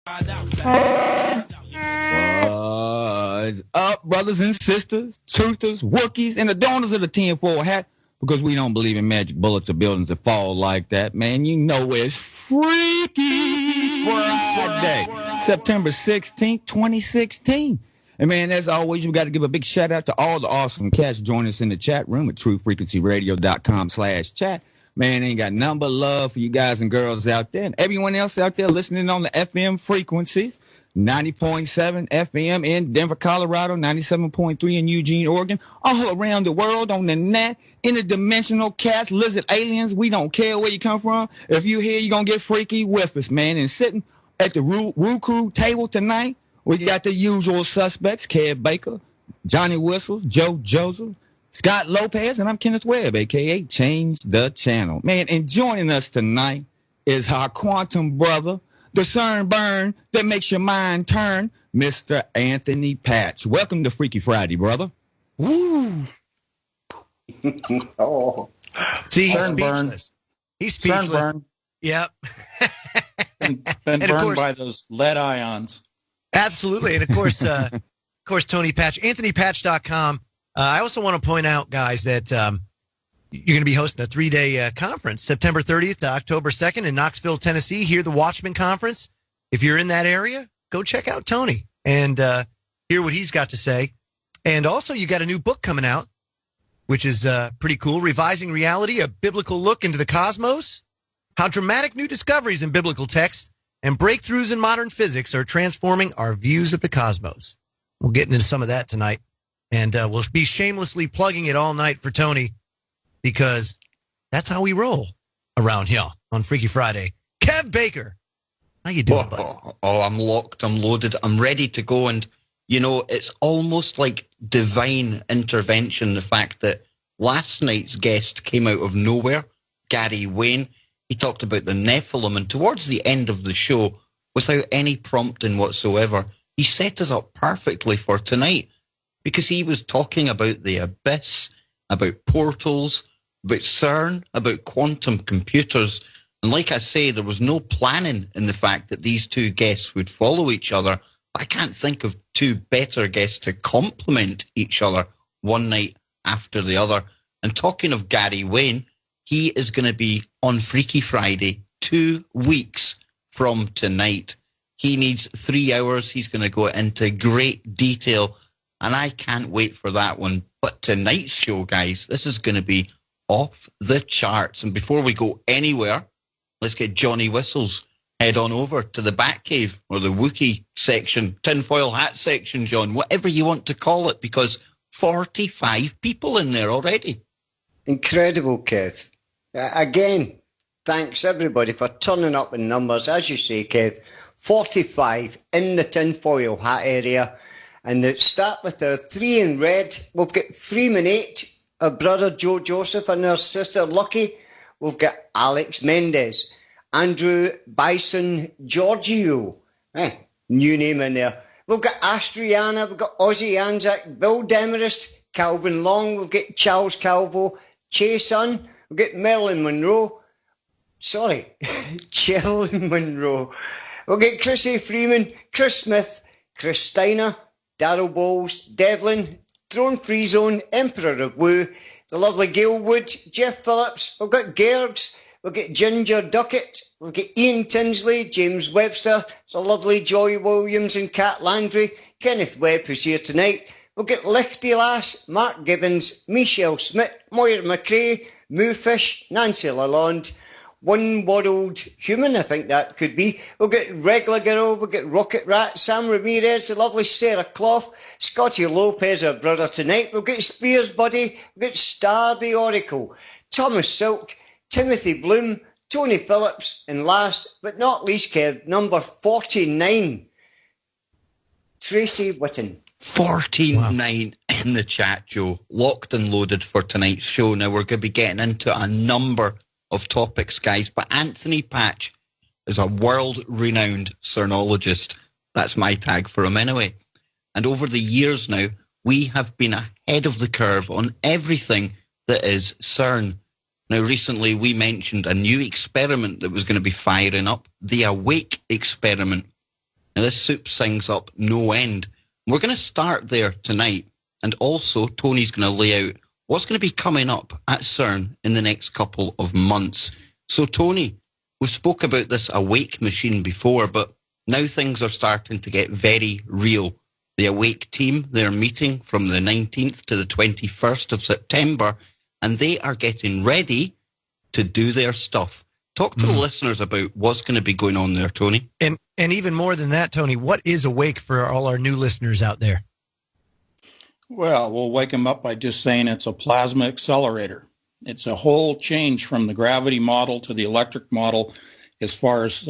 What's up, brothers and sisters, truthers, Wookiees, and the donors of the tinfoil hat? Because we don't believe in magic bullets or buildings that fall like that, man. You know it's Freaky Friday, September 16th, 2016. And, man, as always, we got to give a big shout-out to all the awesome cats joining us in the chat room at truefrequencyradio.com/chat. Man, ain't got nothing but love for you guys and girls out there. And everyone else out there listening on the FM frequencies, 90.7 FM in Denver, Colorado, 97.3 in Eugene, Oregon, all around the world on the net, interdimensional cats, lizard aliens. We don't care where you come from. If you're here, you're going to get freaky with us, man. And sitting at the Roo Crew table tonight, we got the usual suspects, Kev Baker, Johnny Whistles, Joe Joseph, Scott Lopez, and I'm Kenneth Webb, a.k.a. Change the Channel. Man, and joining us tonight is our quantum brother, the Cern burn that makes your mind turn, Mr. Anthony Patch. Welcome to Freaky Friday, brother. Woo! Oh. See, he's Cern speechless. He's speechless. Cern burn. Yep. Been And of burned course- by those lead ions. Absolutely. And of course, Tony Patch, AnthonyPatch.com. I also want to point out, guys, that you're going to be hosting a 3-day conference, September 30th to October 2nd in Knoxville, Tennessee. Here, the Watchman Conference. If you're in that area, go check out Tony and hear what he's got to say. And also, you got a new book coming out, which is pretty cool, Revising Reality, a biblical look into the cosmos, how dramatic new discoveries in biblical text and breakthroughs in modern physics are transforming our views of the cosmos. We'll get into some of that tonight. And we'll be shamelessly plugging it all night for Tony because that's how we roll around here on Freaky Friday. Kev Baker, how you doing, buddy? Oh, I'm locked, I'm loaded, I'm ready to go. And, you know, it's almost like divine intervention, the fact that last night's guest came out of nowhere, Gary Wayne. He talked about the Nephilim, and towards the end of the show, without any prompting whatsoever, he set us up perfectly for tonight. Because he was talking about the abyss, about portals, about CERN, about quantum computers. And like I say, there was no planning in the fact that these two guests would follow each other. I can't think of two better guests to complement each other one night after the other. And talking of Gary Wayne, he is going to be on Freaky Friday 2 weeks from tonight. He needs 3 hours. He's going to go into great detail. And I can't wait for that one. But tonight's show, guys, this is going to be off the charts. And before we go anywhere, let's get Johnny Whistles. Head on over to the Batcave or the Wookiee section, tinfoil hat section, John, whatever you want to call it, because 45 people in there already. Incredible, Kev. Again, thanks everybody for turning up in numbers. As you say, Kev, 45 in the tinfoil hat area. And let's start with our 3 in red. We've got Freeman 8, our brother Joe Joseph, and our sister Lucky. We've got Alex Mendez, Andrew Bison Giorgio. New name in there. We've got Astriana, we've got Ozzy Anzac, Bill Demarest, Calvin Long, we've got Charles Calvo, Che Sun, we've got Marilyn Monroe. Sorry, Marilyn Monroe. We've got Chrissy Freeman, Chris Smith, Christina, Darryl Bowles, Devlin, Throne Free Zone, Emperor of Woo, the lovely Gail Wood, Jeff Phillips, we've got Gerds, we've got Ginger Duckett, we've got Ian Tinsley, James Webster, the lovely Joy Williams and Kat Landry, Kenneth Webb, who's here tonight. We've got Lichty Lass, Mark Gibbons, Michelle Smith, Moira McRae, Moofish, Nancy Lalonde, One World Human, I think that could be. We've got Regla Girl, we've got Rocket Rat, Sam Ramirez, the lovely Sarah Clough, Scotty Lopez, our brother tonight. We've got Spears Buddy, we've got Star the Oracle, Thomas Silk, Timothy Bloom, Tony Phillips, and last but not least, Kev, number 49, Tracy Whitten. 49 in the chat, Joe. Locked and loaded for tonight's show. Now, we're going to be getting into a number of topics, guys, but Anthony Patch is a world-renowned Cernologist. That's my tag for him anyway. And over the years now, we have been ahead of the curve on everything that is CERN. Now, recently we mentioned a new experiment that was going to be firing up, the Awake experiment. Now, this soup sings up no end. We're going to start there tonight. And also, Tony's going to lay out what's going to be coming up at CERN in the next couple of months. So, Tony, we spoke about this awake machine before, but now things are starting to get very real. The awake team, they're meeting from the 19th to the 21st of September, and they are getting ready to do their stuff. Talk to the listeners about what's going to be going on there, Tony. And even more than that, Tony, what is awake for all our new listeners out there? Well, we'll wake them up by just saying it's a plasma accelerator. It's a whole change from the gravity model to the electric model as far as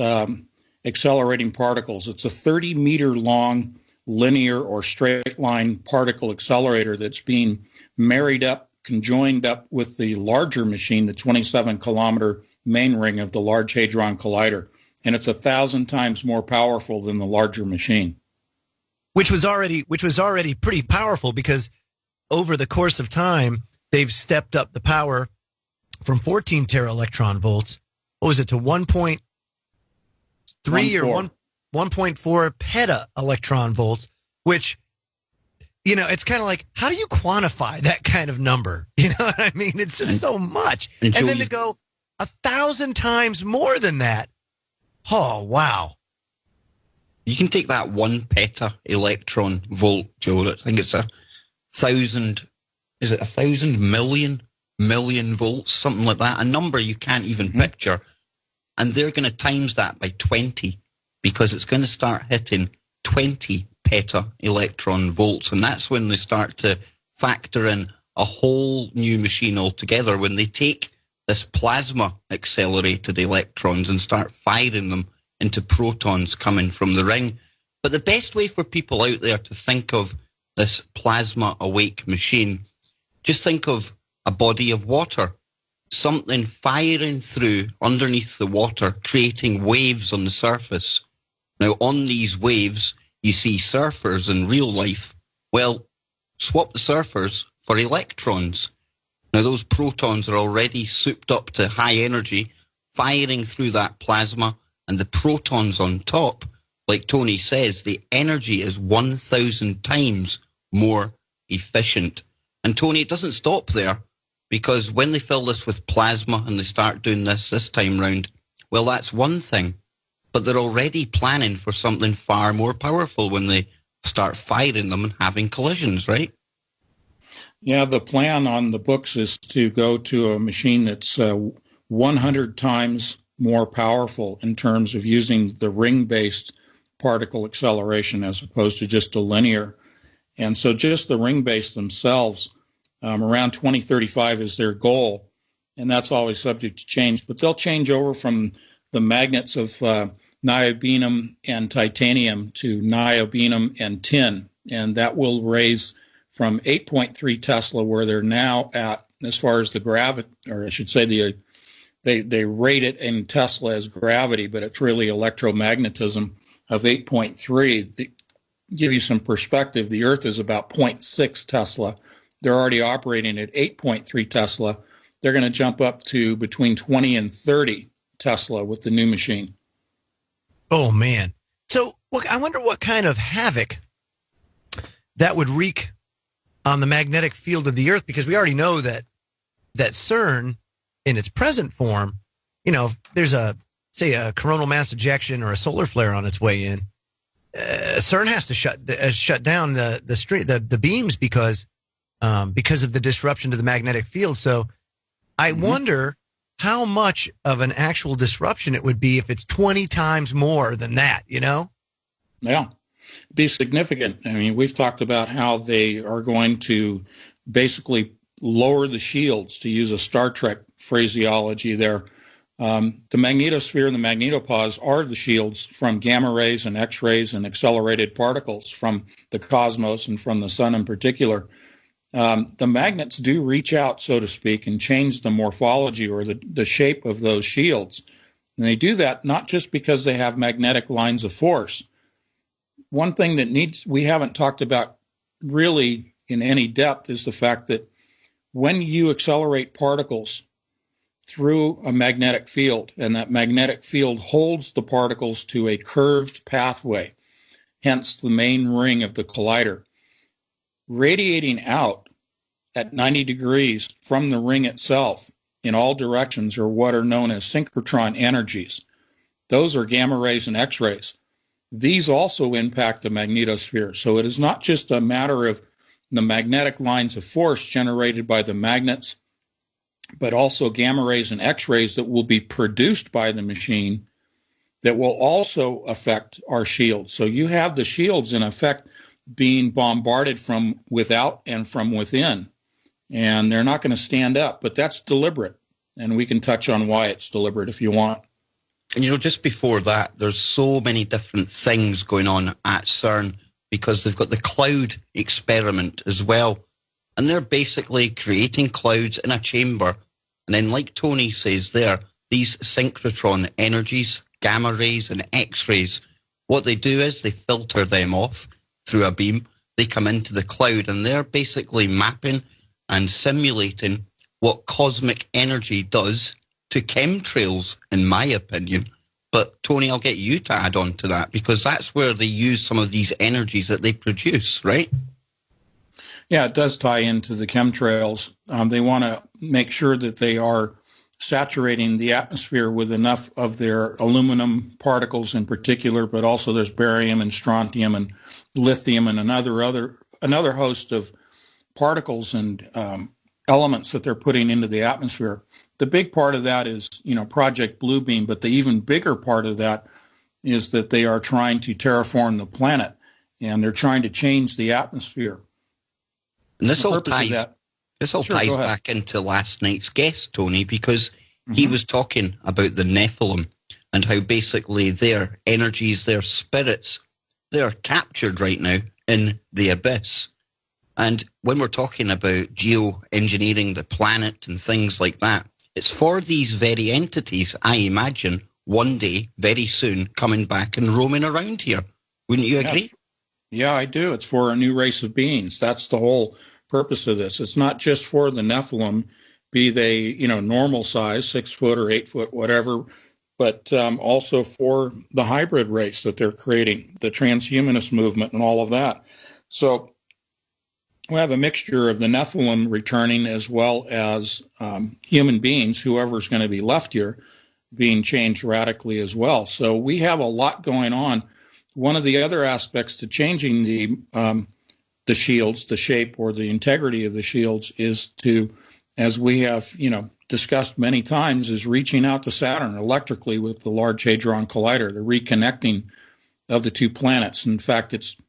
accelerating particles. It's a 30-meter long linear or straight line particle accelerator that's being married up, conjoined up with the larger machine, the 27-kilometer main ring of the Large Hadron Collider. And it's 1,000 times more powerful than the larger machine. Which was already pretty powerful, because over the course of time, they've stepped up the power from 14 tera electron volts. What was it, to 1.3 or 1.4 peta electron volts, which, you know, it's kind of like, how do you quantify that kind of number? You know what I mean? It's just so much. And then to go 1,000 times more than that. Oh, wow. You can take that 1 peta electron volt, Joe. I think it's 1,000, is it 1,000 million volts, something like that, a number you can't even picture. And they're going to times that by 20, because it's going to start hitting 20 peta electron volts. And that's when they start to factor in a whole new machine altogether, when they take this plasma accelerated electrons and start firing them into protons coming from the ring. But the best way for people out there to think of this plasma awake machine, just think of a body of water, something firing through underneath the water, creating waves on the surface. Now, on these waves, you see surfers in real life. Well, swap the surfers for electrons. Now, those protons are already souped up to high energy, firing through that plasma, and the protons on top, like Tony says, the energy is 1,000 times more efficient. And Tony, it doesn't stop there, because when they fill this with plasma and they start doing this time round, well, that's one thing. But they're already planning for something far more powerful when they start firing them and having collisions, right? Yeah, the plan on the books is to go to a machine that's 100 times more powerful in terms of using the ring-based particle acceleration as opposed to just a linear. And so just the ring-based themselves, around 2035 is their goal, and that's always subject to change. But they'll change over from the magnets of niobium and titanium to niobium and tin, and that will raise from 8.3 Tesla, where they're now at, as far as the gravity, or I should say they rate it in Tesla as gravity, but it's really electromagnetism of 8.3. To give you some perspective, the Earth is about 0.6 Tesla. They're already operating at 8.3 Tesla. They're going to jump up to between 20 and 30 Tesla with the new machine. Oh, man. So I wonder what kind of havoc that would wreak on the magnetic field of the Earth, because we already know that CERN, in its present form, you know, if there's a coronal mass ejection or a solar flare on its way in, CERN has to shut down the beams because of the disruption to the magnetic field. So I wonder how much of an actual disruption it would be if it's 20 times more than that, you know? Yeah, be significant. I mean, we've talked about how they are going to basically lower the shields, to use a Star Trek phraseology there. The magnetosphere and the magnetopause are the shields from gamma rays and X-rays and accelerated particles from the cosmos and from the sun in particular. The magnets do reach out, so to speak, and change the morphology or the shape of those shields. And they do that not just because they have magnetic lines of force. One thing that we haven't talked about really in any depth is the fact that when you accelerate particles through a magnetic field, and that magnetic field holds the particles to a curved pathway, hence the main ring of the collider. Radiating out at 90 degrees from the ring itself in all directions are what are known as synchrotron energies. Those are gamma rays and X-rays. These also impact the magnetosphere. So it is not just a matter of the magnetic lines of force generated by the magnets, but also gamma rays and X-rays that will be produced by the machine that will also affect our shields. So you have the shields, in effect, being bombarded from without and from within. And they're not going to stand up, but that's deliberate. And we can touch on why it's deliberate if you want. And, just before that, there's so many different things going on at CERN because they've got the cloud experiment as well. And they're basically creating clouds in a chamber. And then, like Tony says there, these synchrotron energies, gamma rays and X-rays, what they do is they filter them off through a beam. They come into the cloud and they're basically mapping and simulating what cosmic energy does to chemtrails, in my opinion. But Tony, I'll get you to add on to that because that's where they use some of these energies that they produce, right? Yeah, it does tie into the chemtrails. They want to make sure that they are saturating the atmosphere with enough of their aluminum particles in particular, but also there's barium and strontium and lithium and another host of particles and elements that they're putting into the atmosphere. The big part of that is, Project Bluebeam, but the even bigger part of that is that they are trying to terraform the planet, and they're trying to change the atmosphere. And this all ties back into last night's guest, Tony, because he was talking about the NEPHILIM and how basically their energies, their spirits, they're captured right now in the abyss. And when we're talking about geoengineering the planet and things like that, it's for these very entities, I imagine, one day, very soon, coming back and roaming around here. Wouldn't you agree? Yeah, I do. It's for a new race of beings. That's the whole purpose of this. It's not just for the Nephilim, be they, normal size, 6 foot or 8 foot, whatever, but also for the hybrid race that they're creating, the transhumanist movement and all of that. So we have a mixture of the Nephilim returning as well as human beings, whoever's going to be left here, being changed radically as well. So we have a lot going on. One of the other aspects to changing the shields, the shape or the integrity of the shields is to, as we have, discussed many times, is reaching out to Saturn electrically with the Large Hadron Collider, the reconnecting of the two planets. In fact, it's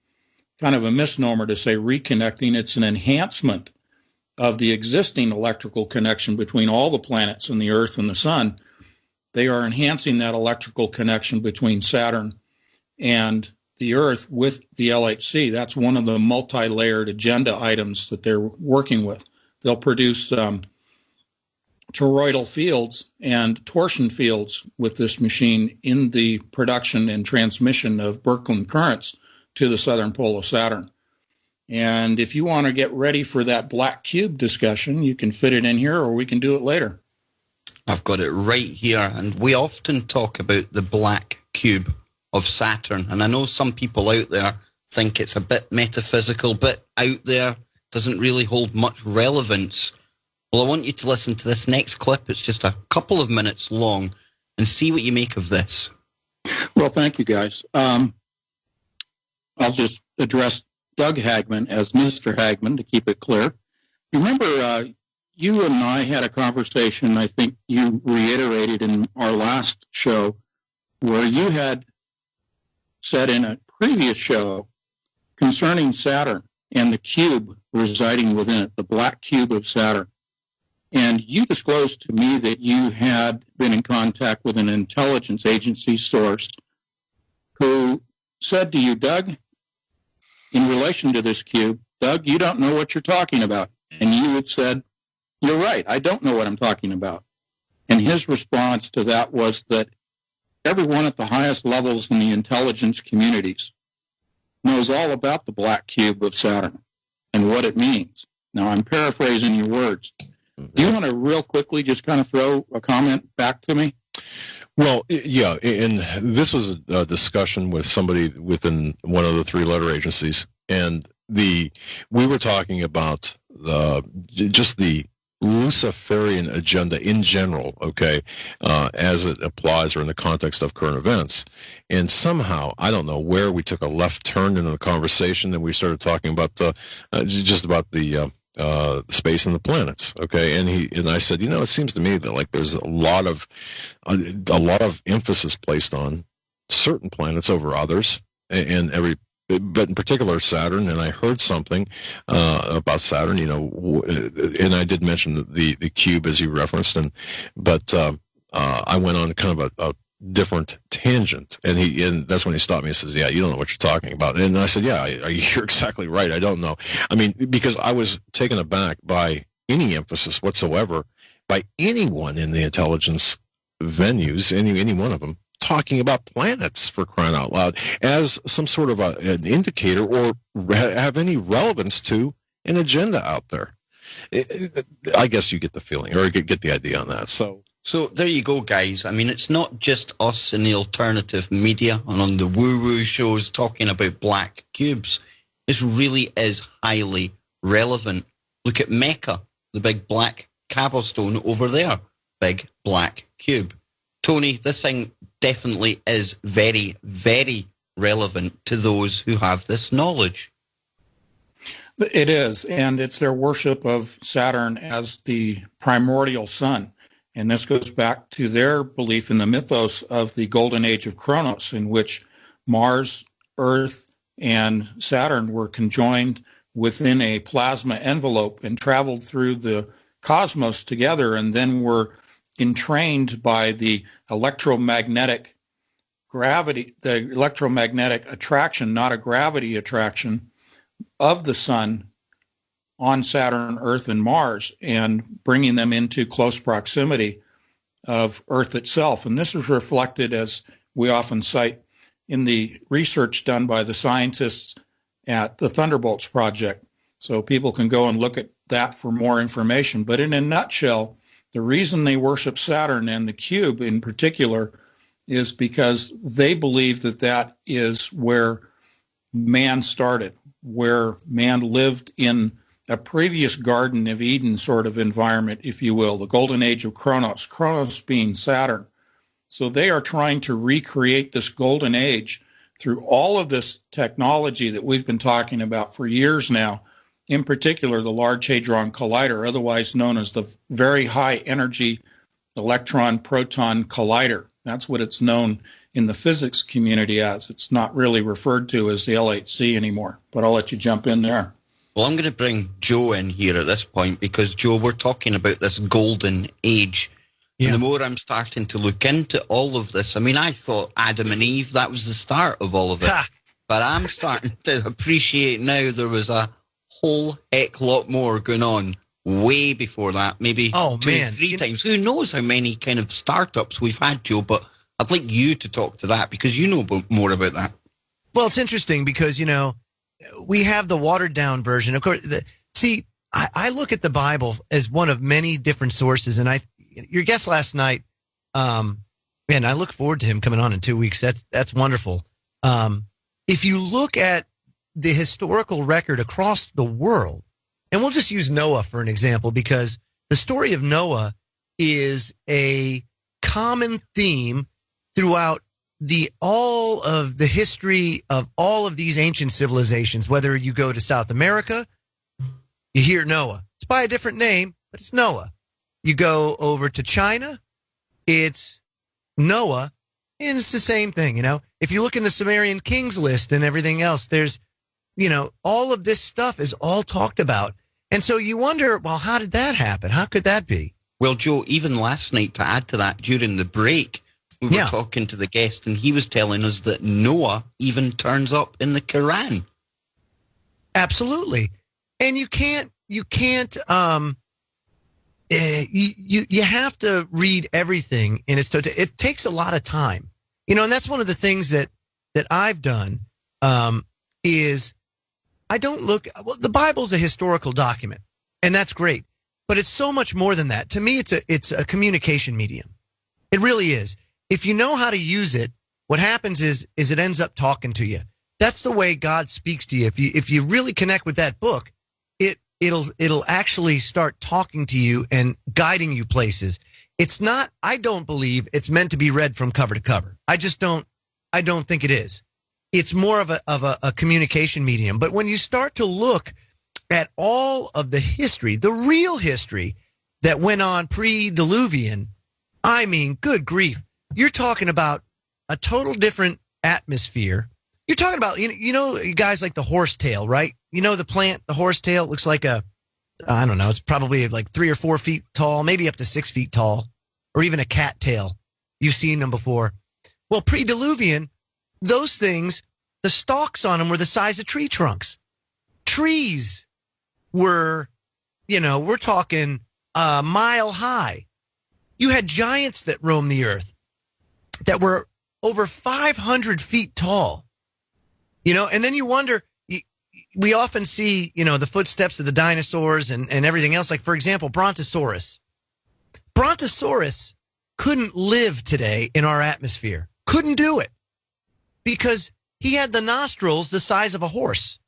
kind of a misnomer to say reconnecting. It's an enhancement of the existing electrical connection between all the planets and the Earth and the Sun. They are enhancing that electrical connection between Saturn and the Earth with the LHC. That's one of the multi-layered agenda items that they're working with. They'll produce toroidal fields and torsion fields with this machine in the production and transmission of Birkeland currents to the southern pole of Saturn. And if you want to get ready for that black cube discussion, you can fit it in here or we can do it later. I've got it right here. And we often talk about the black cube of Saturn. And I know some people out there think it's a bit metaphysical, bit out there, doesn't really hold much relevance. Well, I want you to listen to this next clip. It's just a couple of minutes long and see what you make of this. Well, thank you, guys. I'll just address Doug Hagman as Mr. Hagman to keep it clear. You remember you and I had a conversation, I think you reiterated in our last show, where you had said in a previous show concerning Saturn and the cube residing within it, the black cube of Saturn. And you disclosed to me that you had been in contact with an intelligence agency source who said to you, Doug, in relation to this cube, Doug, you don't know what you're talking about. And you had said, you're right, I don't know what I'm talking about. And his response to that was that everyone at the highest levels in the intelligence communities knows all about the black cube of Saturn and what it means. Now, I'm paraphrasing your words. Do you want to real quickly just kind of throw a comment back to me? Well, yeah, and this was a discussion with somebody within one of the three-letter agencies, and we were talking about just the Luciferian agenda in general, okay, as it applies or in the context of current events. And somehow, I don't know where we took a left turn into the conversation, and we started talking about just about the space and the planets, okay. And I said, it seems to me that like there's a lot of emphasis placed on certain planets over others, but in particular Saturn. And I heard something about Saturn, and I did mention the cube as you referenced, but I went on kind of a different tangent, and that's when he stopped me and says, yeah, you don't know what you're talking about. And I said, yeah, you're exactly right. I don't know. I mean, because I was taken aback by any emphasis whatsoever by anyone in the intelligence venues, any one of them, talking about planets, for crying out loud, as some sort of an indicator or have any relevance to an agenda out there. I guess you get the feeling or get the idea on that. So there you go, guys. I mean, it's not just us in the alternative media and on the woo-woo shows talking about black cubes. This really is highly relevant. Look at Mecca, the big black cobblestone over there, big black cube. Tony, this thing definitely is very, very relevant to those who have this knowledge. It is, and it's their worship of Saturn as the primordial sun. And this goes back to their belief in the mythos of the golden age of Kronos, in which Mars, Earth, and Saturn were conjoined within a plasma envelope and traveled through the cosmos together, and then were entrained by the electromagnetic attraction, not a gravity attraction, of the sun on Saturn, Earth, and Mars, and bringing them into close proximity of Earth itself. And this is reflected, as we often cite, in the research done by the scientists at the Thunderbolts Project. So people can go and look at that for more information. But in a nutshell, the reason they worship Saturn and the cube in particular is because they believe that that is where man started, where man lived in a previous Garden of Eden sort of environment, if you will, the golden age of Kronos being Saturn. So they are trying to recreate this golden age through all of this technology that we've been talking about for years now, in particular the Large Hadron Collider, otherwise known as the Very High Energy Electron-Proton Collider. That's what it's known in the physics community as. It's not really referred to as the LHC anymore, but I'll let you jump in there. Well, I'm going to bring Joe in here at this point because, Joe, we're talking about this golden age. Yeah. And the more I'm starting to look into all of this, I mean, I thought Adam and Eve, that was the start of all of it. But I'm starting to appreciate now there was a whole heck lot more going on way before that, maybe 2-3 times. Who knows how many kind of startups we've had, Joe, but I'd like you to talk to that because you know more about that. Well, it's interesting because, we have the watered down version. Of course, I look at the Bible as one of many different sources. And your guest last night, man, I look forward to him coming on in 2 weeks. That's wonderful. If you look at the historical record across the world, and we'll just use Noah for an example, because the story of Noah is a common theme throughout all of the history of all of these ancient civilizations. Whether you go to South America, you hear Noah. It's by a different name, but it's Noah. You go over to China, it's Noah, and it's the same thing. If you look in the Sumerian kings list and everything else, there's, all of this stuff is all talked about. And so you wonder, well, how did that happen? How could that be? Well, Joe, even last night, to add to that, during the break, we were talking to the guest, and he was telling us that Noah even turns up in the Quran. Absolutely. And you have to read everything in its totality. It takes a lot of time, and that's one of the things that I've done, is I don't look, well, the Bible's a historical document, and that's great, but it's so much more than that. To me, it's a communication medium. It really is. if you know how to use it, what happens is it ends up talking to you. That's the way God speaks to you. If you really connect with that book, it'll actually start talking to you and guiding you places. It's not, I don't believe it's meant to be read from cover to cover. I don't think it is. It's more of a communication medium. But when you start to look at all of the history, the real history that went on pre-Diluvian, I mean, good grief. You're talking about a total different atmosphere. You're talking about, you know, guys like the horsetail, right? You know, the plant, the horsetail looks like I don't know, it's probably like 3 or 4 feet tall, maybe up to 6 feet tall, or even a cattail. You've seen them before. Well, pre-Diluvian, those things, the stalks on them were the size of tree trunks. Trees were, you know, we're talking a mile high. You had giants that roamed the earth that were over 500 feet tall. You know, and then you wonder, we often see, you know, the footsteps of the dinosaurs and everything else. Like, for example, Brontosaurus. Brontosaurus couldn't live today in our atmosphere. Couldn't do it because he had the nostrils the size of a horse.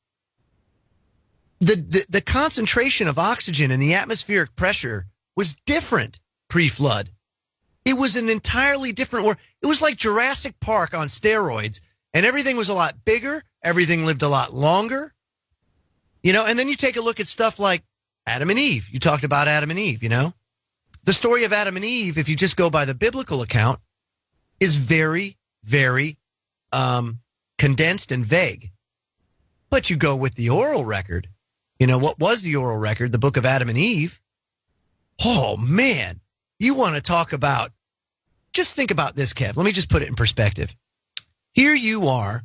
The concentration of oxygen and the atmospheric pressure was different pre-flood. It was an entirely different world. It was like Jurassic Park on steroids, and everything was a lot bigger. Everything lived a lot longer. You know, and then you take a look at stuff like Adam and Eve. You talked about Adam and Eve, you know. The story of Adam and Eve, if you just go by the biblical account, is very, very condensed and vague. But you go with the oral record. You know, what was the oral record? The book of Adam and Eve. Oh, man. You want to talk about, just think about this, Kev. Let me just put it in perspective. Here you are.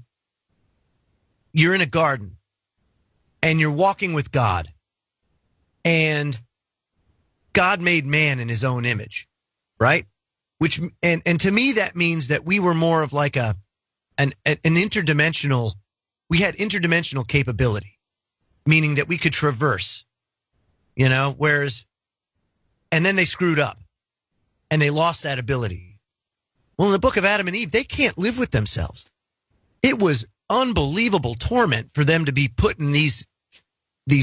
You're in a garden. And you're walking with God. And God made man in his own image, right? Which and to me that means that we were more of like an interdimensional, we had interdimensional capability, meaning that we could traverse, you know, whereas, and then they screwed up and they lost that ability. Well, in the book of Adam and Eve, they can't live with themselves. It was unbelievable torment for them to be put in these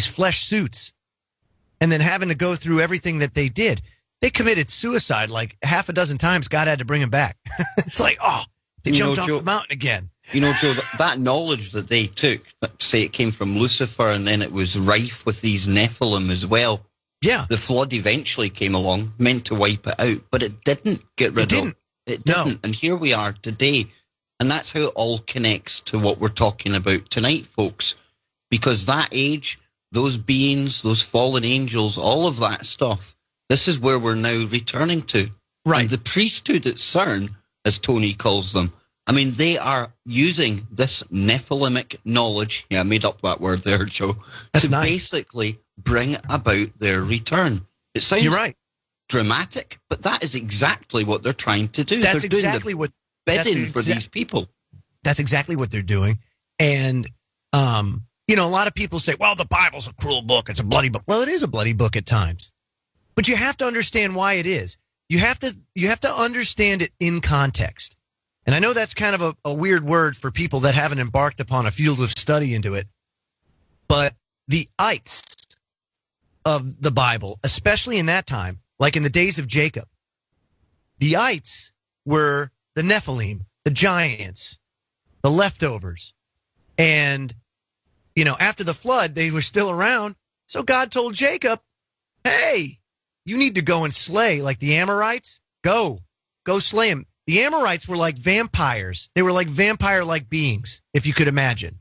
flesh suits and then having to go through everything that they did. They committed suicide like half a dozen times. God had to bring them back. It's like, oh, they jumped off the mountain again. You know, Joe, that knowledge that they took, say it came from Lucifer and then it was rife with these Nephilim as well. Yeah. The flood eventually came along, meant to wipe it out, but it didn't get rid of it. It didn't. No. And here we are today. And that's how it all connects to what we're talking about tonight, folks. Because that age, those beings, those fallen angels, all of that stuff, this is where we're now returning to. Right. And the priesthood at Cern, as Tony calls them, I mean, they are using this Nephilimic knowledge, yeah, I made up that word there, Joe, That's to nice. Basically bring about their return. It sounds You're right. dramatic, but that is exactly what they're trying to do. That's they're exactly what bidding for these people. That's exactly what they're doing. And, you know, a lot of people say, well, the Bible's a cruel book. It's a bloody book. Well, it is a bloody book at times. But you have to understand why it is. You have to understand it in context. And I know that's kind of a weird word for people that haven't embarked upon a field of study into it. But the ites of the Bible, especially in that time, like in the days of Jacob, the ites were the Nephilim, the giants, the leftovers. And, you know, after the flood, they were still around. So God told Jacob, hey, you need to go and slay, like the Amorites. Go slay them. The Amorites were like vampires. They were like vampire-like beings, if you could imagine.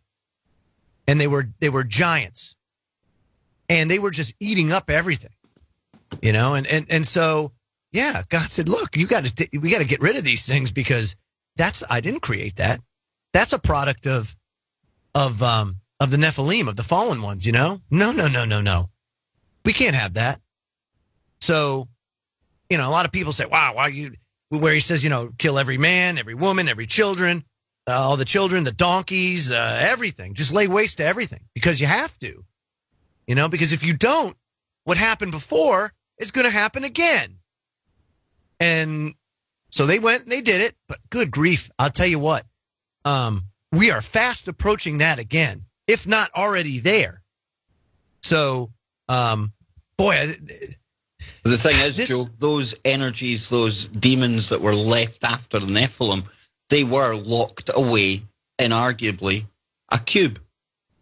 And they were giants. And they were just eating up everything, you know. And so, yeah, God said, look, we got to get rid of these things because I didn't create that. That's a product of the Nephilim, of the fallen ones, you know. No. We can't have that. So, you know, a lot of people say, wow, where he says, you know, kill every man, every woman, every children, all the children, the donkeys, everything. Just lay waste to everything because you have to, you know, because if you don't, what happened before is going to happen again. And So they went and they did it, but good grief, I'll tell you what, we are fast approaching that again, if not already there. So, boy, the thing is, Joe, those energies, those demons that were left after the Nephilim, they were locked away in arguably a cube.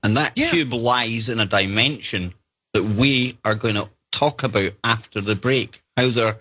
And that cube lies in a dimension that we are going to talk about after the break. How they're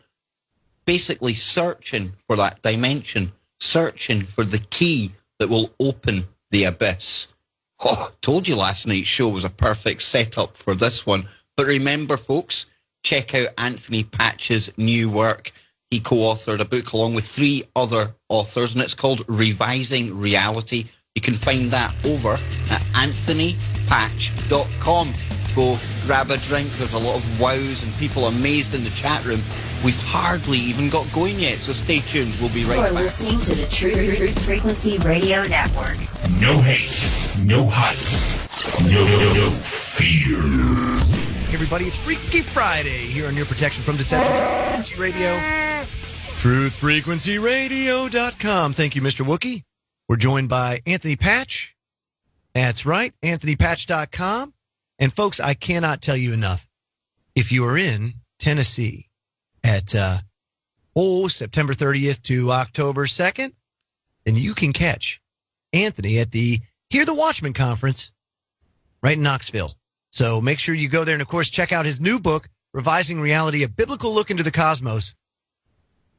basically searching for that dimension, searching for the key that will open the abyss. Oh, told you last night's show was a perfect setup for this one. But remember, folks, check out Anthony Patch's new work. He co-authored a book along with 3 other authors, and it's called Revising Reality. You can find that over at anthonypatch.com. Go grab a drink. There's a lot of wows and people amazed in the chat room. We've hardly even got going yet, so stay tuned. We'll be right back. You're listening to the Truth Frequency Radio Network. No hate, no hype, no fear. Hey everybody, it's Freaky Friday here on Your Protection from Deception. Truth Frequency Radio. TruthFrequencyRadio.com. Thank you, Mr. Wookie. We're joined by Anthony Patch. That's right, AnthonyPatch.com. And folks, I cannot tell you enough. If you are in Tennessee at September 30th to October 2nd, then you can catch Anthony at the Hear the Watchman conference right in Knoxville. So make sure you go there and, of course, check out his new book, Revising Reality, A Biblical Look into the Cosmos,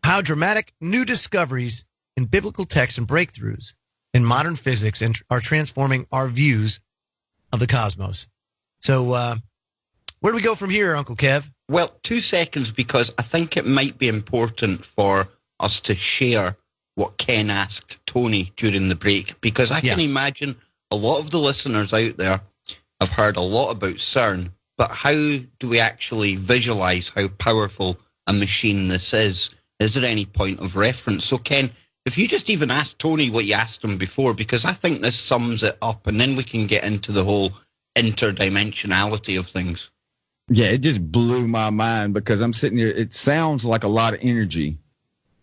how dramatic new discoveries in biblical texts and breakthroughs in modern physics are transforming our views of the cosmos. So where do we go from here, Uncle Kev? Well, 2 seconds, because I think it might be important for us to share what Ken asked Tony during the break, because I can imagine a lot of the listeners out there have heard a lot about CERN, but how do we actually visualize how powerful a machine this is? Is there any point of reference? So, Ken, if you just even ask Tony what you asked him before, because I think this sums it up, and then we can get into the whole interdimensionality of things. Yeah, it just blew my mind, because I'm sitting here. It sounds like a lot of energy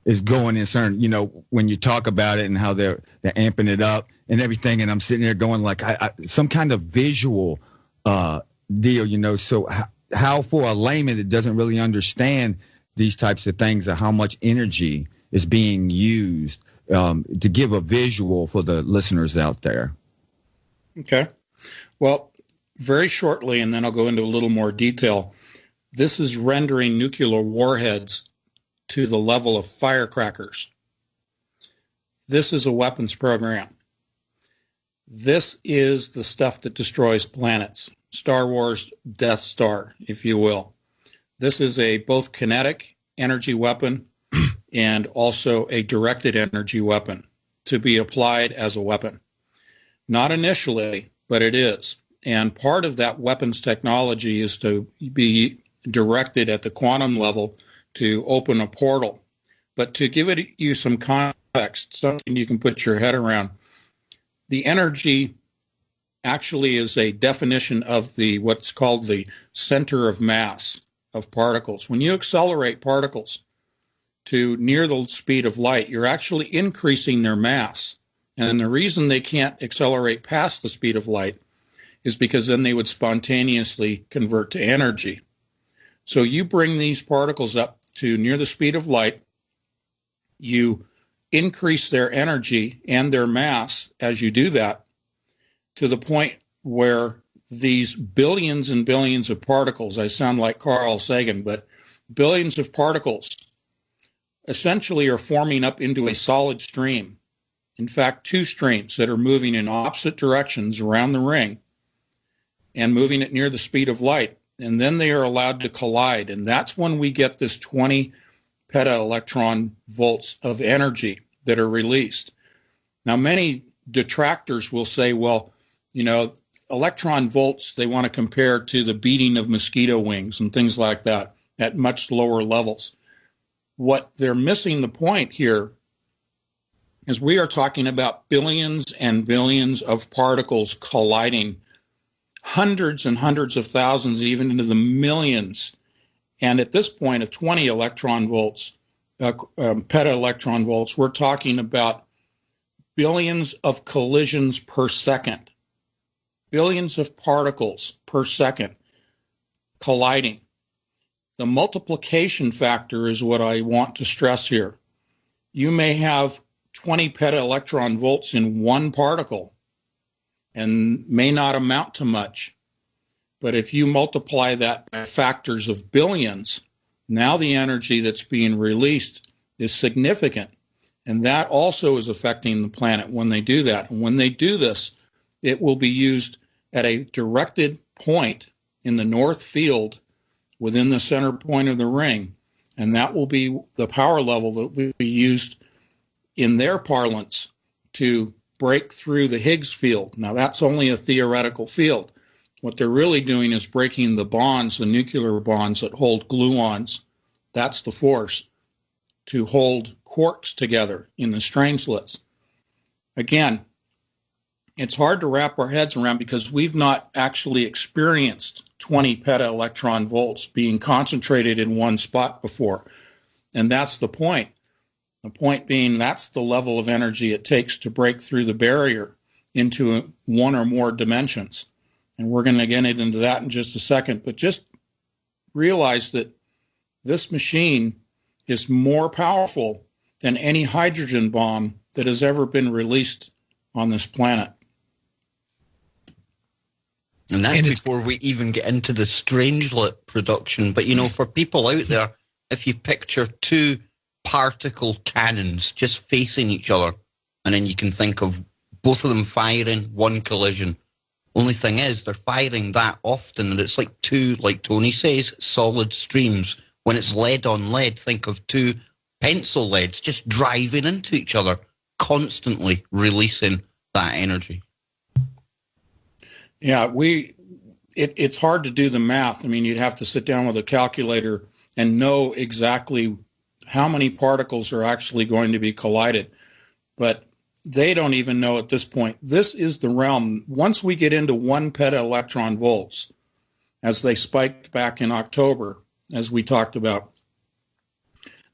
is going in CERN, you know, when you talk about it and how they're amping it up and everything. And I'm sitting there going like some kind of visual deal, you know. So how for a layman that doesn't really understand these types of things, or how much energy is being used, to give a visual for the listeners out there. Okay. Well, very shortly, and then I'll go into a little more detail. This is rendering nuclear warheads to the level of firecrackers. This is a weapons program. This is the stuff that destroys planets. Star Wars Death Star, if you will. This is a both kinetic energy weapon and also a directed energy weapon to be applied as a weapon. Not initially, but it is. And part of that weapons technology is to be directed at the quantum level to open a portal. But to give you some context, something you can put your head around, the energy actually is a definition of what's called the center of mass of particles. When you accelerate particles to near the speed of light, you're actually increasing their mass. And the reason they can't accelerate past the speed of light is because then they would spontaneously convert to energy. So you bring these particles up to near the speed of light, you increase their energy and their mass as you do that, to the point where these billions and billions of particles, I sound like Carl Sagan, but billions of particles essentially are forming up into a solid stream. In fact, 2 streams that are moving in opposite directions around the ring and moving it near the speed of light. And then they are allowed to collide. And that's when we get this 20 peta-electron volts of energy that are released. Now, many detractors will say, well, you know, electron volts, they want to compare to the beating of mosquito wings and things like that at much lower levels. What they're missing the point here is we are talking about billions and billions of particles colliding, hundreds and hundreds of thousands, even into the millions. And at this point of 20 electron volts, peta-electron volts, we're talking about billions of collisions per second, billions of particles per second colliding. The multiplication factor is what I want to stress here. You may have 20 peta-electron volts in one particle and may not amount to much. But if you multiply that by factors of billions, now the energy that's being released is significant. And that also is affecting the planet when they do that. And when they do this, it will be used at a directed point in the north field within the center point of the ring. And that will be the power level that will be used in their parlance to break through the Higgs field. Now, that's only a theoretical field. What they're really doing is breaking the bonds, the nuclear bonds that hold gluons. That's the force to hold quarks together in the strangelets. Again, it's hard to wrap our heads around because we've not actually experienced 20 peta-electron volts being concentrated in one spot before. And that's the point. The point being that's the level of energy it takes to break through the barrier into one or more dimensions. And we're going to get into that in just a second. But just realize that this machine is more powerful than any hydrogen bomb that has ever been released on this planet. And that's before we even get into the strangelet production. But, you know, for people out there, if you picture two particle cannons just facing each other, and then you can think of both of them firing, one collision. Only thing is, they're firing that often that it's like two, like Tony says, solid streams. When it's lead on lead, think of two pencil leads just driving into each other, constantly releasing that energy. Yeah, it's hard to do the math. I mean, you'd have to sit down with a calculator and know exactly how many particles are actually going to be collided. But they don't even know at this point. This is the realm. Once we get into 1 peta-electron volts, as they spiked back in October, as we talked about,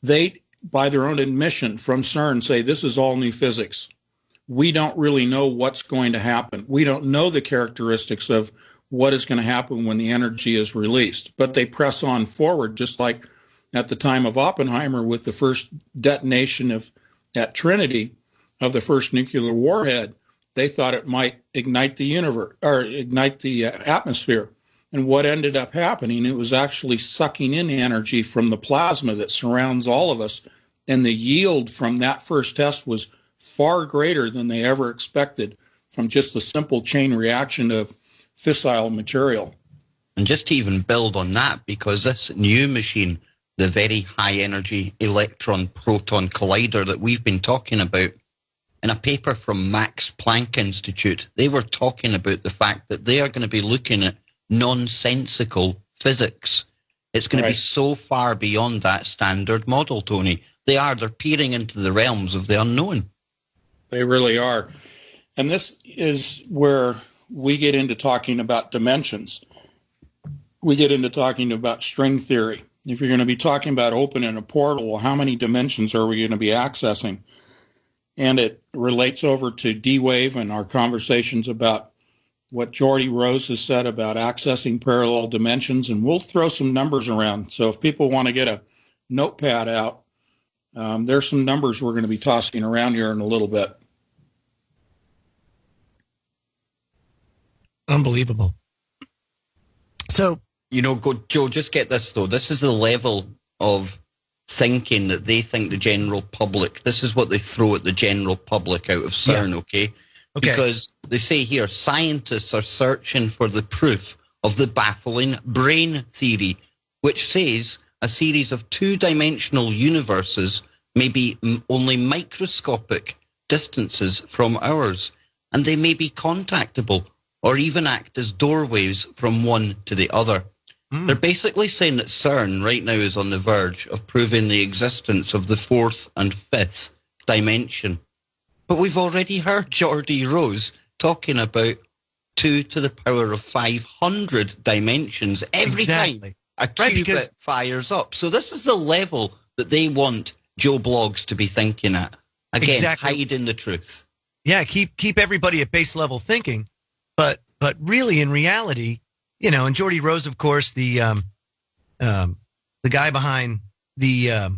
they, by their own admission from Cern, say this is all new physics. We don't really know what's going to happen. We don't know the characteristics of what is going to happen when the energy is released. But they press on forward, just like at the time of Oppenheimer with the first detonation at Trinity of the first nuclear warhead. They thought it might ignite the universe or ignite the atmosphere. And what ended up happening, it was actually sucking in energy from the plasma that surrounds all of us. And the yield from that first test was far greater than they ever expected from just the simple chain reaction of fissile material. And just to even build on that, because this new machine, the very high energy electron proton collider that we've been talking about, in a paper from Max Planck Institute, they were talking about the fact that they are going to be looking at nonsensical physics. It's going to be so far beyond that standard model, Tony. They're peering into the realms of the unknown. They really are. And this is where we get into talking about dimensions. We get into talking about string theory. If you're going to be talking about opening a portal, well, how many dimensions are we going to be accessing? And it relates over to D-Wave and our conversations about what Geordie Rose has said about accessing parallel dimensions. And we'll throw some numbers around. So if people want to get a notepad out, there's some numbers we're going to be tossing around here in a little bit. Unbelievable. So, you know, Joe, just get this, though. This is the level of thinking that they think the general public, this is what they throw at the general public out of CERN, okay? Because they say here, scientists are searching for the proof of the baffling brain theory, which says a series of two-dimensional universes may be only microscopic distances from ours, and they may be contactable or even act as doorways from one to the other. They're basically saying that CERN right now is on the verge of proving the existence of the fourth and fifth dimension. But we've already heard Geordie Rose talking about 2 to the power of 500 dimensions every time a qubit fires up. So this is the level that they want Joe Blogs to be thinking at. Again, Exactly. hiding the truth. Yeah, keep everybody at base level thinking, but really in reality, you know, and Geordie Rose, of course, the guy behind the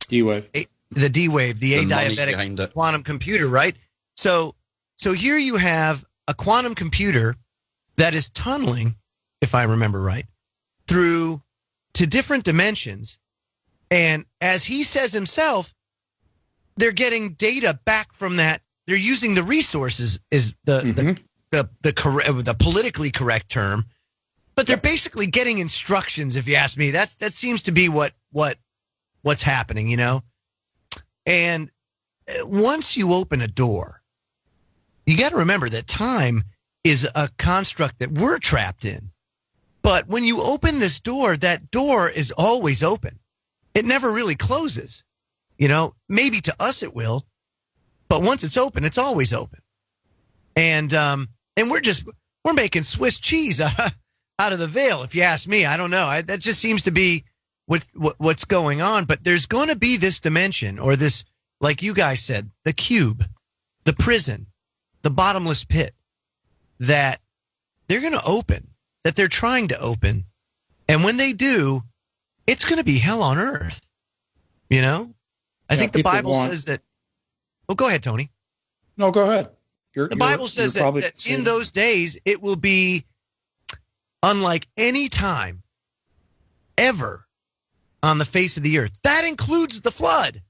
D-Wave. The D-Wave, the money behind adiabatic it. quantum computer, right? So here you have a quantum computer that is tunneling, if I remember right, through to different dimensions. And as he says himself, they're getting data back from that. They're using the resources is the politically correct term, but they're basically getting instructions. If you ask me, that seems to be what's happening, you know. And once you open a door, you got to remember that time is a construct that we're trapped in. But when you open this door, that door is always open. It never really closes. You know, maybe to us it will, but once it's open, it's always open. And we're making Swiss cheese out of the veil. If you ask me, I don't know. That just seems to be what's going on. But there's going to be this dimension, or this, like you guys said, the cube, the prison, the bottomless pit that they're going to open, that they're trying to open. And when they do, it's going to be hell on earth. You know? I think the Bible says that. Well, go ahead, Tony. No, go ahead. The Bible says that in those days, it will be unlike any time ever on the face of the earth. That includes the flood.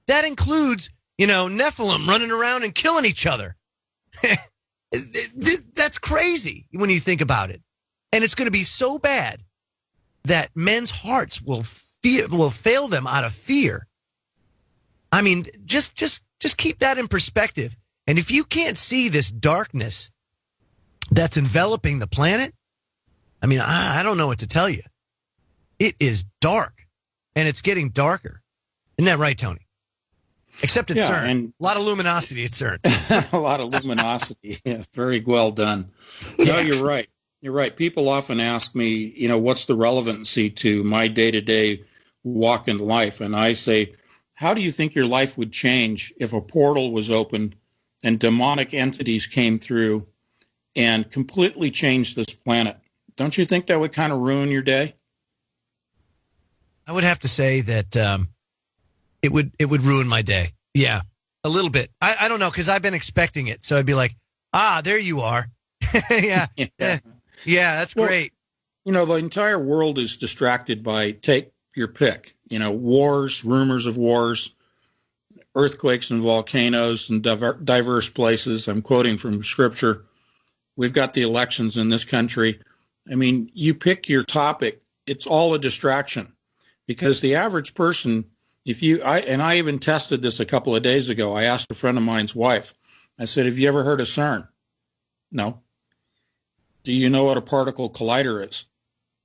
That includes, you know, Nephilim running around and killing each other. That's crazy when you think about it. And it's going to be so bad that men's hearts will fail them out of fear. I mean, just keep that in perspective. And if you can't see this darkness that's enveloping the planet, I mean, I don't know what to tell you. It is dark, and it's getting darker. Isn't that right, Tony? Except at CERN. And a lot of luminosity at CERN. A lot of luminosity. Yeah, very well done. No, you're right. You're right. People often ask me, you know, what's the relevancy to my day-to-day walk in life? And I say, how do you think your life would change if a portal was opened and demonic entities came through and completely changed this planet? Don't you think that would kind of ruin your day? I would have to say that it would ruin my day. Yeah, a little bit. I don't know, because I've been expecting it. So I'd be like, there you are. Yeah, that's great. You know, the entire world is distracted by, take your pick, you know, wars, rumors of wars, earthquakes and volcanoes in diverse places. I'm quoting from scripture. We've got the elections in this country. I mean, you pick your topic, it's all a distraction, because the average person, I even tested this a couple of days ago. I asked a friend of mine's wife, I said, have you ever heard of CERN? No. Do you know what a particle collider is?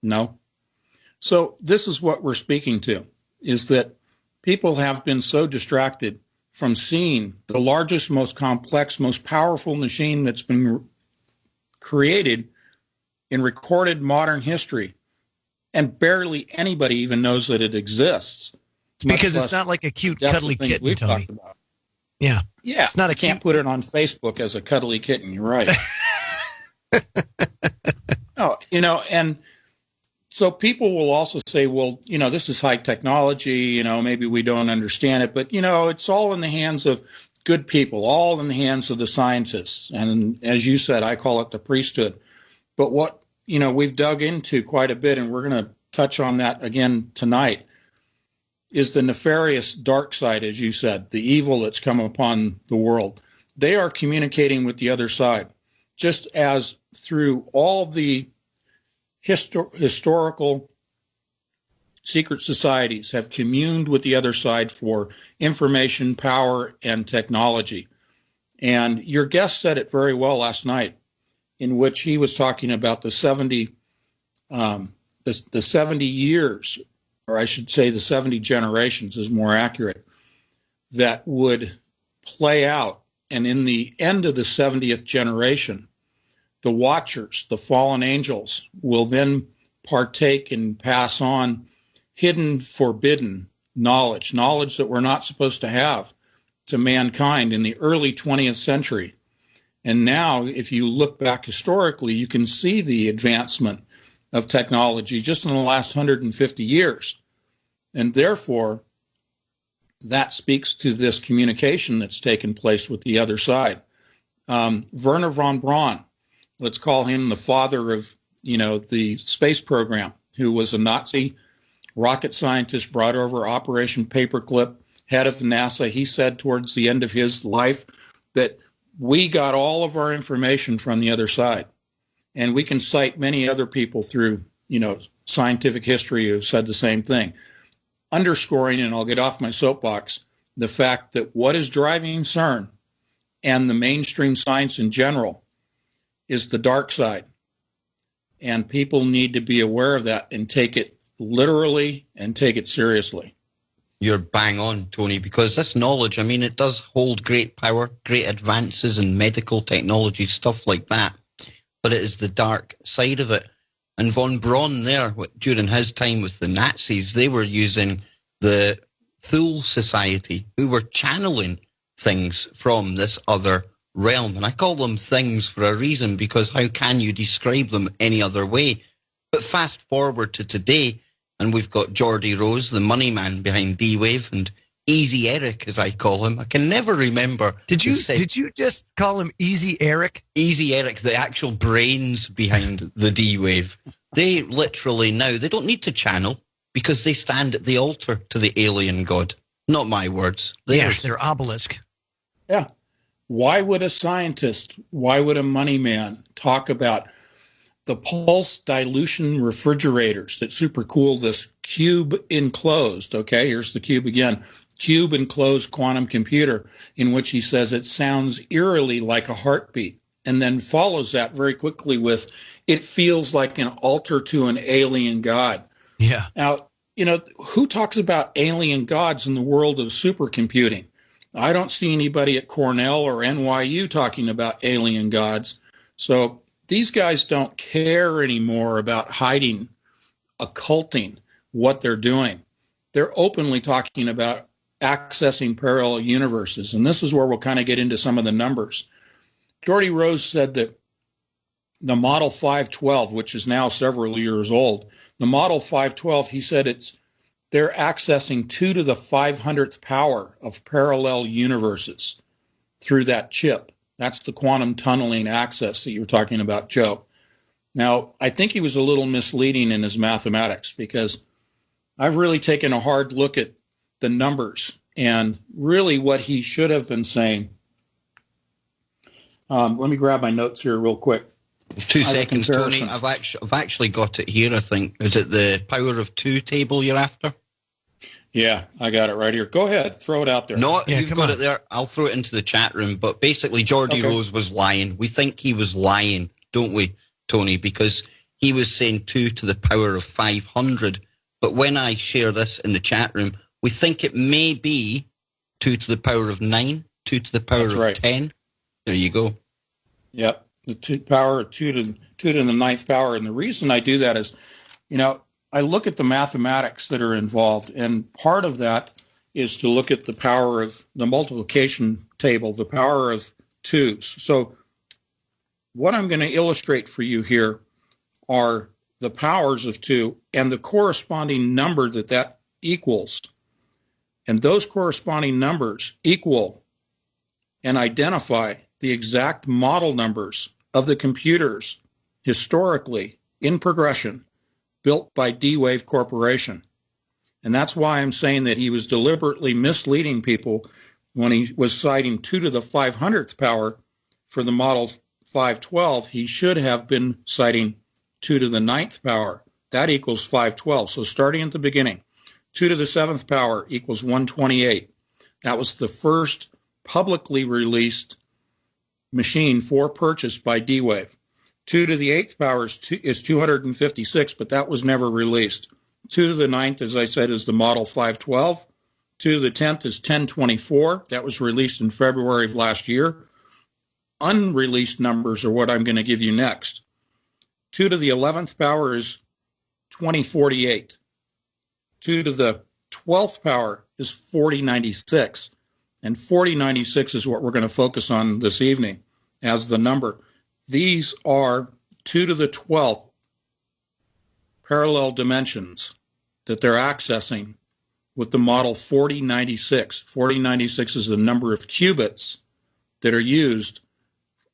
No. So this is what we're speaking to, is that people have been so distracted from seeing the largest, most complex, most powerful machine that's been created in recorded modern history, and barely anybody even knows that it exists. Because it's not like a cute, cuddly kitten, Tony. Yeah. Yeah. It's not can't put it on Facebook as a cuddly kitten. You're right. No, you know, and so people will also say, well, you know, this is high technology, you know, maybe we don't understand it, but, you know, it's all in the hands of good people, all in the hands of the scientists. And as you said, I call it the priesthood. But what, you know, we've dug into quite a bit, and we're going to touch on that again tonight, is the nefarious dark side, as you said, the evil that's come upon the world. They are communicating with the other side, just as through all the historical secret societies have communed with the other side for information, power, and technology. And your guest said it very well last night, in which he was talking about the 70 years, or I should say the 70 generations is more accurate, that would play out. And in the end of the 70th generation, the watchers, the fallen angels, will then partake and pass on hidden, forbidden knowledge that we're not supposed to have to mankind in the early 20th century. And now, if you look back historically, you can see the advancement of technology just in the last 150 years. And therefore, that speaks to this communication that's taken place with the other side. Werner von Braun, let's call him the father of, the space program, who was a Nazi rocket scientist, brought over Operation Paperclip, head of NASA. He said towards the end of his life that we got all of our information from the other side. And we can cite many other people through, scientific history who said the same thing, underscoring, and I'll get off my soapbox, the fact that what is driving CERN and the mainstream science in general is the dark side. And people need to be aware of that and take it literally and take it seriously. You're bang on, Tony, because this knowledge, it does hold great power, great advances in medical technology, stuff like that. But it is the dark side of it. And von Braun there, during his time with the Nazis, they were using the Thule Society, who were channeling things from this other realm. And I call them things for a reason, because how can you describe them any other way? But fast forward to today, and we've got Geordie Rose, the money man behind D-Wave, and Easy Eric, as I call him. I can never remember. Did you just call him Easy Eric? Easy Eric, the actual brains behind the D-Wave. They literally now, they don't need to channel because they stand at the altar to the alien god. Not my words. Yes, they're obelisk. Yeah. Why would a scientist, why would a money man talk about the pulse dilution refrigerators that supercool this cube enclosed? Okay, here's the cube again. Cube enclosed quantum computer, in which he says it sounds eerily like a heartbeat, and then follows that very quickly with, it feels like an altar to an alien god. Yeah. Now, who talks about alien gods in the world of supercomputing? I don't see anybody at Cornell or NYU talking about alien gods. So these guys don't care anymore about hiding, occulting what they're doing. They're openly talking about accessing parallel universes. And this is where we'll kind of get into some of the numbers. Geordie Rose said that the Model 512, which is now several years old, the Model 512, he said they're accessing 2 to the 500th power of parallel universes through that chip. That's the quantum tunneling access that you were talking about, Joe. Now, I think he was a little misleading in his mathematics, because I've really taken a hard look at the numbers and really what he should have been saying. Let me grab my notes here real quick. 2 seconds, Tony. I've actually got it here, I think. Is it the power of 2 table you're after? Yeah, I got it right here. Go ahead, throw it out there. No, you've got it there. I'll throw it into the chat room. But basically, Geordie Rose was lying. We think he was lying, don't we, Tony? Because he was saying 2 to the power of 500. But when I share this in the chat room, we think it may be 2 to the power of 9, 2 to the power of 10. There you go. Yep, the power of 2 to the 9th power. And the reason I do that is, I look at the mathematics that are involved, and part of that is to look at the power of the multiplication table, the power of 2s. So what I'm going to illustrate for you here are the powers of 2 and the corresponding number that equals. And those corresponding numbers equal and identify the exact model numbers of the computers historically in progression built by D-Wave Corporation. And that's why I'm saying that he was deliberately misleading people when he was citing 2 to the 500th power for the Model 512. He should have been citing 2 to the 9th power. That equals 512. So starting at the beginning, 2 to the 7th power equals 128. That was the first publicly released machine for purchase by D-Wave. 2 to the 8th power is 256, but that was never released. 2 to the 9th, as I said, is the Model 512. 2 to the 10th is 1024. That was released in February of last year. Unreleased numbers are what I'm going to give you next. 2 to the 11th power is 2048. 2 to the 12th power is 4096. And 4096 is what we're going to focus on this evening as the number. These are 2 to the 12th parallel dimensions that they're accessing with the model 4096. 4096 is the number of qubits that are used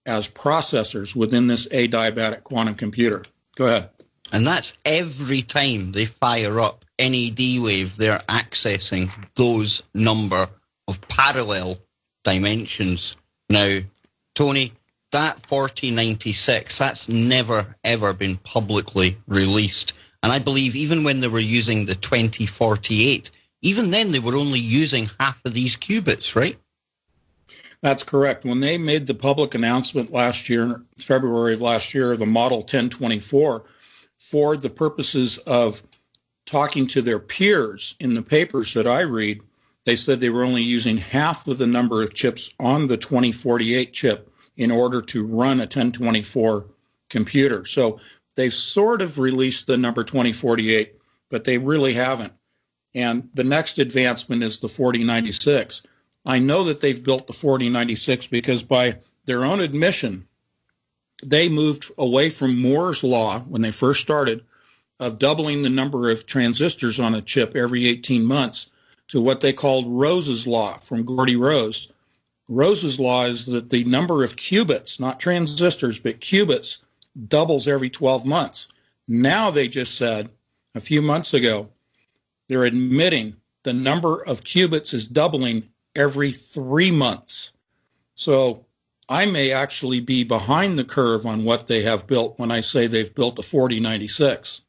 as processors within this adiabatic quantum computer. Go ahead. And that's every time they fire up any D-Wave, they're accessing those number of parallel dimensions. Now, Tony, that 4096, that's never, ever been publicly released. And I believe even when they were using the 2048, even then they were only using half of these qubits, right? That's correct. When they made the public announcement last year, February of last year, the Model 1024, for the purposes of talking to their peers in the papers that I read, they said they were only using half of the number of chips on the 2048 chip in order to run a 1024 computer. So they've sort of released the number 2048, but they really haven't. And the next advancement is the 4096. I know that they've built the 4096 because by their own admission, they moved away from Moore's law when they first started of doubling the number of transistors on a chip every 18 months to what they called Rose's law from Gordy Rose. Rose's law is that the number of qubits, not transistors, but qubits, doubles every 12 months. Now they just said a few months ago, they're admitting the number of qubits is doubling every 3 months. So I may actually be behind the curve on what they have built when I say they've built a 4096.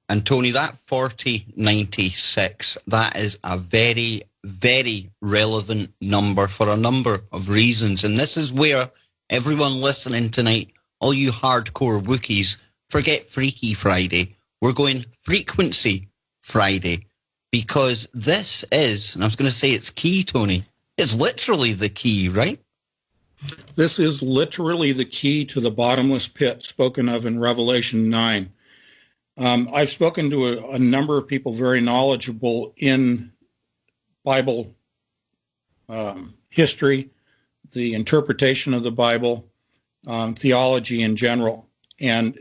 And Tony, that 4096, that is a very, very relevant number for a number of reasons. And this is where everyone listening tonight, all you hardcore Wookiees, forget Freaky Friday. We're going Frequency Friday. Because this is, and I was going to say it's key, Tony, it's literally the key, right? This is literally the key to the bottomless pit spoken of in Revelation 9. I've spoken to a number of people very knowledgeable in Bible history, the interpretation of the Bible, theology in general. And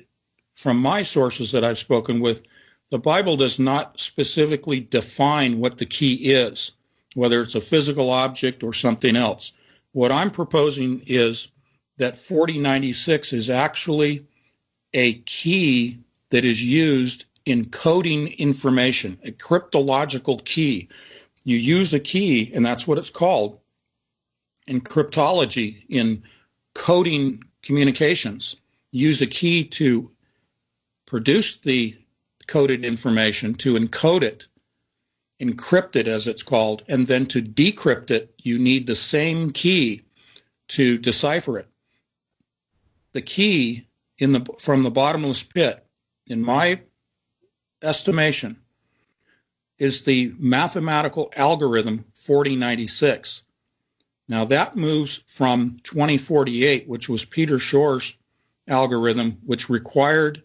from my sources that I've spoken with, the Bible does not specifically define what the key is, whether it's a physical object or something else. What I'm proposing is that 4096 is actually a key that is used in coding information, a cryptological key. You use a key, and that's what it's called in cryptology, in coding communications. You use a key to produce the coded information, to encode it, encrypt it as it's called, and then to decrypt it, you need the same key to decipher it. The key from the bottomless pit, in my estimation, is the mathematical algorithm 4096. Now that moves from 2048, which was Peter Shor's algorithm, which required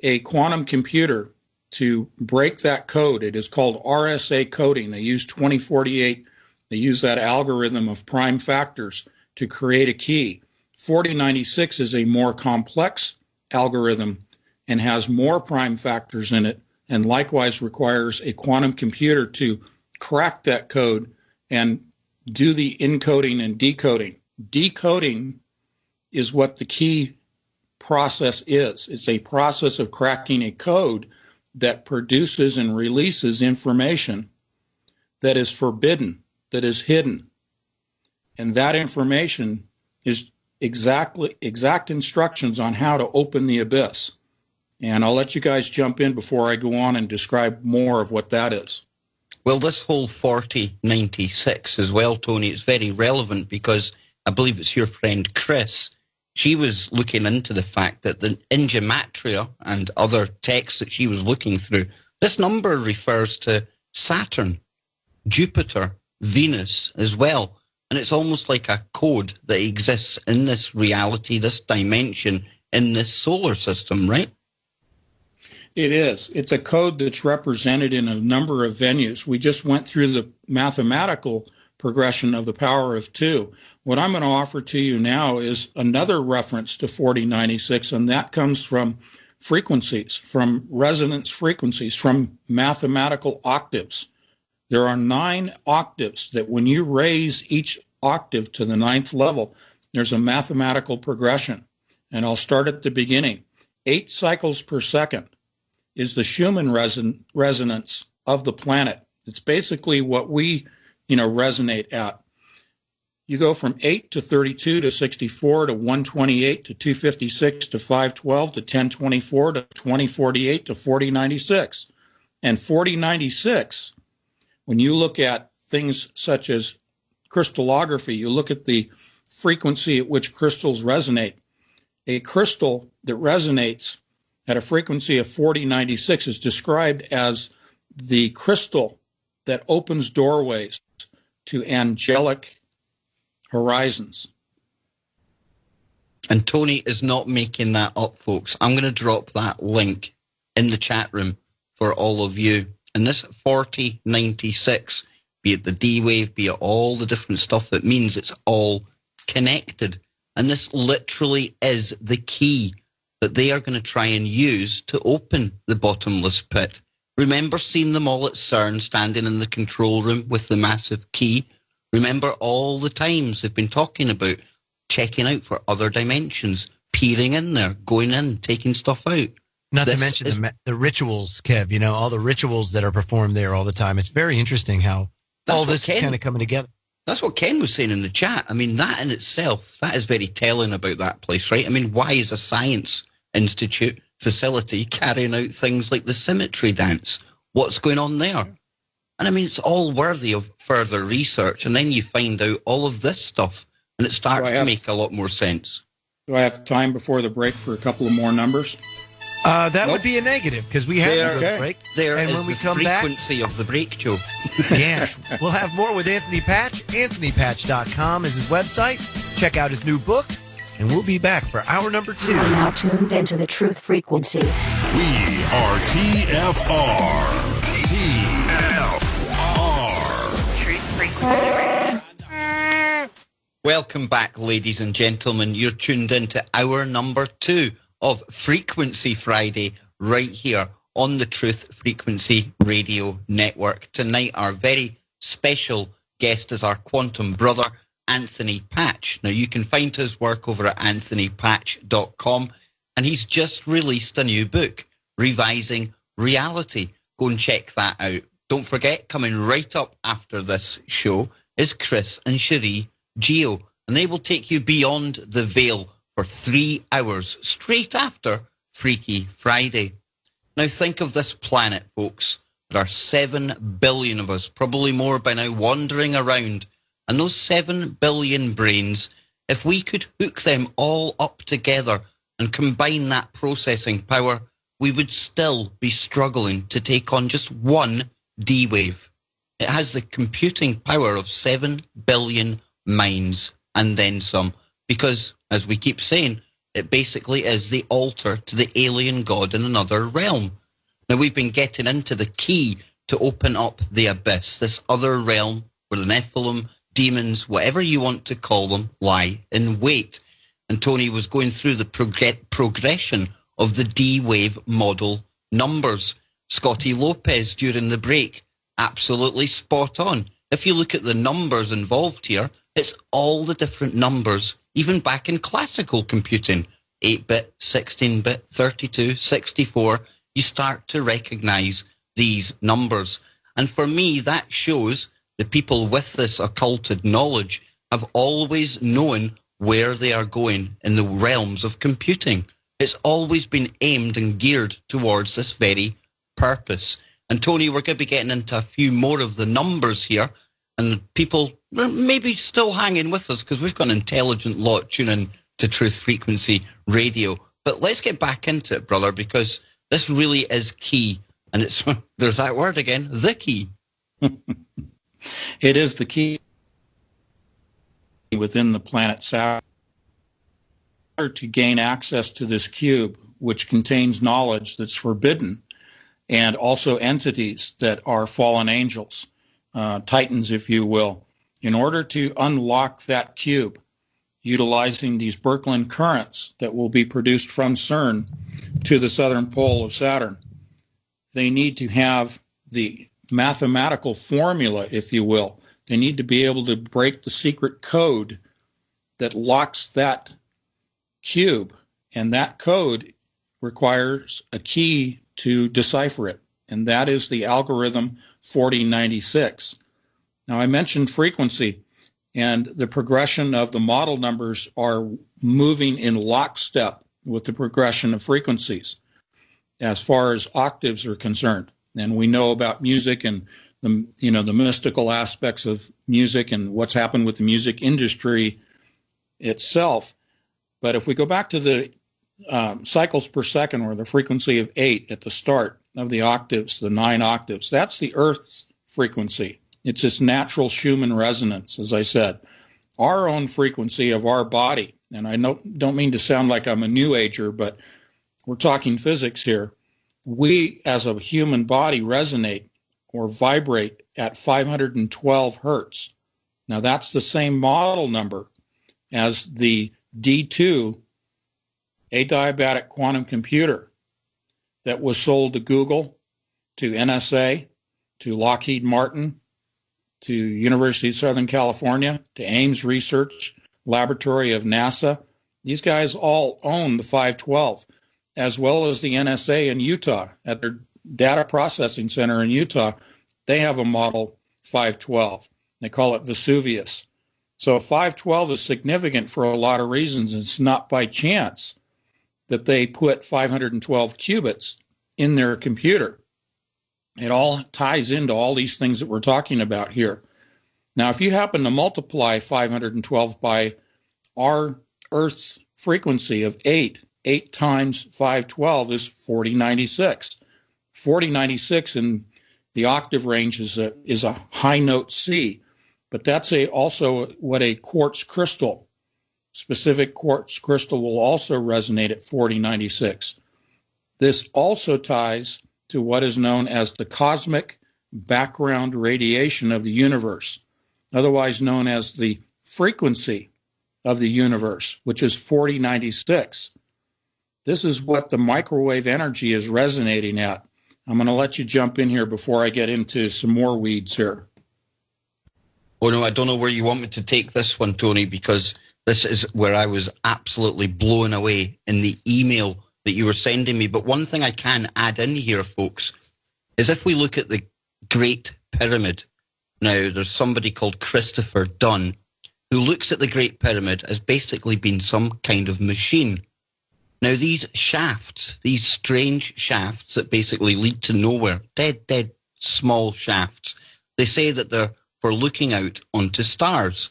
a quantum computer to break that code. It is called RSA coding. They use 2048. They use that algorithm of prime factors to create a key. 4096 is a more complex algorithm and has more prime factors in it, and likewise requires a quantum computer to crack that code and do the encoding and decoding. Decoding is what the key process is. It's a process of cracking a code that produces and releases information that is forbidden, that is hidden. And that information is exact instructions on how to open the abyss. And I'll let you guys jump in before I go on and describe more of what that is. Well, this whole 4096 as well, Tony, it's very relevant because I believe it's your friend Chris. She was looking into the fact that in Gematria and other texts that she was looking through, this number refers to Saturn, Jupiter, Venus as well. And it's almost like a code that exists in this reality, this dimension, in this solar system, right? It is. It's a code that's represented in a number of venues. We just went through the mathematical progression of the power of 2. What I'm going to offer to you now is another reference to 4096, and that comes from frequencies, from resonance frequencies, from mathematical octaves. There are 9 octaves that when you raise each octave to the 9th level, there's a mathematical progression. And I'll start at the beginning. 8 cycles per second is the Schumann resonance of the planet. It's basically what we, resonate at. You go from 8 to 32 to 64 to 128 to 256 to 512 to 1024 to 2048 to 4096. And 4096, when you look at things such as crystallography, you look at the frequency at which crystals resonate. A crystal that resonates at a frequency of 4096 is described as the crystal that opens doorways to angelic horizons. And Tony is not making that up, folks. I'm going to drop that link in the chat room for all of you. And this 4096, be it the D wave, be it all the different stuff, it means it's all connected. And this literally is the key that they are going to try and use to open the bottomless pit. Remember seeing them all at Cern standing in the control room with the massive key? Remember all the times they've been talking about checking out for other dimensions, peering in there, going in, taking stuff out. Not to mention the rituals, Kev, all the rituals that are performed there all the time. It's very interesting how all this is kind of coming together. That's what Ken was saying in the chat. I mean, that in itself, that is very telling about that place, right? I mean, why is a science institute facility carrying out things like the symmetry dance? What's going on there? And I mean, it's all worthy of further research. And then you find out all of this stuff, and it starts to make a lot more sense. Do I have time before the break for a couple of more numbers? That would be a negative because we have a break. And when we come back, frequency of the break, Joe. Yeah, we'll have more with Anthony Patch. AnthonyPatch.com is his website. Check out his new book, and we'll be back for hour number 2. You're now tuned into the truth frequency. We are TFR. Truth frequency. Welcome back, ladies and gentlemen. You're tuned into hour number 2 of Frequency Friday right here on the Truth Frequency Radio Network. Tonight, our very special guest is our quantum brother, Anthony Patch. Now, you can find his work over at anthonypatch.com, and he's just released a new book, Revising Reality. Go and check that out. Don't forget, coming right up after this show is Chris and Cherie Geo, and they will take you beyond the veil for 3 hours straight after Freaky Friday. Now think of this planet, folks. There are 7 billion of us, probably more by now, wandering around. And those 7 billion brains, if we could hook them all up together and combine that processing power, we would still be struggling to take on just one D-wave. It has the computing power of 7 billion minds and then some, because, as we keep saying, it basically is the altar to the alien god in another realm. Now, we've been getting into the key to open up the abyss, this other realm where the Nephilim, demons, whatever you want to call them, lie in wait. And Tony was going through the progression of the D-wave model numbers. Scotty Lopez during the break, absolutely spot on. If you look at the numbers involved here, it's all the different numbers, even back in classical computing, 8-bit, 16-bit, 32, 64, you start to recognize these numbers. And for me, that shows the people with this occulted knowledge have always known where they are going in the realms of computing. It's always been aimed and geared towards this very purpose. And Tony, we're going to be getting into a few more of the numbers here, and people maybe still hanging with us because we've got an intelligent lot tuning to Truth Frequency Radio. But let's get back into it, brother, because this really is key. And it's, there's that word again, the key. It is the key within the planet Saturn to gain access to this cube, which contains knowledge that's forbidden and also entities that are fallen angels, titans, if you will, in order to unlock that cube, utilizing these Birkeland currents that will be produced from Cern to the southern pole of Saturn. They need to have the mathematical formula, if you will. They need to be able to break the secret code that locks that cube, and that code requires a key to decipher it, and that is the algorithm 4096. Now, I mentioned frequency, and the progression of the model numbers are moving in lockstep with the progression of frequencies as far as octaves are concerned. And we know about music and the mystical aspects of music and what's happened with the music industry itself. But if we go back to the cycles per second, or the frequency of 8 at the start of the octaves, the 9 octaves, that's the Earth's frequency. It's its natural Schumann resonance, as I said. Our own frequency of our body, and I don't mean to sound like I'm a new ager, but we're talking physics here. We, as a human body, resonate or vibrate at 512 hertz. Now, that's the same model number as the D2 adiabatic quantum computer that was sold to Google, to NSA, to Lockheed Martin, to University of Southern California, to Ames Research Laboratory of NASA. These guys all own the 512, as well as the NSA in Utah at their data processing center in Utah. They have a model 512. They call it Vesuvius. So 512 is significant for a lot of reasons. It's not by chance that they put 512 qubits in their computer. It all ties into all these things that we're talking about here. Now, if you happen to multiply 512 by our Earth's frequency of 8 times 512 is 4096. 4096 in the octave range is a high note C, but that's also what a quartz crystal, specific quartz crystal, will also resonate at 4096. This also ties to what is known as the cosmic background radiation of the universe, otherwise known as the frequency of the universe, which is 4096. This is what the microwave energy is resonating at. I'm going to let you jump in here before I get into some more weeds here. Oh, no, I don't know where you want me to take this one, Tony, because this is where I was absolutely blown away in the email that you were sending me. But one thing I can add in here, folks, is if we look at the Great Pyramid, now there's somebody called Christopher Dunn who looks at the Great Pyramid as basically being some kind of machine. Now, these shafts, these strange shafts that basically lead to nowhere, dead small shafts, they say that they're for looking out onto stars.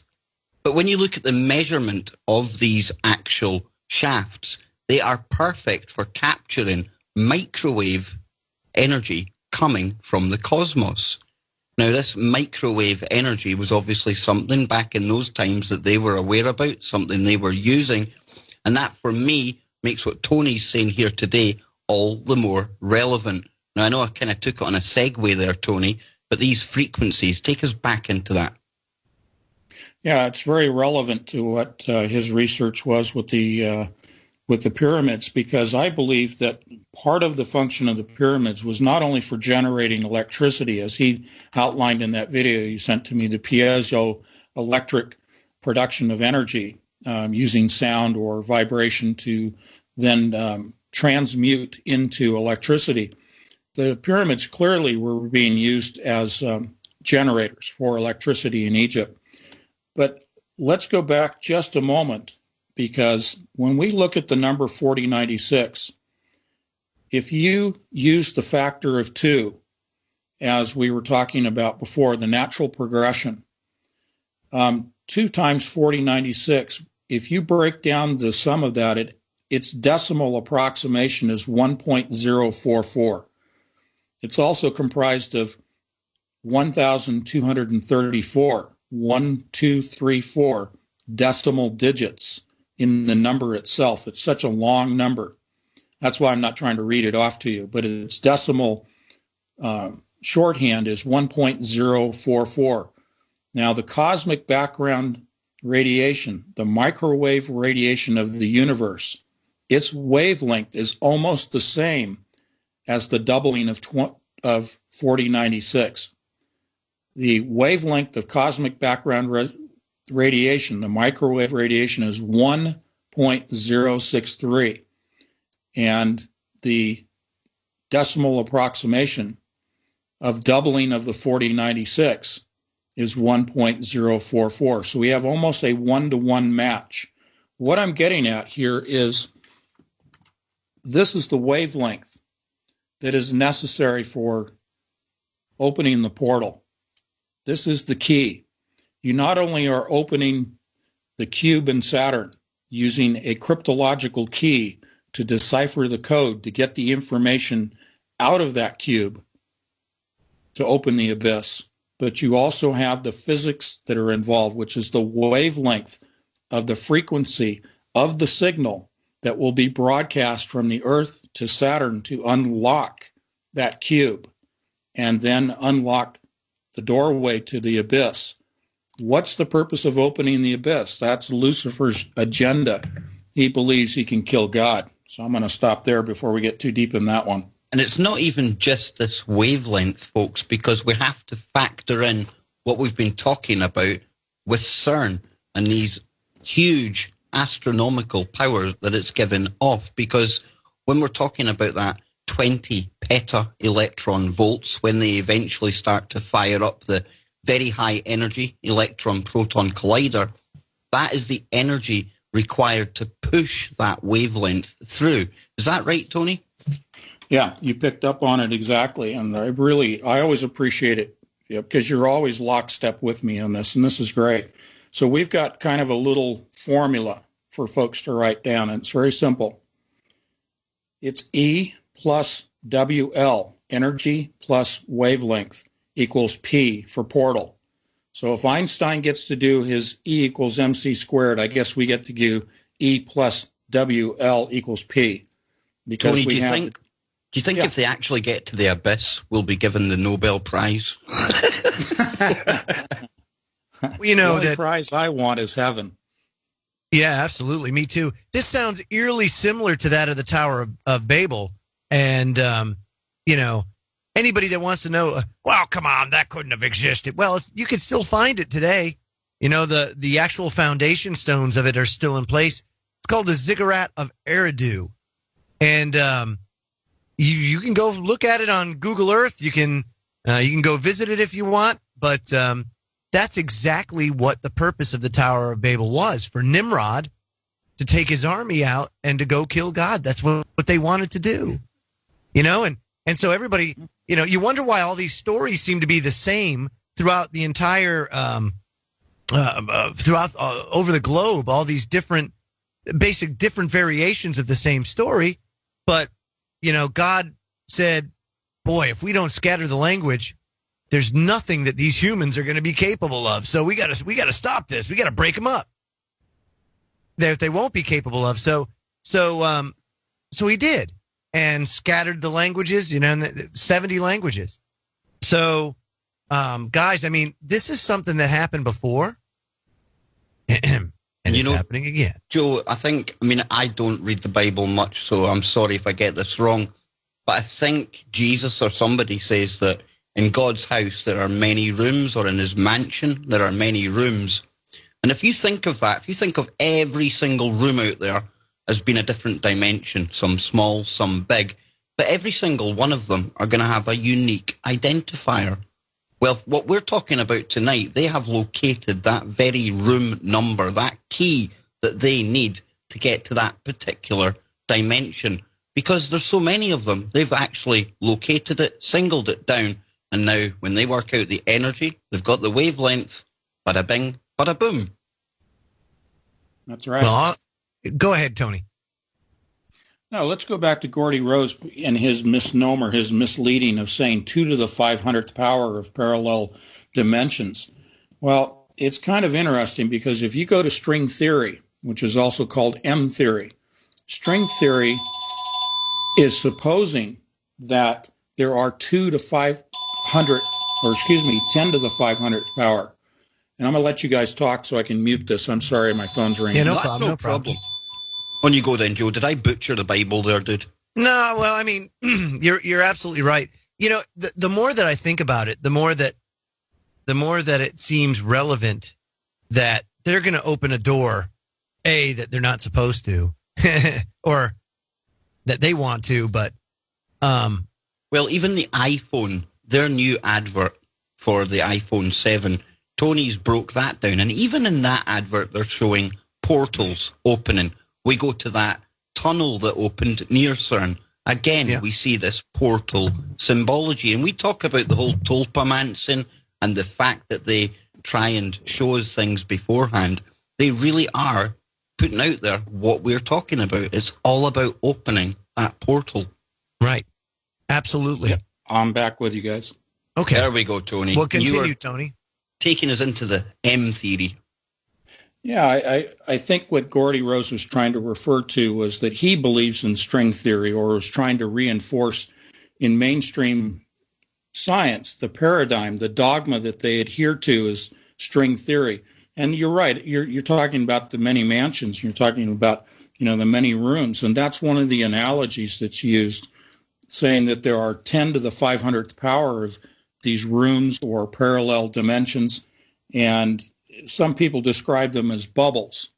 But when you look at the measurement of these actual shafts, they are perfect for capturing microwave energy coming from the cosmos. Now, this microwave energy was obviously something back in those times that they were aware about, something they were using. And that, for me, makes what Tony's saying here today all the more relevant. Now, I know I kind of took it on a segue there, Tony, but these frequencies, take us back into that. Yeah, it's very relevant to what his research was with the pyramids, because I believe that part of the function of the pyramids was not only for generating electricity, as he outlined in that video you sent to me, the piezoelectric production of energy using sound or vibration to then transmute into electricity. The pyramids clearly were being used as generators for electricity in Egypt. But let's go back just a moment, because when we look at the number 4096, if you use the factor of 2, as we were talking about before, the natural progression, 2 times 4096, if you break down the sum of that, its decimal approximation is 1.044. It's also comprised of 1,234, 1234 decimal digits in the number itself. It's such a long number. That's why I'm not trying to read it off to you, but its decimal shorthand is 1.044. Now, the cosmic background radiation, the microwave radiation of the universe, its wavelength is almost the same as the doubling of 4096. The wavelength of cosmic background radiation, the microwave radiation, is 1.063. And the decimal approximation of doubling of the 4096 is 1.044. So we have almost a one-to-one match. What I'm getting at here is this is the wavelength that is necessary for opening the portal. This is the key. You not only are opening the cube in Saturn using a cryptological key to decipher the code to get the information out of that cube to open the abyss, but you also have the physics that are involved, which is the wavelength of the frequency of the signal that will be broadcast from the Earth to Saturn to unlock that cube and then unlock the doorway to the abyss. What's the purpose of opening the abyss? That's Lucifer's agenda. He believes he can kill God. So I'm going to stop there before we get too deep in that one. And it's not even just this wavelength, folks, because we have to factor in what we've been talking about with CERN and these huge astronomical powers that it's given off. Because when we're talking about that 20 peta-electron volts, when they eventually start to fire up the very high energy electron-proton collider, that is the energy required to push that wavelength through. Is that right, Tony? Yeah, you picked up on it exactly. And I always appreciate it because you're always lockstep with me on this, and this is great. So we've got kind of a little formula for folks to write down, and it's very simple. It's E plus WL, energy plus wavelength, equals P for portal. So if Einstein gets to do his E equals MC squared, I guess we get to do E plus WL equals P. Because Tony, do you think if they actually get to the abyss, we'll be given the Nobel Prize? You know, the prize I want is heaven. Yeah, absolutely. Me too. This sounds eerily similar to that of the Tower of Babel. And, anybody that wants to know, well, come on, that couldn't have existed. Well, you can still find it today. The actual foundation stones of it are still in place. It's called the Ziggurat of Eridu. And you can go look at it on Google Earth. You can go visit it if you want. But that's exactly what the purpose of the Tower of Babel was, for Nimrod to take his army out and to go kill God. That's what they wanted to do. And so everybody, you wonder why all these stories seem to be the same throughout the entire, over the globe, all these different variations of the same story. But, God said, boy, if we don't scatter the language, there's nothing that these humans are going to be capable of. So we got to stop this. We got to break them up. That they won't be capable of. So he did. And scattered the languages, 70 languages. So, guys, I mean, this is something that happened before, and it's happening again. Joe, I don't read the Bible much, so I'm sorry if I get this wrong, but I think Jesus or somebody says that in God's house there are many rooms, or in his mansion there are many rooms. And if you think of that, if you think of every single room out there has been a different dimension, some small, some big, but every single one of them are going to have a unique identifier. Well, what we're talking about tonight, they have located that very room number, that key that they need to get to that particular dimension. Because there's so many of them, they've actually located it, singled it down, and now when they work out the energy, they've got the wavelength, bada bing, bada boom. That's right. Well, go ahead, Tony. No, let's go back to Gordy Rose and his misnomer, his misleading of saying 2 to the 500th power of parallel dimensions. Well, it's kind of interesting because if you go to string theory, which is also called M theory, string theory is supposing that there are 10 to the 500th power. And I'm going to let you guys talk so I can mute this. I'm sorry, my phone's ringing. Yeah, That's no problem. On you go then, Joe. Did I butcher the Bible there, dude? No, well, I mean, you're absolutely right. You know, the more that I think about it, the more that it seems relevant that they're going to open a door, that they're not supposed to, or that they want to, but well, even the iPhone, their new advert for the iPhone 7, Tony's broke that down, and even in that advert, they're showing portals opening. We go to that tunnel that opened near Cern. Again, we see this portal symbology, and we talk about the whole tulpamancing and the fact that they try and show us things beforehand. They really are putting out there what we're talking about. It's all about opening that portal. Right. Absolutely. Yeah, I'm back with you guys. Okay. There we go, Tony. We'll continue, Tony. Taking us into the M theory. Yeah, I think what Gordy Rose was trying to refer to was that he believes in string theory, or was trying to reinforce in mainstream science the paradigm, the dogma that they adhere to is string theory. And you're right. You're talking about the many mansions. You're talking about, the many rooms. And that's one of the analogies that's used, saying that there are 10 to the 500th power of these rooms or parallel dimensions. And some people describe them as bubbles.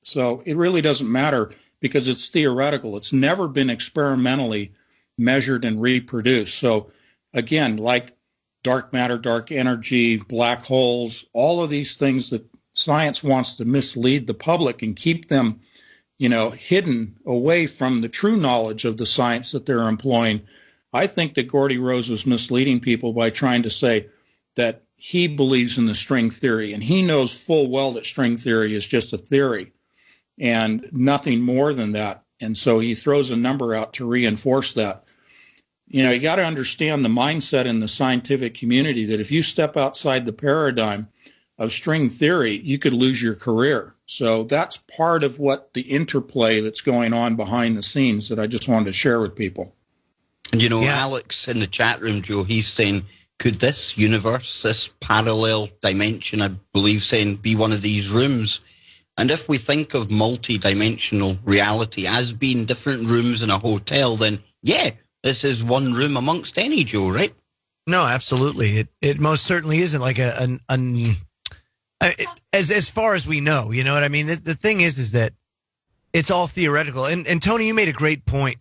So it really doesn't matter because it's theoretical. It's never been experimentally measured and reproduced. So again, like dark matter, dark energy, black holes, all of these things that science wants to mislead the public and keep them, hidden away from the true knowledge of the science that they're employing. I think that Gordy Rose was misleading people by trying to say that he believes in the string theory, and he knows full well that string theory is just a theory and nothing more than that. And so he throws a number out to reinforce that. You got to understand the mindset in the scientific community that if you step outside the paradigm of string theory, you could lose your career. So that's part of what the interplay that's going on behind the scenes that I just wanted to share with people. And Alex in the chat room, Joe, he's saying, could this universe, this parallel dimension, I believe, saying, be one of these rooms? And if we think of multi-dimensional reality as being different rooms in a hotel, then this is one room amongst any, Joe, right? No, absolutely. It most certainly isn't like as far as we know, you know what I mean? The thing is that it's all theoretical. And Tony, you made a great point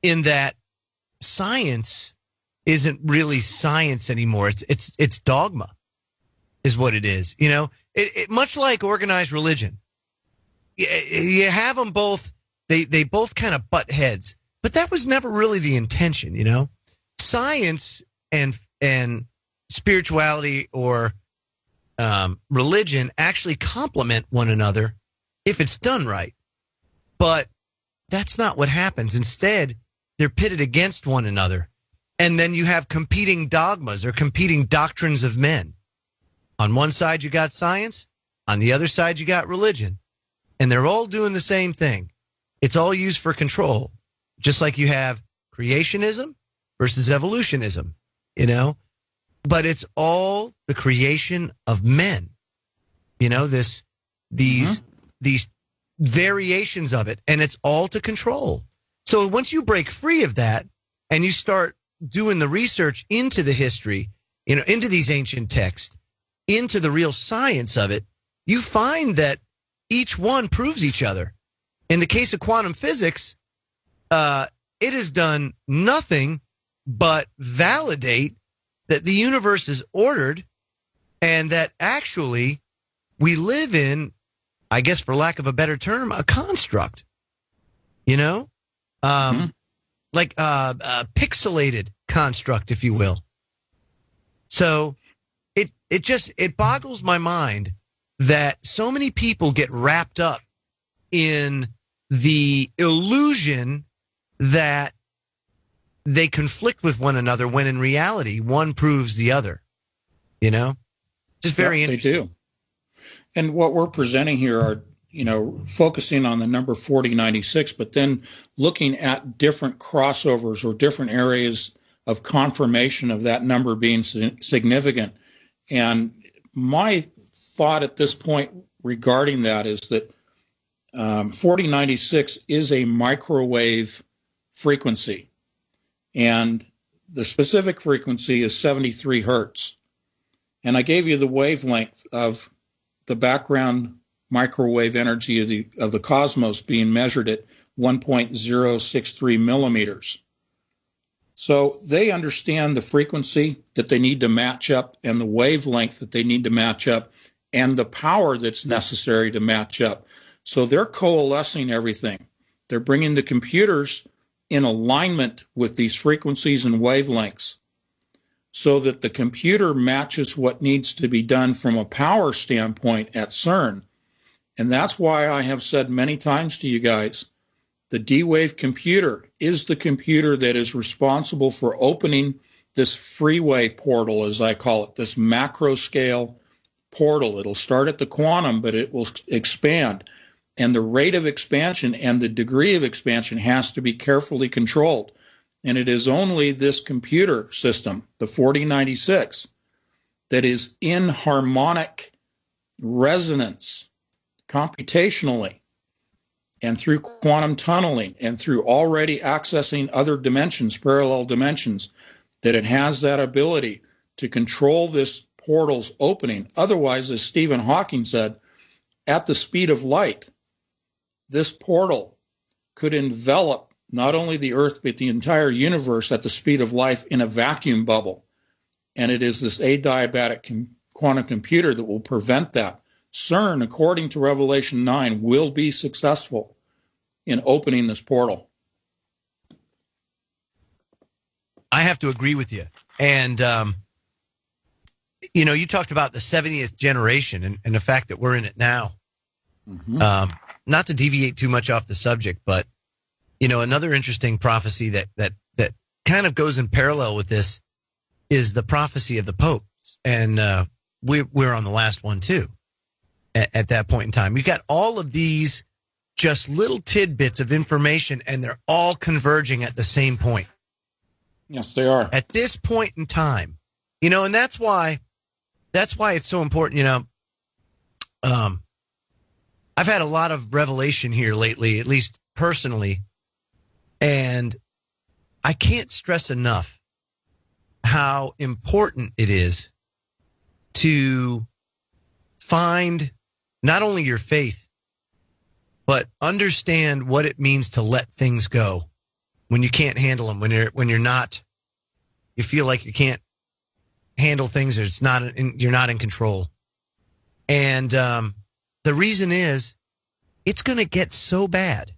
in that science isn't really science anymore. It's dogma is what it is. It much like organized religion. You have them both. They both kind of butt heads, but that was never really the intention. Science and spirituality or religion actually complement one another if it's done right. But that's not what happens. Instead, they're pitted against one another. And then you have competing dogmas or competing doctrines of men. On one side, you got science. On the other side, you got religion. And they're all doing the same thing. It's all used for control. Just like you have creationism versus evolutionism, But it's all the creation of men. These variations of it. And it's all to control. So once you break free of that and you start doing the research into the history, into these ancient texts, into the real science of it, you find that each one proves each other. In the case of quantum physics, it has done nothing but validate that the universe is ordered and that actually we live in, I guess for lack of a better term, a construct, like a pixelated construct, if you will. So it boggles my mind that so many people get wrapped up in the illusion that they conflict with one another when in reality one proves the other. Just very interesting. They do. And what we're presenting here are, focusing on the number 4096, but then looking at different crossovers or different areas of confirmation of that number being significant. And my thought at this point regarding that is that 4096 is a microwave frequency, and the specific frequency is 73 hertz. And I gave you the wavelength of the background microwave energy of the cosmos being measured at 1.063 millimeters. So they understand the frequency that they need to match up and the wavelength that they need to match up and the power that's necessary to match up. So they're coalescing everything. They're bringing the computers in alignment with these frequencies and wavelengths so that the computer matches what needs to be done from a power standpoint at Cern. And that's why I have said many times to you guys, the D-Wave computer is the computer that is responsible for opening this freeway portal, as I call it, this macro scale portal. It'll start at the quantum, but it will expand. And the rate of expansion and the degree of expansion has to be carefully controlled. And it is only this computer system, the 4096, that is in harmonic resonance computationally and through quantum tunneling and through already accessing other dimensions, parallel dimensions, that it has that ability to control this portal's opening. Otherwise, as Stephen Hawking said, at the speed of light, this portal could envelop not only the Earth, but the entire universe at the speed of light in a vacuum bubble. And it is this adiabatic quantum computer that will prevent that. Cern, according to Revelation 9, will be successful in opening this portal. I have to agree with you. And, you talked about the 70th generation and the fact that we're in it now. Mm-hmm. Not to deviate too much off the subject, but, another interesting prophecy that kind of goes in parallel with this is the prophecy of the popes. And we're on the last one, too, at that point in time. You've got all of these just little tidbits of information, and they're all converging at the same point. Yes, they are. At this point in time, and that's why it's so important. I've had a lot of revelation here lately, at least personally, and I can't stress enough how important it is to find not only your faith, but understand what it means to let things go when you can't handle them, when you feel like you can't handle things, or you're not in control. And the reason is it's going to get so bad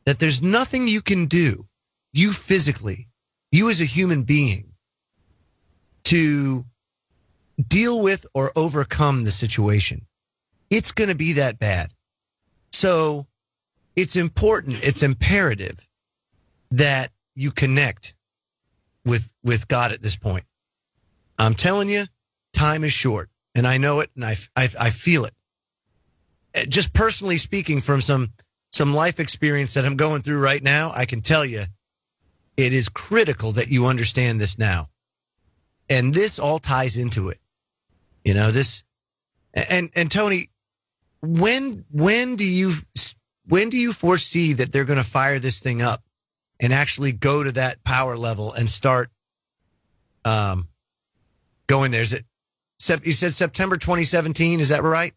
that there's nothing you can do, you physically, you as a human being, to deal with or overcome the situation. It's going to be that bad. So it's important, it's imperative that you connect with God at this point. I'm telling you, time is short, and I know it, and I feel it. Just personally speaking, from some life experience that I'm going through right now, I can tell you it is critical that you understand this now. And this all ties into it. This, and Tony, when do you foresee that they're going to fire this thing up and actually go to that power level and start going there? Is it, you said September 2017, is that right?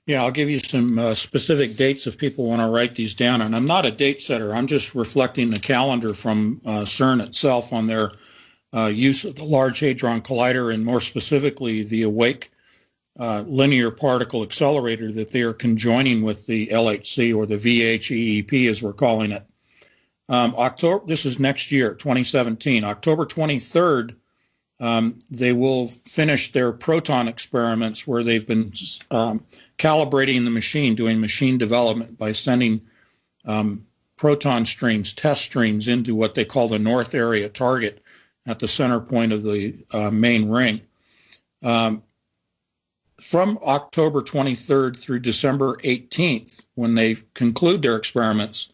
Yeah, I'll give you some specific dates if people want to write these down. And I'm not a date setter. I'm just reflecting the calendar from CERN itself on their use of the Large Hadron Collider, and more specifically the Awake linear particle accelerator that they are conjoining with the LHC, or the VHEEP as we're calling it. This is next year, 2017. October 23rd, they will finish their proton experiments, where they've been calibrating the machine, doing machine development by sending proton streams, test streams, into what they call the north area target at the center point of the main ring. From October 23rd through December 18th, when they conclude their experiments,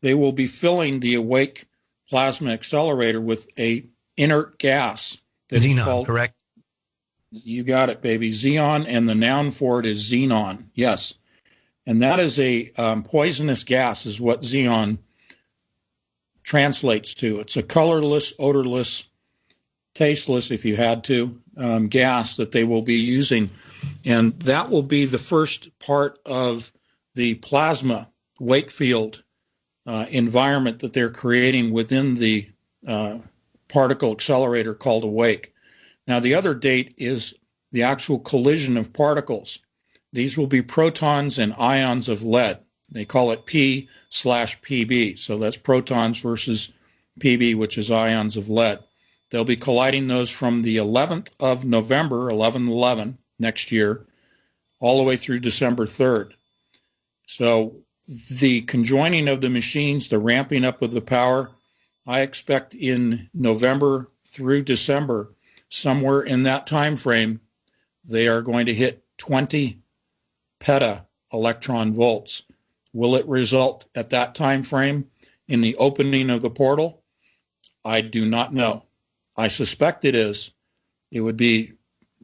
they will be filling the Awake plasma accelerator with a inert gas that is Xenon, called, correct? You got it, baby. Xenon, and the noun for it is xenon. Yes. And that is a poisonous gas is what xenon translates to. It's a colorless, odorless, tasteless, if you had to, gas that they will be using. And that will be the first part of the plasma wake field environment that they're creating within the particle accelerator called Awake. Now, the other date is the actual collision of particles. These will be protons and ions of lead. They call it P/PB. So that's protons versus PB, which is ions of lead. They'll be colliding those from the 11th of November, 11/11, next year, all the way through December 3rd. So the conjoining of the machines, the ramping up of the power, I expect in November through December, somewhere in that time frame, they are going to hit 20 peta electron volts. Will it result at that time frame in the opening of the portal? I do not know. I suspect it is. It would be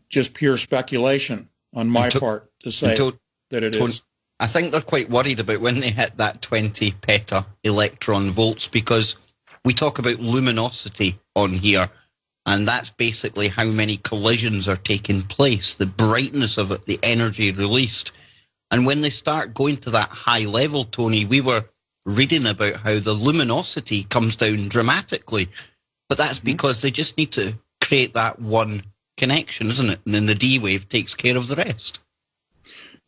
just pure speculation on my part to say that it is. I think they're quite worried about when they hit that 20 peta electron volts, because we talk about luminosity on here, and that's basically how many collisions are taking place, the brightness of it, the energy released. And when they start going to that high level, Tony, we were reading about how the luminosity comes down dramatically. But that's because they just need to create that one connection, isn't it? And then the D wave takes care of the rest.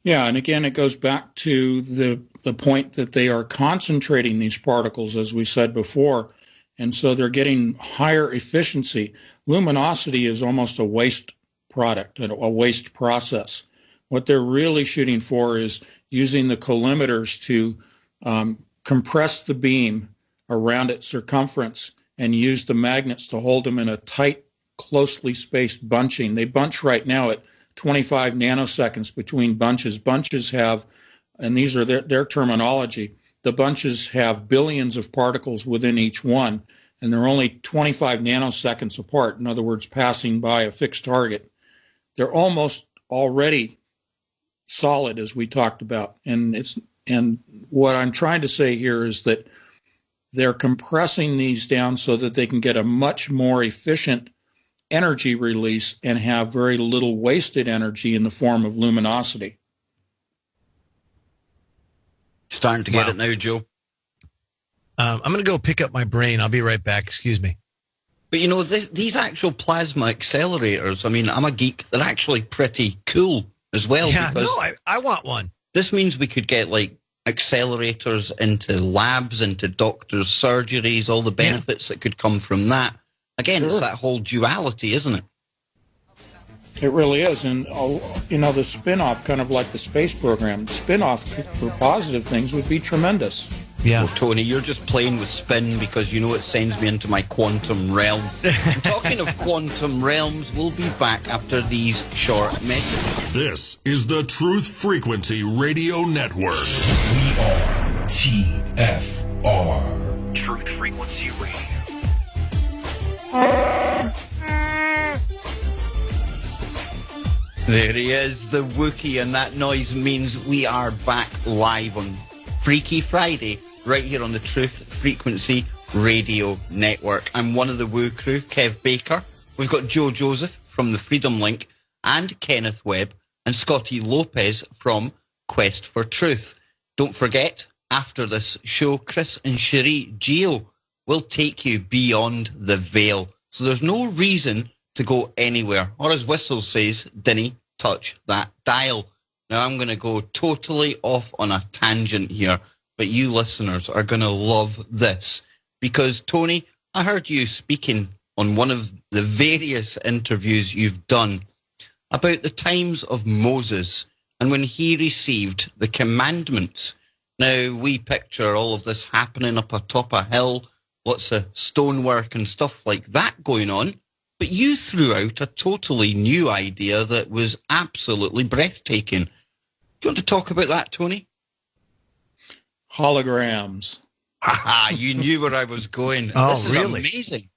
Yeah, and again, it goes back to the point that they are concentrating these particles, as we said before, and so they're getting higher efficiency. Luminosity is almost a waste product, a waste process. What they're really shooting for is using the collimators to compress the beam around its circumference and use the magnets to hold them in a tight, closely spaced bunching. They bunch right now at 25 nanoseconds between bunches. Bunches have, and these are their terminology, the bunches have billions of particles within each one, and they're only 25 nanoseconds apart, in other words, passing by a fixed target. They're almost already solid, as we talked about. And what I'm trying to say here is that they're compressing these down so that they can get a much more efficient energy release and have very little wasted energy in the form of luminosity. Starting to get it now, Joe. I'm going to go pick up my brain. I'll be right back. Excuse me. But you know, these actual plasma accelerators, I mean, I'm a geek. They're actually pretty cool as well. Yeah, because no, I want one. This means we could get like accelerators into labs, into doctors' surgeries, all the benefits that could come from that. Again, It's that whole duality, isn't it? It really is. And, you know, the spin-off, kind of like the space program, spin-off for positive things would be tremendous. Yeah. Well, Tony, you're just playing with spin because you know it sends me into my quantum realm. Talking of quantum realms, we'll be back after these short messages. This is the Truth Frequency Radio Network. We are TFR. Truth Frequency Radio. There he is, the Wookiee, and that noise means we are back live on Freaky Friday, right here on the Truth Frequency Radio Network. I'm one of the Woo crew, Kev Baker. We've got Joe Joseph from the Freedom Link, and Kenneth Webb, and Scotty Lopez from Quest for Truth. Don't forget, after this show, Chris and Cherie Geo will take you beyond the veil. So there's no reason to go anywhere. Or as Whistle says, dinny touch that dial. Now I'm going to go totally off on a tangent here, but you listeners are going to love this. Because, Tony, I heard you speaking on one of the various interviews you've done about the times of Moses and when he received the commandments. Now, we picture all of this happening up atop a hill, lots of stonework and stuff like that going on. But you threw out a totally new idea that was absolutely breathtaking. Do you want to talk about that, Tony? Holograms. You knew where I was going. Oh, this is really? amazing.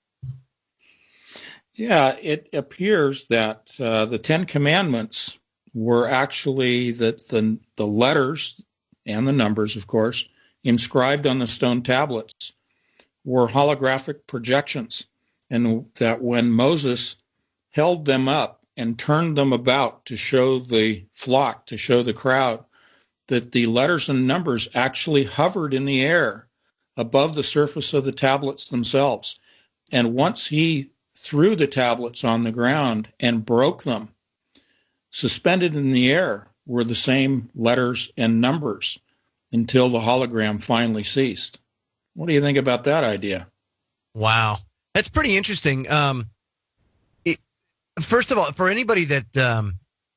Yeah, it appears that the Ten Commandments were actually the letters and the numbers, of course, inscribed on the stone tablets were holographic projections, and that when Moses held them up and turned them about to show the flock, to show the crowd, that the letters and numbers actually hovered in the air above the surface of the tablets themselves. And once he threw the tablets on the ground and broke them, suspended in the air were the same letters and numbers until the hologram finally ceased. What do you think about that idea? Wow. That's pretty interesting. First of all, for anybody that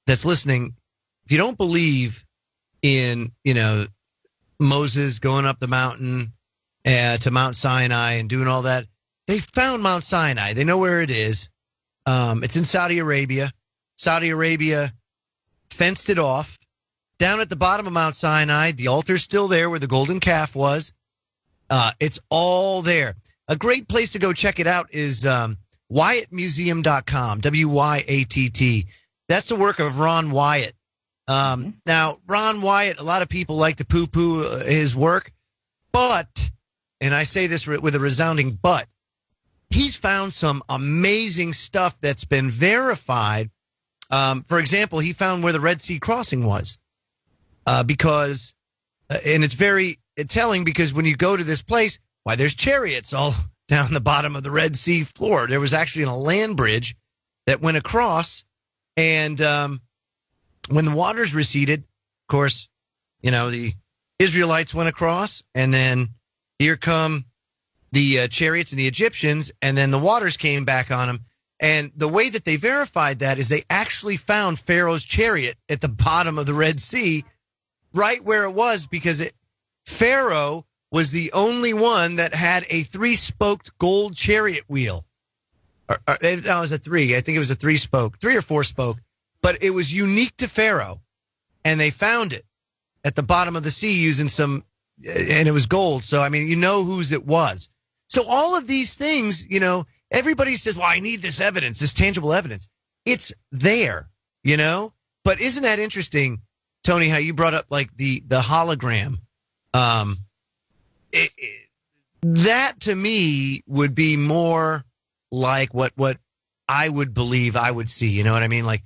that's listening, if you don't believe in, Moses going up the mountain to Mount Sinai and doing all that, they found Mount Sinai. They know where it is. It's in Saudi Arabia. Saudi Arabia fenced it off. Down at the bottom of Mount Sinai, the altar's still there where the golden calf was. It's all there. A great place to go check it out is WyattMuseum.com, WYATT. That's the work of Ron Wyatt. Now, Ron Wyatt, a lot of people like to poo-poo his work, but, and I say this with a resounding but, he's found some amazing stuff that's been verified. For example, he found where the Red Sea crossing was because, and it's very telling because when you go to this place, why, there's chariots all down the bottom of the Red Sea floor. There was actually a land bridge that went across, and when the waters receded, of course, the Israelites went across, and then here come the chariots and the Egyptians, and then the waters came back on them. And the way that they verified that is they actually found Pharaoh's chariot at the bottom of the Red Sea, right where it was, because Pharaoh was the only one that had a 3-spoked gold chariot wheel. That was a 3. I think it was a 3-spoke, 3 or 4-spoke. But it was unique to Pharaoh, and they found it at the bottom of the sea using some, and it was gold. So, I mean, whose it was. So all of these things, everybody says, well, I need this evidence, this tangible evidence. It's there, But isn't that interesting, Tony, how you brought up like the hologram? That to me would be more like what I would believe I would see. You know what I mean? Like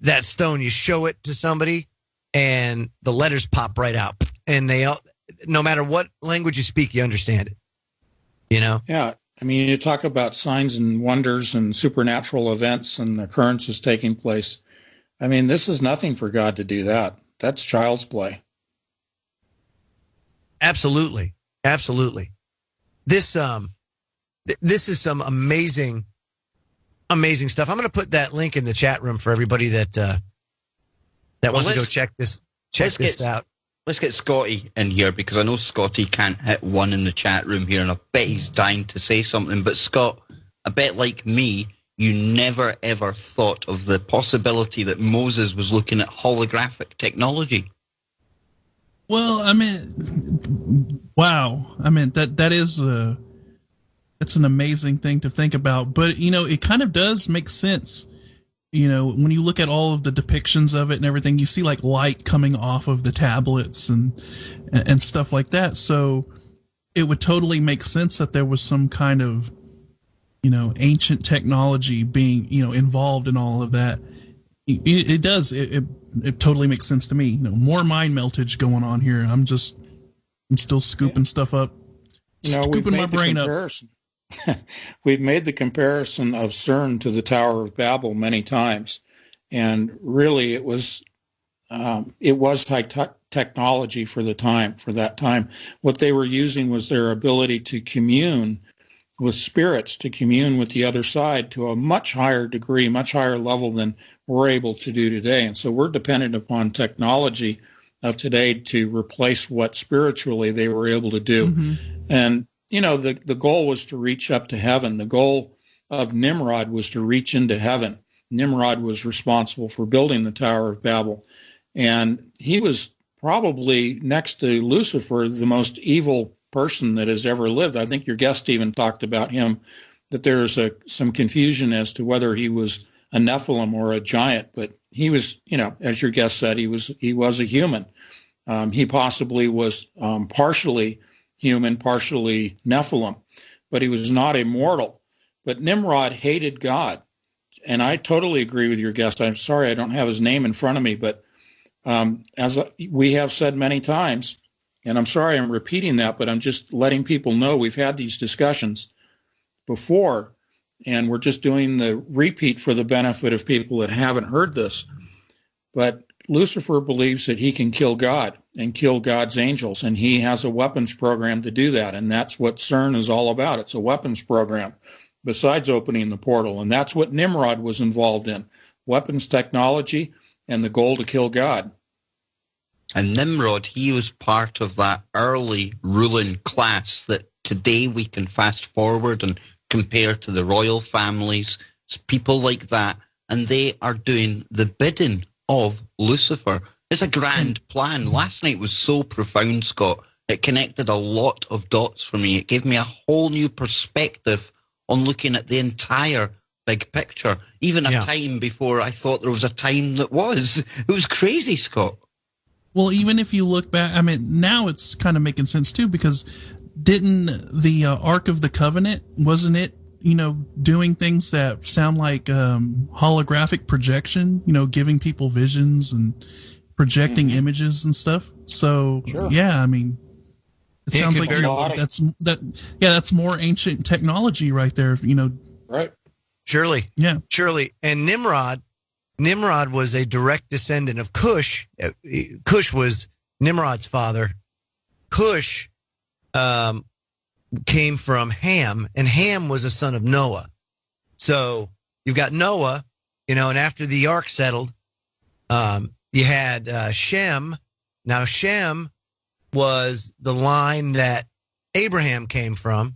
that stone, you show it to somebody and the letters pop right out, and no matter what language you speak, you understand it. Yeah. I mean, you talk about signs and wonders and supernatural events and occurrences taking place. I mean, this is nothing for God to do that. That's child's play. Absolutely. Absolutely. This is some amazing stuff. I'm going to put that link in the chat room for everybody that wants to go check this out. Let's get Scotty in here because I know Scotty can't hit 1 in the chat room here, and I bet he's dying to say something. But Scott, I bet like me, you never ever thought of the possibility that Moses was looking at holographic technology. Well, I mean, wow. I mean, that is it's an amazing thing to think about. But, it kind of does make sense. When you look at all of the depictions of it and everything, you see like light coming off of the tablets and stuff like that. So it would totally make sense that there was some kind of, ancient technology being, involved in all of that. It does. It totally makes sense to me. More mind meltage going on here. I'm still scooping stuff up. Scooping my brain up. We've made the comparison of Cern to the Tower of Babel many times, and really it was high technology for that time. What they were using was their ability to commune with spirits, to commune with the other side to a much higher degree, much higher level than we're able to do today. And so we're dependent upon technology of today to replace what spiritually they were able to do. Mm-hmm. And the goal was to reach up to heaven. The goal of Nimrod was to reach into heaven. Nimrod was responsible for building the Tower of Babel. And he was probably, next to Lucifer, the most evil person that has ever lived. I think your guest even talked about him, that there's some confusion as to whether he was a Nephilim or a giant, but he was, as your guest said, he was a human. He possibly was partially human, partially Nephilim, but he was not immortal. But Nimrod hated God. And I totally agree with your guest. I'm sorry I don't have his name in front of me, but as we have said many times, and I'm sorry I'm repeating that, but I'm just letting people know we've had these discussions before, and we're just doing the repeat for the benefit of people that haven't heard this. But Lucifer believes that he can kill God and kill God's angels, and he has a weapons program to do that, and that's what Cern is all about. It's a weapons program besides opening the portal, and that's what Nimrod was involved in, weapons technology and the goal to kill God. And Nimrod, he was part of that early ruling class that today we can fast forward and compare to the royal families. It's people like that, and they are doing the bidding of Lucifer. It's a grand plan. Last night was so profound, Scott. It connected a lot of dots for me. It gave me a whole new perspective on looking at the entire big picture. Even a time before I thought there was a time that was. It was crazy, Scott. Well, even if you look back, I mean, now it's kind of making sense too, because didn't the Ark of the Covenant, wasn't it, doing things that sound like holographic projection, giving people visions and projecting images and stuff? So, yeah, I mean, it sounds like that's more ancient technology right there, Right. Surely. Yeah. Surely. And Nimrod was a direct descendant of Cush. Cush was Nimrod's father. Cush came from Ham, and Ham was a son of Noah. So you've got Noah, and after the ark settled, you had Shem. Now Shem was the line that Abraham came from,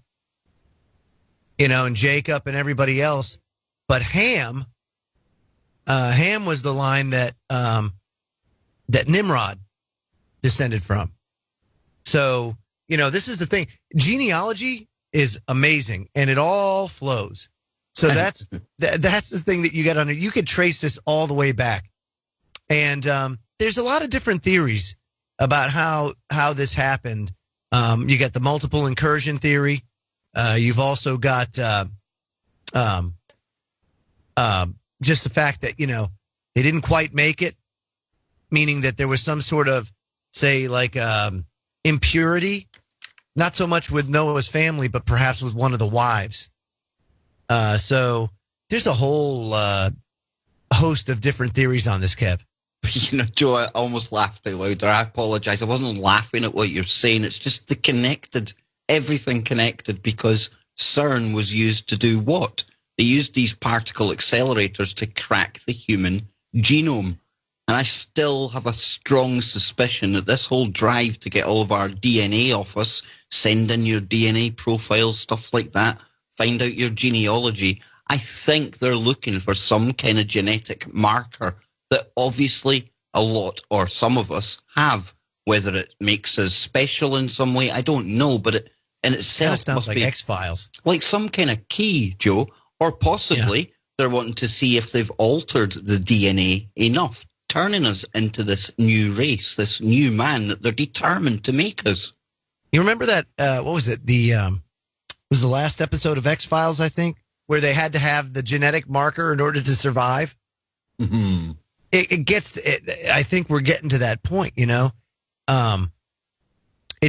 and Jacob and everybody else. But Ham was the line that that Nimrod descended from. So, this is the thing. Genealogy is amazing, and it all flows. So that's the thing that you got under. You could trace this all the way back, and there's a lot of different theories about how this happened. You got the multiple incursion theory. You've also got just the fact that they didn't quite make it, meaning that there was some sort of, say, like impurity, not so much with Noah's family, but perhaps with one of the wives. So there's a whole host of different theories on this, Kev. Joe, I almost laughed out loud. I apologize. I wasn't laughing at what you're saying. It's just everything connected, because CERN was used to do what? They used these particle accelerators to crack the human genome. And I still have a strong suspicion that this whole drive to get all of our DNA off us, send in your DNA profiles, stuff like that, find out your genealogy, I think they're looking for some kind of genetic marker that obviously a lot or some of us have. Whether it makes us special in some way, I don't know, but it in itself sounds like be X-Files. Like some kind of key, Joe, or possibly they're wanting to see if they've altered the DNA enough, turning us into this new race, this new man that they're determined to make us. You remember that, what was it? Was the last episode of X-Files, I think, where they had to have the genetic marker in order to survive? Mm-hmm. I think we're getting to that point, It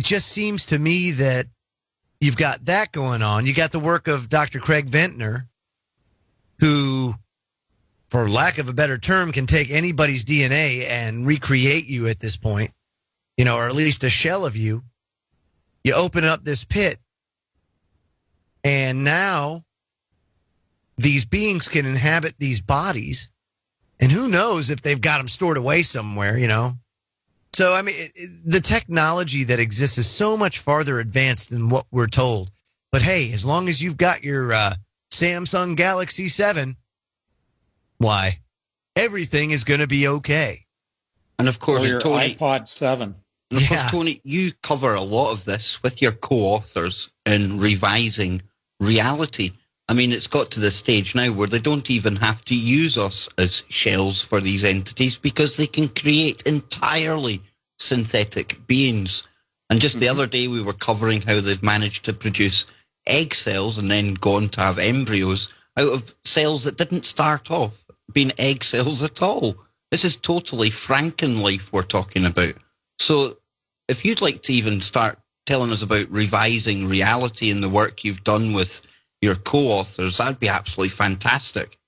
just seems to me that you've got that going on. You got the work of Dr. Craig Ventnor, who, for lack of a better term, can take anybody's DNA and recreate you at this point, or at least a shell of you. You open up this pit, and now these beings can inhabit these bodies, and who knows if they've got them stored away somewhere, So, I mean, the technology that exists is so much farther advanced than what we're told. But hey, as long as you've got your Samsung Galaxy 7, why, everything is going to be okay. And of course, your iPod 7. And of course, Tony, you cover a lot of this with your co-authors in revising reality. I mean, it's got to the stage now where they don't even have to use us as shells for these entities because they can create entirely synthetic beings. And just the other day we were covering how they've managed to produce egg cells and then gone to have embryos out of cells that didn't start off being egg cells at all. This is totally Frankenlife we're talking about. So if you'd like to even start telling us about revising reality and the work you've done with your co-authors, that'd be absolutely fantastic.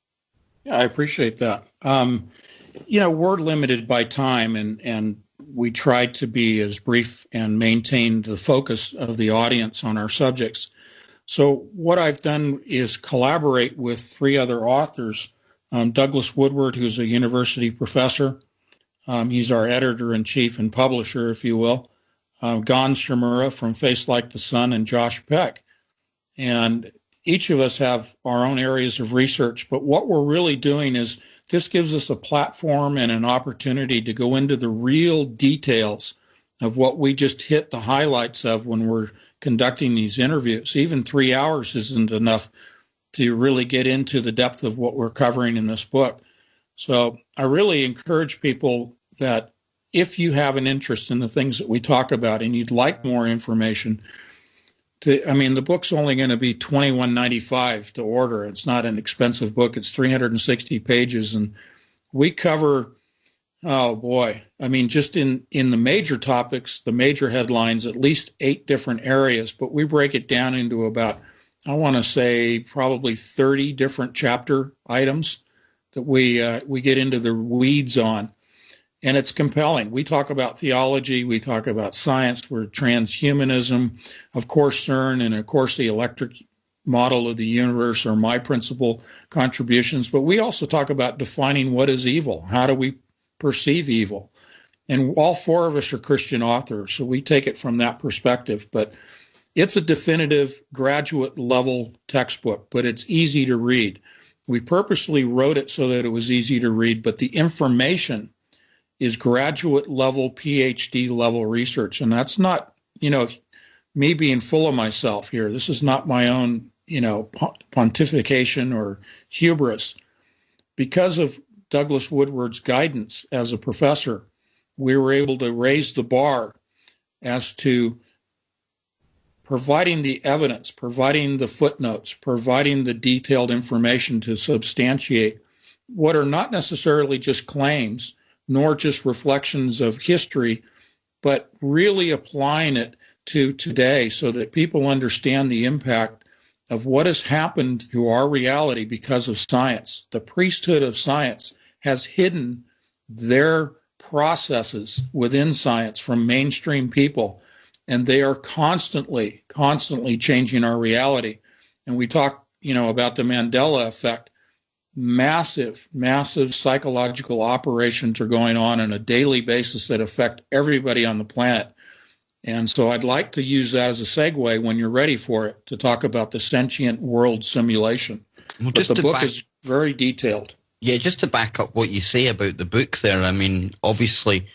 Yeah, I appreciate that. We're limited by time, and we try to be as brief and maintain the focus of the audience on our subjects. So what I've done is collaborate with 3 other authors. Douglas Woodward, who's a university professor. He's our editor-in-chief and publisher, if you will. Gon Shimura from Face Like the Sun, and Josh Peck. And each of us have our own areas of research, but what we're really doing is this gives us a platform and an opportunity to go into the real details of what we just hit the highlights of when we're conducting these interviews. Even 3 hours isn't enough to really get into the depth of what we're covering in this book. So I really encourage people that if you have an interest in the things that we talk about and you'd like more information, the book's only going to be $21.95 to order. It's not an expensive book. It's 360 pages, and we cover, just in the major topics, the major headlines, at least 8 different areas, but we break it down into about, I want to say, probably 30 different chapter items that we get into the weeds on. And it's compelling. We talk about theology. We talk about science. We're transhumanism, of course, Cern, and of course, the electric model of the universe are my principal contributions. But we also talk about defining what is evil. How do we perceive evil? And all 4 of us are Christian authors, so we take it from that perspective. But it's a definitive graduate level textbook, but it's easy to read. We purposely wrote it so that it was easy to read, but the information is graduate level, PhD level research. And that's not, me being full of myself here. This is not my own, pontification or hubris. Because of Douglas Woodward's guidance as a professor, we were able to raise the bar as to providing the evidence, providing the footnotes, providing the detailed information to substantiate what are not necessarily just claims, nor just reflections of history, but really applying it to today so that people understand the impact of what has happened to our reality because of science. The priesthood of science has hidden their processes within science from mainstream people, and they are constantly changing our reality. And we talk, about the Mandela effect. Massive psychological operations are going on a daily basis that affect everybody on the planet. And so I'd like to use that as a segue when you're ready for it to talk about the sentient world simulation. Well, but the book is very detailed. Yeah, just to back up what you say about the book there, obviously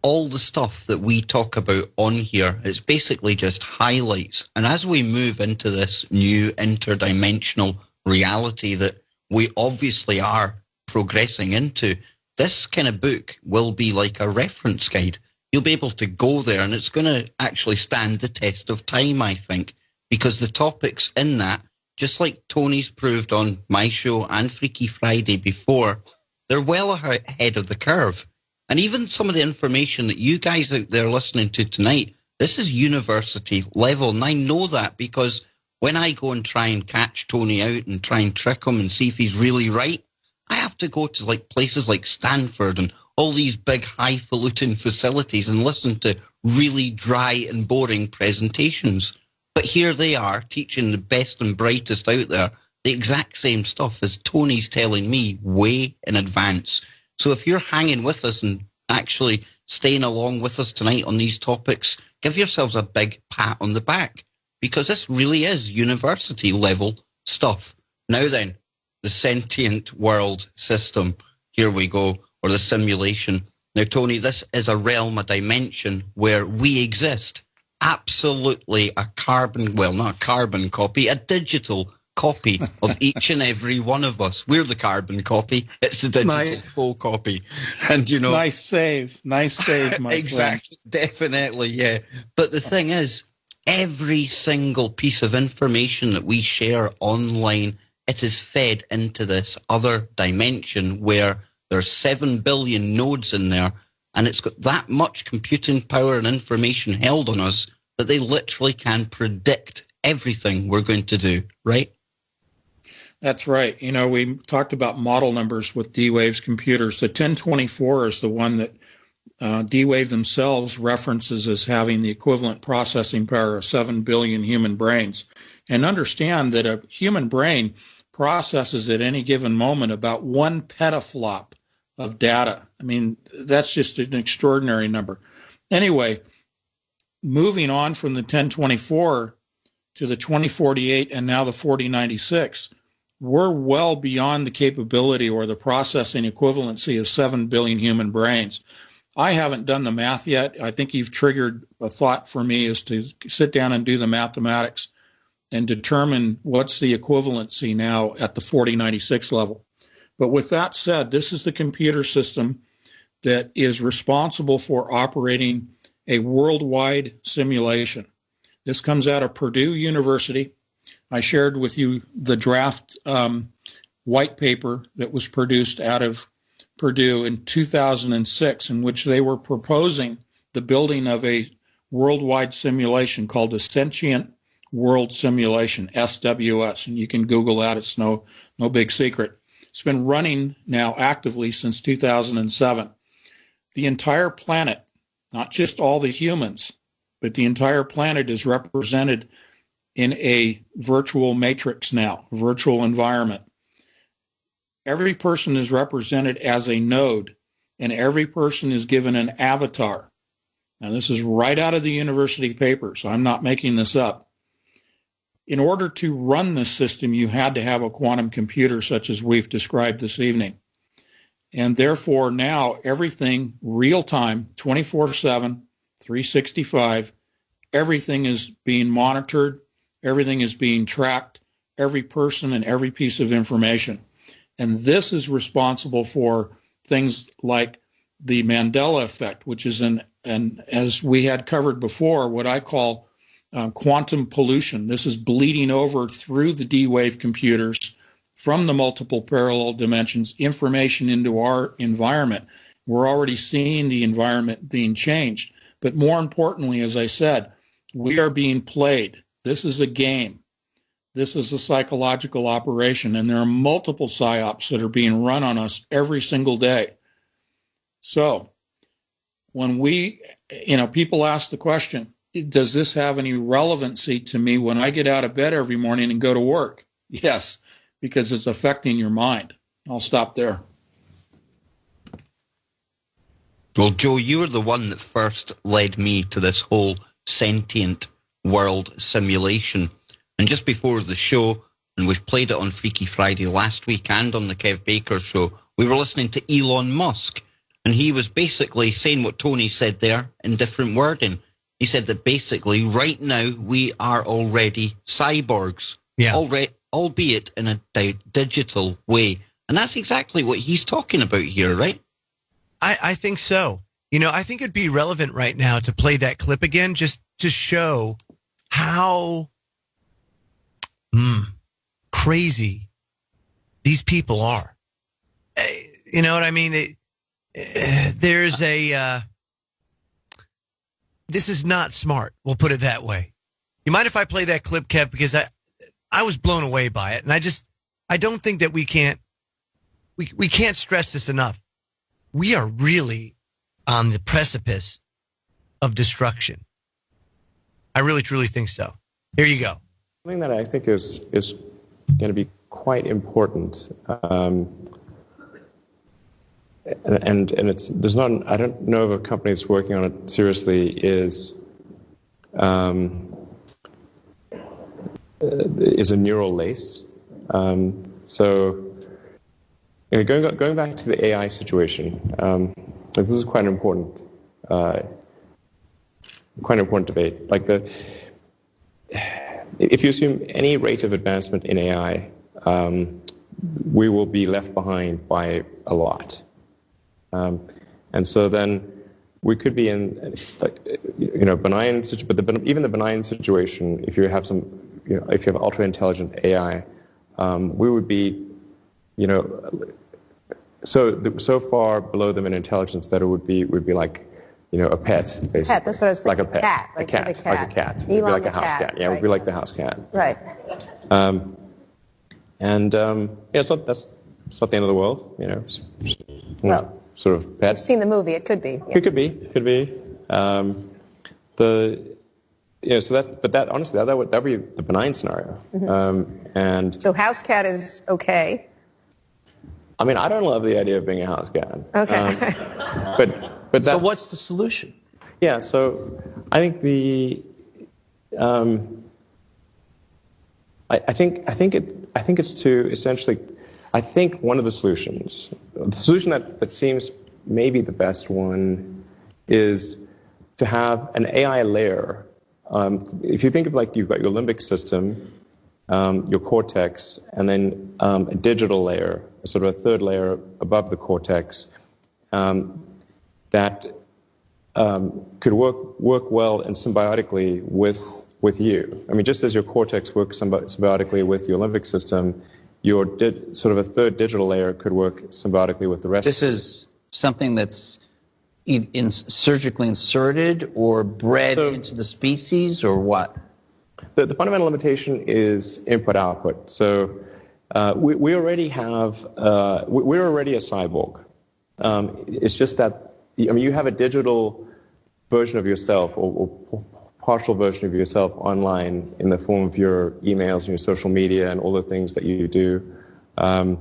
all the stuff that we talk about on here is basically just highlights. And as we move into this new interdimensional reality that we obviously are progressing into, this kind of book will be like a reference guide. You'll be able to go there, and it's going to actually stand the test of time, I think, because the topics in that, just like Tony's proved on my show and Freaky Friday before, they're well ahead of the curve. And even some of the information that you guys out there listening to tonight, this is university level, and I know that because when I go and try and catch Tony out and try and trick him and see if he's really right, I have to go to places like Stanford and all these big highfalutin facilities and listen to really dry and boring presentations. But here they are teaching the best and brightest out there the exact same stuff as Tony's telling me way in advance. So if you're hanging with us and actually staying along with us tonight on these topics, give yourselves a big pat on the back, because this really is university level stuff. Now then, the sentient world system, here we go, or the simulation. Now, Tony, this is a realm, a dimension where we exist. Absolutely a carbon, well, not a carbon copy, a digital copy of each and every one of us. We're the carbon copy. It's the digital full copy. And, you know. Nice save, my exactly, friend. Definitely, yeah. But the thing is, every single piece of information that we share online, it is fed into this other dimension where there's 7 billion nodes in there, and it's got that much computing power and information held on us that they literally can predict everything we're going to do, right? That's right. You know, we talked about model numbers with D-Wave's computers. The 1024 is the one that D-Wave themselves references as having the equivalent processing power of 7 billion human brains. And understand that a human brain processes at any given moment about 1 petaflop of data. I mean, that's just an extraordinary number. Anyway, moving on from the 1024 to the 2048 and now the 4096, we're well beyond the capability or the processing equivalency of 7 billion human brains. I haven't done the math yet. I think you've triggered a thought for me is to sit down and do the mathematics and determine what's the equivalency now at the 4096 level. But with that said, this is the computer system that is responsible for operating a worldwide simulation. This comes out of Purdue University. I shared with you the draft white paper that was produced out of Purdue in 2006, in which they were proposing the building of a worldwide simulation called the Sentient World Simulation, SWS, and you can Google that. It's no big secret. It's been running now actively since 2007. The entire planet, not just all the humans, but the entire planet is represented in a virtual matrix now, virtual environment. Every person is represented as a node, and every person is given an avatar. Now, this is right out of the university paper, so I'm not making this up. In order to run this system, you had to have a quantum computer such as we've described this evening. And therefore, now everything real-time, 24/7, 365, everything is being monitored, everything is being tracked, every person and every piece of information. And this is responsible for things like the Mandela effect, which is as we had covered before, what I call quantum pollution. This is bleeding over through the D-Wave computers from the multiple parallel dimensions, information into our environment. We're already seeing the environment being changed. But more importantly, as I said, we are being played. This is a game. This is a psychological operation, and there are multiple psyops that are being run on us every single day. So when people ask the question, does this have any relevancy to me when I get out of bed every morning and go to work? Yes, because it's affecting your mind. I'll stop there. Well, Joe, you were the one that first led me to this whole sentient world simulation. And just before the show, and we've played it on Freaky Friday last week and on the Kev Baker show, we were listening to Elon Musk, and he was basically saying what Tony said there in different wording. He said that basically right now we are already cyborgs, albeit in a digital way. And that's exactly what he's talking about here, right? I think so. I think it'd be relevant right now to play that clip again, just to show how crazy these people are. You know what I mean? There's this is not smart. We'll put it that way. You mind if I play that clip, Kev? Because I was blown away by it. And I don't think that we can't stress this enough. We are really on the precipice of destruction. I really, truly think so. Here you go. Something that I think is going to be quite important, and there's not. I don't know of a company that's working on it seriously. Is a neural lace. So going back to the AI situation, Like, this is quite an important debate. Like, if you assume any rate of advancement in AI, we will be left behind by a lot. And so then we could be in, benign, but even the benign situation, if you have if you have ultra intelligent AI, we would be, so far below them in intelligence that it would be like, a pet, basically. Pet, that's what I was thinking. Like a pet. Cat. Like a cat. It'd be Elon like the a house cat. Yeah, it would be like the house cat. Right. It's not the end of the world, Well, sort of pet. I've seen the movie. It could be. Yeah. It could be. Honestly, that would be the benign scenario. Mm-hmm. So house cat is okay. I mean, I don't love the idea of being a house cat. Okay. But so what's the solution? Yeah. So I think I think it's to essentially. I think one of the solutions, the solution that seems maybe the best one, is to have an AI layer. If you think of, like, you've got your limbic system, your cortex, and then a digital layer, sort of a third layer above the cortex, that could work well and symbiotically with you. I mean, just as your cortex works symbiotically with your limbic system, your sort of a third digital layer could work symbiotically with the rest. This is something that's surgically inserted or bred into the species, or what? The fundamental limitation is input-output. So we already have, we're already a cyborg. It's just that, you have a digital version of yourself or partial version of yourself online in the form of your emails and your social media and all the things that you do. And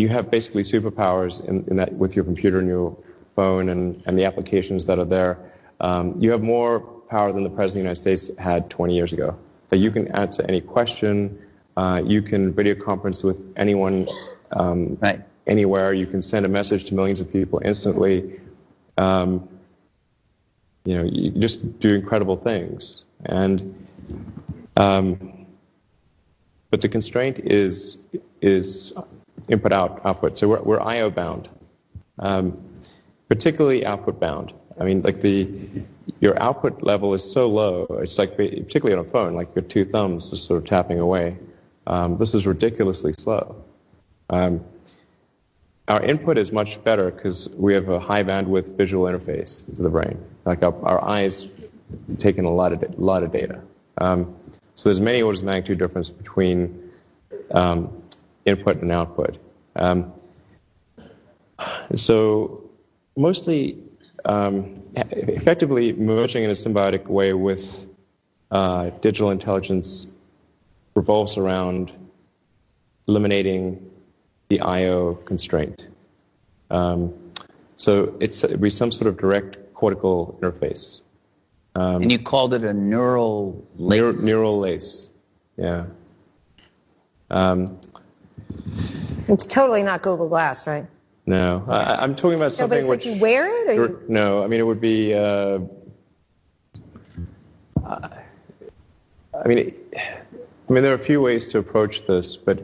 you have basically superpowers in that with your computer and your phone and the applications that are there. You have more power than the President of the United States had 20 years ago. So you can answer any question. You can video conference with anyone anywhere. You can send a message to millions of people instantly. You just do incredible things. And but the constraint is input output. So we're I/O bound, particularly output bound. I mean, like your output level is so low. It's like, particularly on a phone, like your two thumbs are sort of tapping away. This is ridiculously slow. Our input is much better because we have a high bandwidth visual interface to the brain. Like our eyes take in a lot of data. So there's many orders of magnitude difference between input and output. So mostly, effectively merging in a symbiotic way with digital intelligence revolves around eliminating the I/O constraint. So it'd be some sort of direct cortical interface. And you called it a neural lace? Neural lace, yeah. It's totally not Google Glass, right? No, I'm talking about something but it's like you wear it? Or no, I mean, it would be... I mean, there are a few ways to approach this, but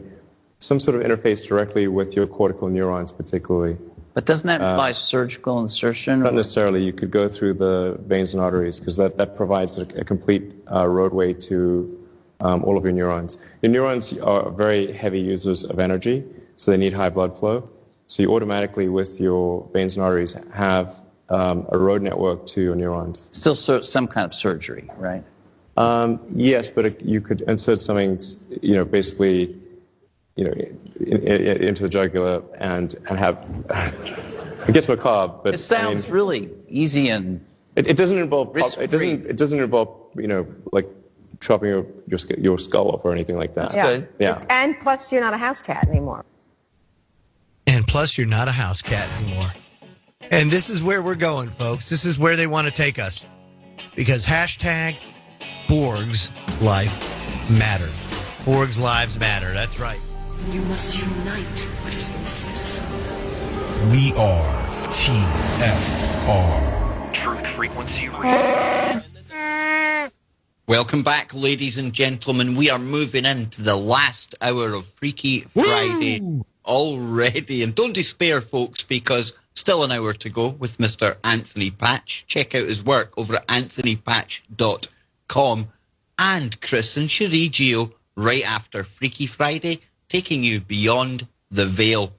some sort of interface directly with your cortical neurons, particularly. But doesn't that imply surgical insertion? Not necessarily. You could go through the veins and arteries because that provides a complete roadway to all of your neurons. Your neurons are very heavy users of energy, so they need high blood flow. So you automatically, with your veins and arteries, have a road network to your neurons. Still some kind of surgery, right? Yes, but you could insert something, basically, into the jugular and have. It gets macabre, but it sounds really easy and. It doesn't involve. Risk-free. It doesn't involve, like chopping your skull off or anything like that. That's good. Yeah. And plus, you're not a house cat anymore. And plus, you're not a house cat anymore. And this is where we're going, folks. This is where they want to take us. Because hashtag Borg's life matter. Borg's lives matter. That's right. You must unite what has been set aside. We are TFR. Truth Frequency Radio. Welcome back, ladies and gentlemen. We are moving into the last hour of Freaky Friday already. And don't despair, folks, because still an hour to go with Mr. Anthony Patch. Check out his work over at anthonypatch.com. And Chris and Cherie Geo right after Freaky Friday, taking you beyond the veil.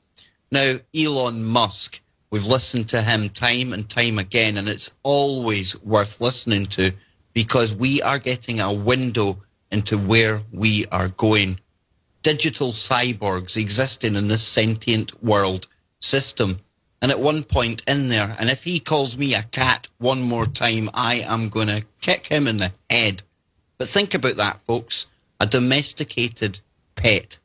Now, Elon Musk, we've listened to him time and time again, and it's always worth listening to, because we are getting a window into where we are going. Digital cyborgs existing in this sentient world system. And at one point in there, and if he calls me a cat one more time, I am going to kick him in the head. But think about that, folks. A domesticated pet.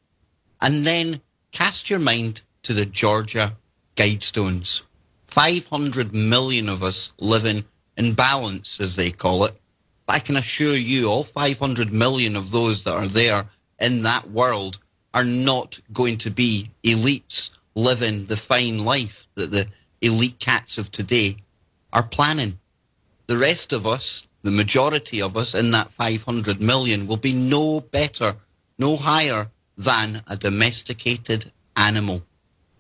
And then cast your mind to the Georgia Guidestones. 500 million of us living in balance, as they call it. I can assure you, all 500 million of those that are there in that world are not going to be elites living the fine life that the elite cats of today are planning. The rest of us, the majority of us in that 500 million, will be no better, no higher than a domesticated animal.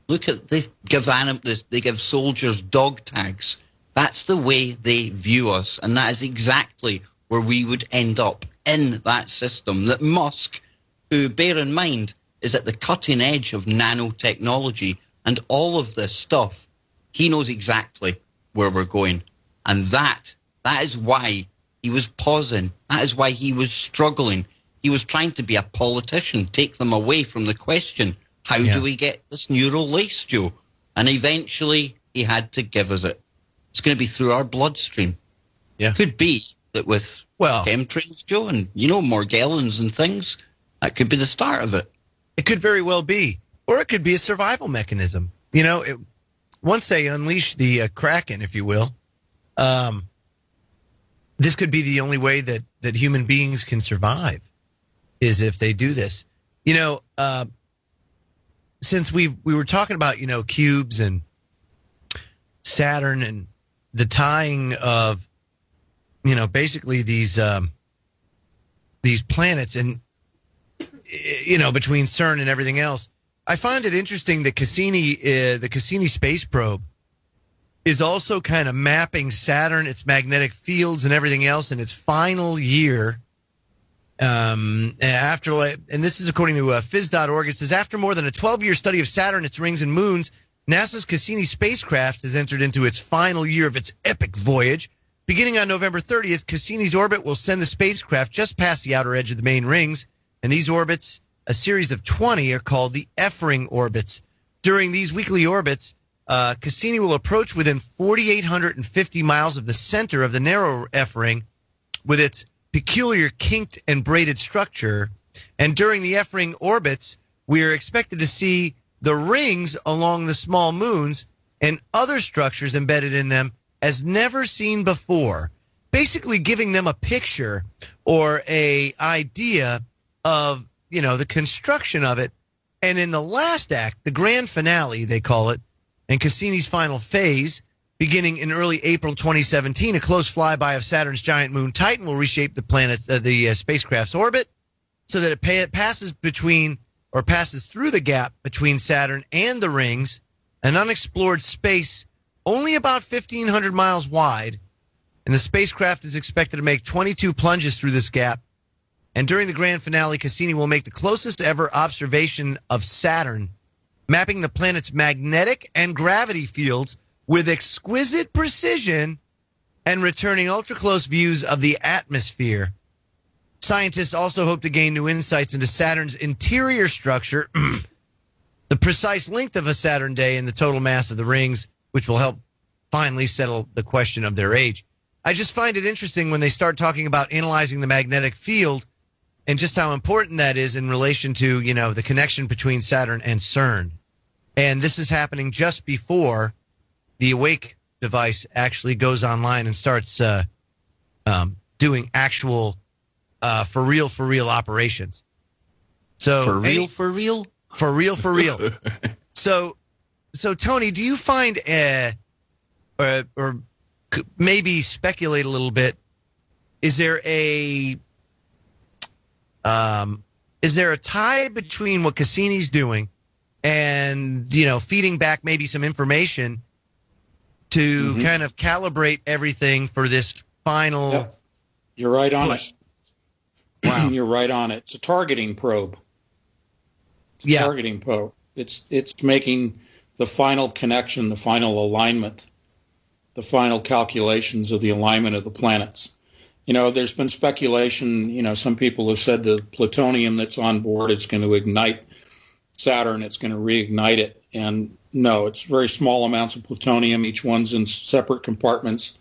Look at, they give soldiers dog tags. That's the way they view us, and that is exactly where we would end up in that system that Musk, who, bear in mind, is at the cutting edge of nanotechnology and all of this stuff, he knows exactly where we're going. And that is why he was pausing. That is why he was struggling. He was trying to be a politician, take them away from the question, how do we get this neural lace, Joe? And eventually he had to give us it. It's going to be through our bloodstream. Yeah. Could be that with chemtrails, Joe, and, Morgellons and things, that could be the start of it. It could very well be. Or it could be a survival mechanism. Once they unleash the Kraken, if you will, this could be the only way that human beings can survive, is if they do this. Since we were talking about, cubes and Saturn and the tying of, basically these planets and, between CERN and everything else, I find it interesting that the Cassini space probe is also kind of mapping Saturn, its magnetic fields and everything else in its final year. And this is according to phys.org. It says, after more than a 12-year study of Saturn, its rings and moons, NASA's Cassini spacecraft has entered into its final year of its epic voyage. Beginning on November 30th, Cassini's orbit will send the spacecraft just past the outer edge of the main rings. And these orbits, a series of 20, are called the F-ring orbits. During these weekly orbits, Cassini will approach within 4,850 miles of the center of the narrow F-ring with its peculiar kinked and braided structure. And during the F-ring orbits, we are expected to see the rings along the small moons and other structures embedded in them as never seen before, basically giving them a picture or a idea of, the construction of it. And in the last act, the grand finale, they call it, and Cassini's final phase, beginning in early April 2017, a close flyby of Saturn's giant moon Titan will reshape the spacecraft's orbit so that it passes through the gap between Saturn and the rings, an unexplored space only about 1,500 miles wide. And the spacecraft is expected to make 22 plunges through this gap. And during the grand finale, Cassini will make the closest ever observation of Saturn, mapping the planet's magnetic and gravity fields with exquisite precision and returning ultra-close views of the atmosphere. Scientists also hope to gain new insights into Saturn's interior structure, the precise length of a Saturn day, and the total mass of the rings, which will help finally settle the question of their age. I just find it interesting when they start talking about analyzing the magnetic field and just how important that is in relation to, the connection between Saturn and CERN. And this is happening just before the Awake device actually goes online and starts doing actual for real operations. So for real. So Tony, do you find or maybe speculate a little bit. Is there a tie between what Cassini's doing and, feeding back maybe some information to kind of calibrate everything for this final? Yep. You're right on push? it. Wow. You're right on it. It's a targeting probe. Targeting probe. It's making the final connection, the final alignment, the final calculations of the alignment of the planets. There's been speculation, some people have said the plutonium that's on board is going to ignite Saturn, it's going to reignite it. And no, it's very small amounts of plutonium. Each one's in separate compartments,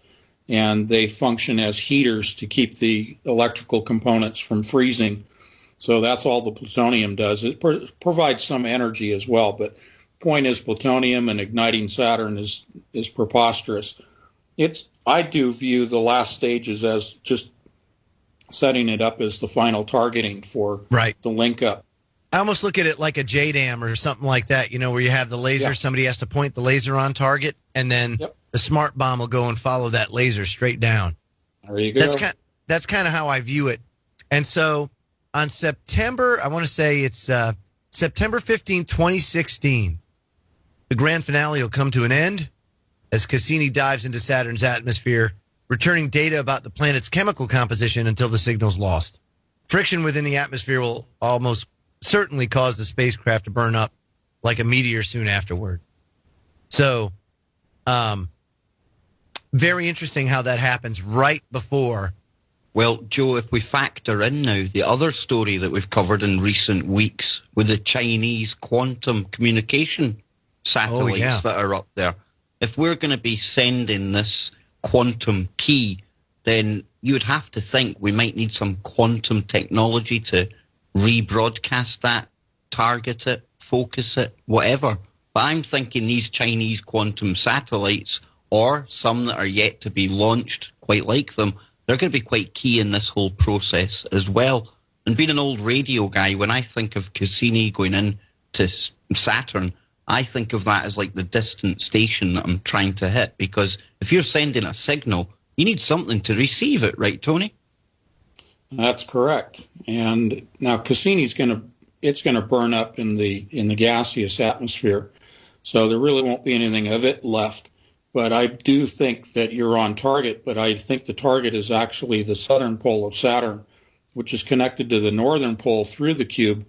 and they function as heaters to keep the electrical components from freezing. So that's all the plutonium does. It provides some energy as well, but point is plutonium and igniting Saturn is preposterous. I do view the last stages as just setting it up as the final targeting for the link up. I almost look at it like a JDAM or something like that, where you have the laser, somebody has to point the laser on target, and then the smart bomb will go and follow that laser straight down. There you go. That's kind of how I view it. And so on September, I want to say it's September 15, 2016, the grand finale will come to an end as Cassini dives into Saturn's atmosphere, returning data about the planet's chemical composition until the signal's lost. Friction within the atmosphere will almost certainly cause the spacecraft to burn up like a meteor soon afterward. So, very interesting how that happens right before. Well, Joe, if we factor in now the other story that we've covered in recent weeks with the Chinese quantum communication satellites that are up there, if we're going to be sending this quantum key, then you would have to think we might need some quantum technology to rebroadcast that, target it, focus it, whatever. But I'm thinking these Chinese quantum satellites, or some that are yet to be launched, quite like them, they're going to be quite key in this whole process as well. And being an old radio guy, when I think of Cassini going into Saturn, I think of that as like the distant station that I'm trying to hit, because if you're sending a signal, you need something to receive it, right, Tony? That's correct. And now Cassini's it's going to burn up in the gaseous atmosphere, so there really won't be anything of it left. But I do think that you're on target, but I think the target is actually the southern pole of Saturn, which is connected to the northern pole through the cube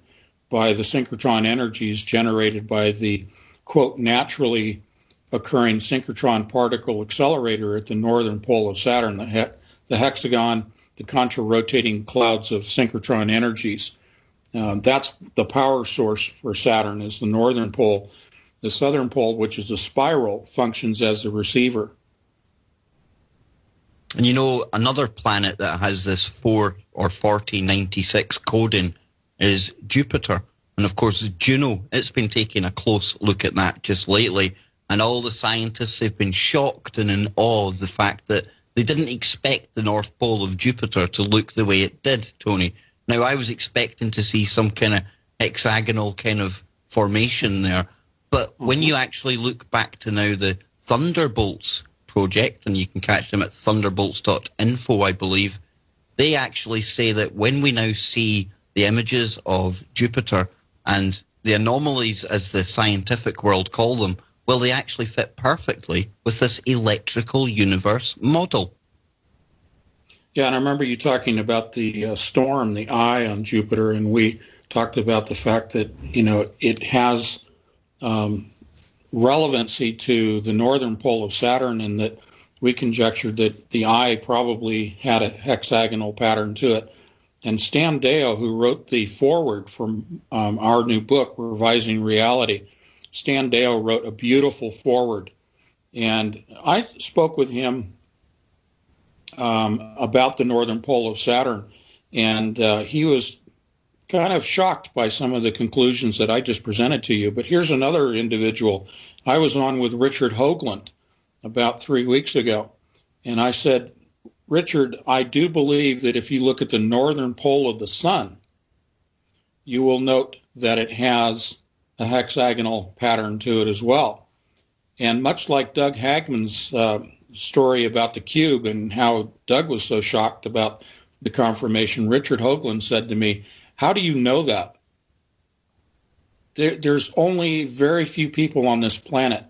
by the synchrotron energies generated by the, quote, naturally occurring synchrotron particle accelerator at the northern pole of Saturn, the hexagon, the contra-rotating clouds of synchrotron energies. That's the power source for Saturn, is the northern pole. The southern pole, which is a spiral, functions as the receiver. And another planet that has this 4 or 4096 coding is Jupiter. And of course, Juno, it's been taking a close look at that just lately. And all the scientists have been shocked and in awe of the fact that they didn't expect the North Pole of Jupiter to look the way it did, Tony. Now, I was expecting to see some kind of hexagonal kind of formation there. But when you actually look back to now the Thunderbolts project, and you can catch them at thunderbolts.info, I believe, they actually say that when we now see the images of Jupiter and the anomalies, as the scientific world call them, well, they actually fit perfectly with this electrical universe model. Yeah, and I remember you talking about the storm, the eye on Jupiter, and we talked about the fact that, it has relevancy to the northern pole of Saturn, and that we conjectured that the eye probably had a hexagonal pattern to it. And Stan Deyo, who wrote the foreword for our new book, Revising Reality, Stan Deyo wrote a beautiful foreword. And I spoke with him about the northern pole of Saturn, and he was kind of shocked by some of the conclusions that I just presented to you. But here's another individual. I was on with Richard Hoagland about 3 weeks ago, and I said, Richard, I do believe that if you look at the northern pole of the sun, you will note that it has a hexagonal pattern to it as well. And much like Doug Hagman's story about the cube and how Doug was so shocked about the confirmation, Richard Hoagland said to me, "How do you know that? There's only very few people on this planet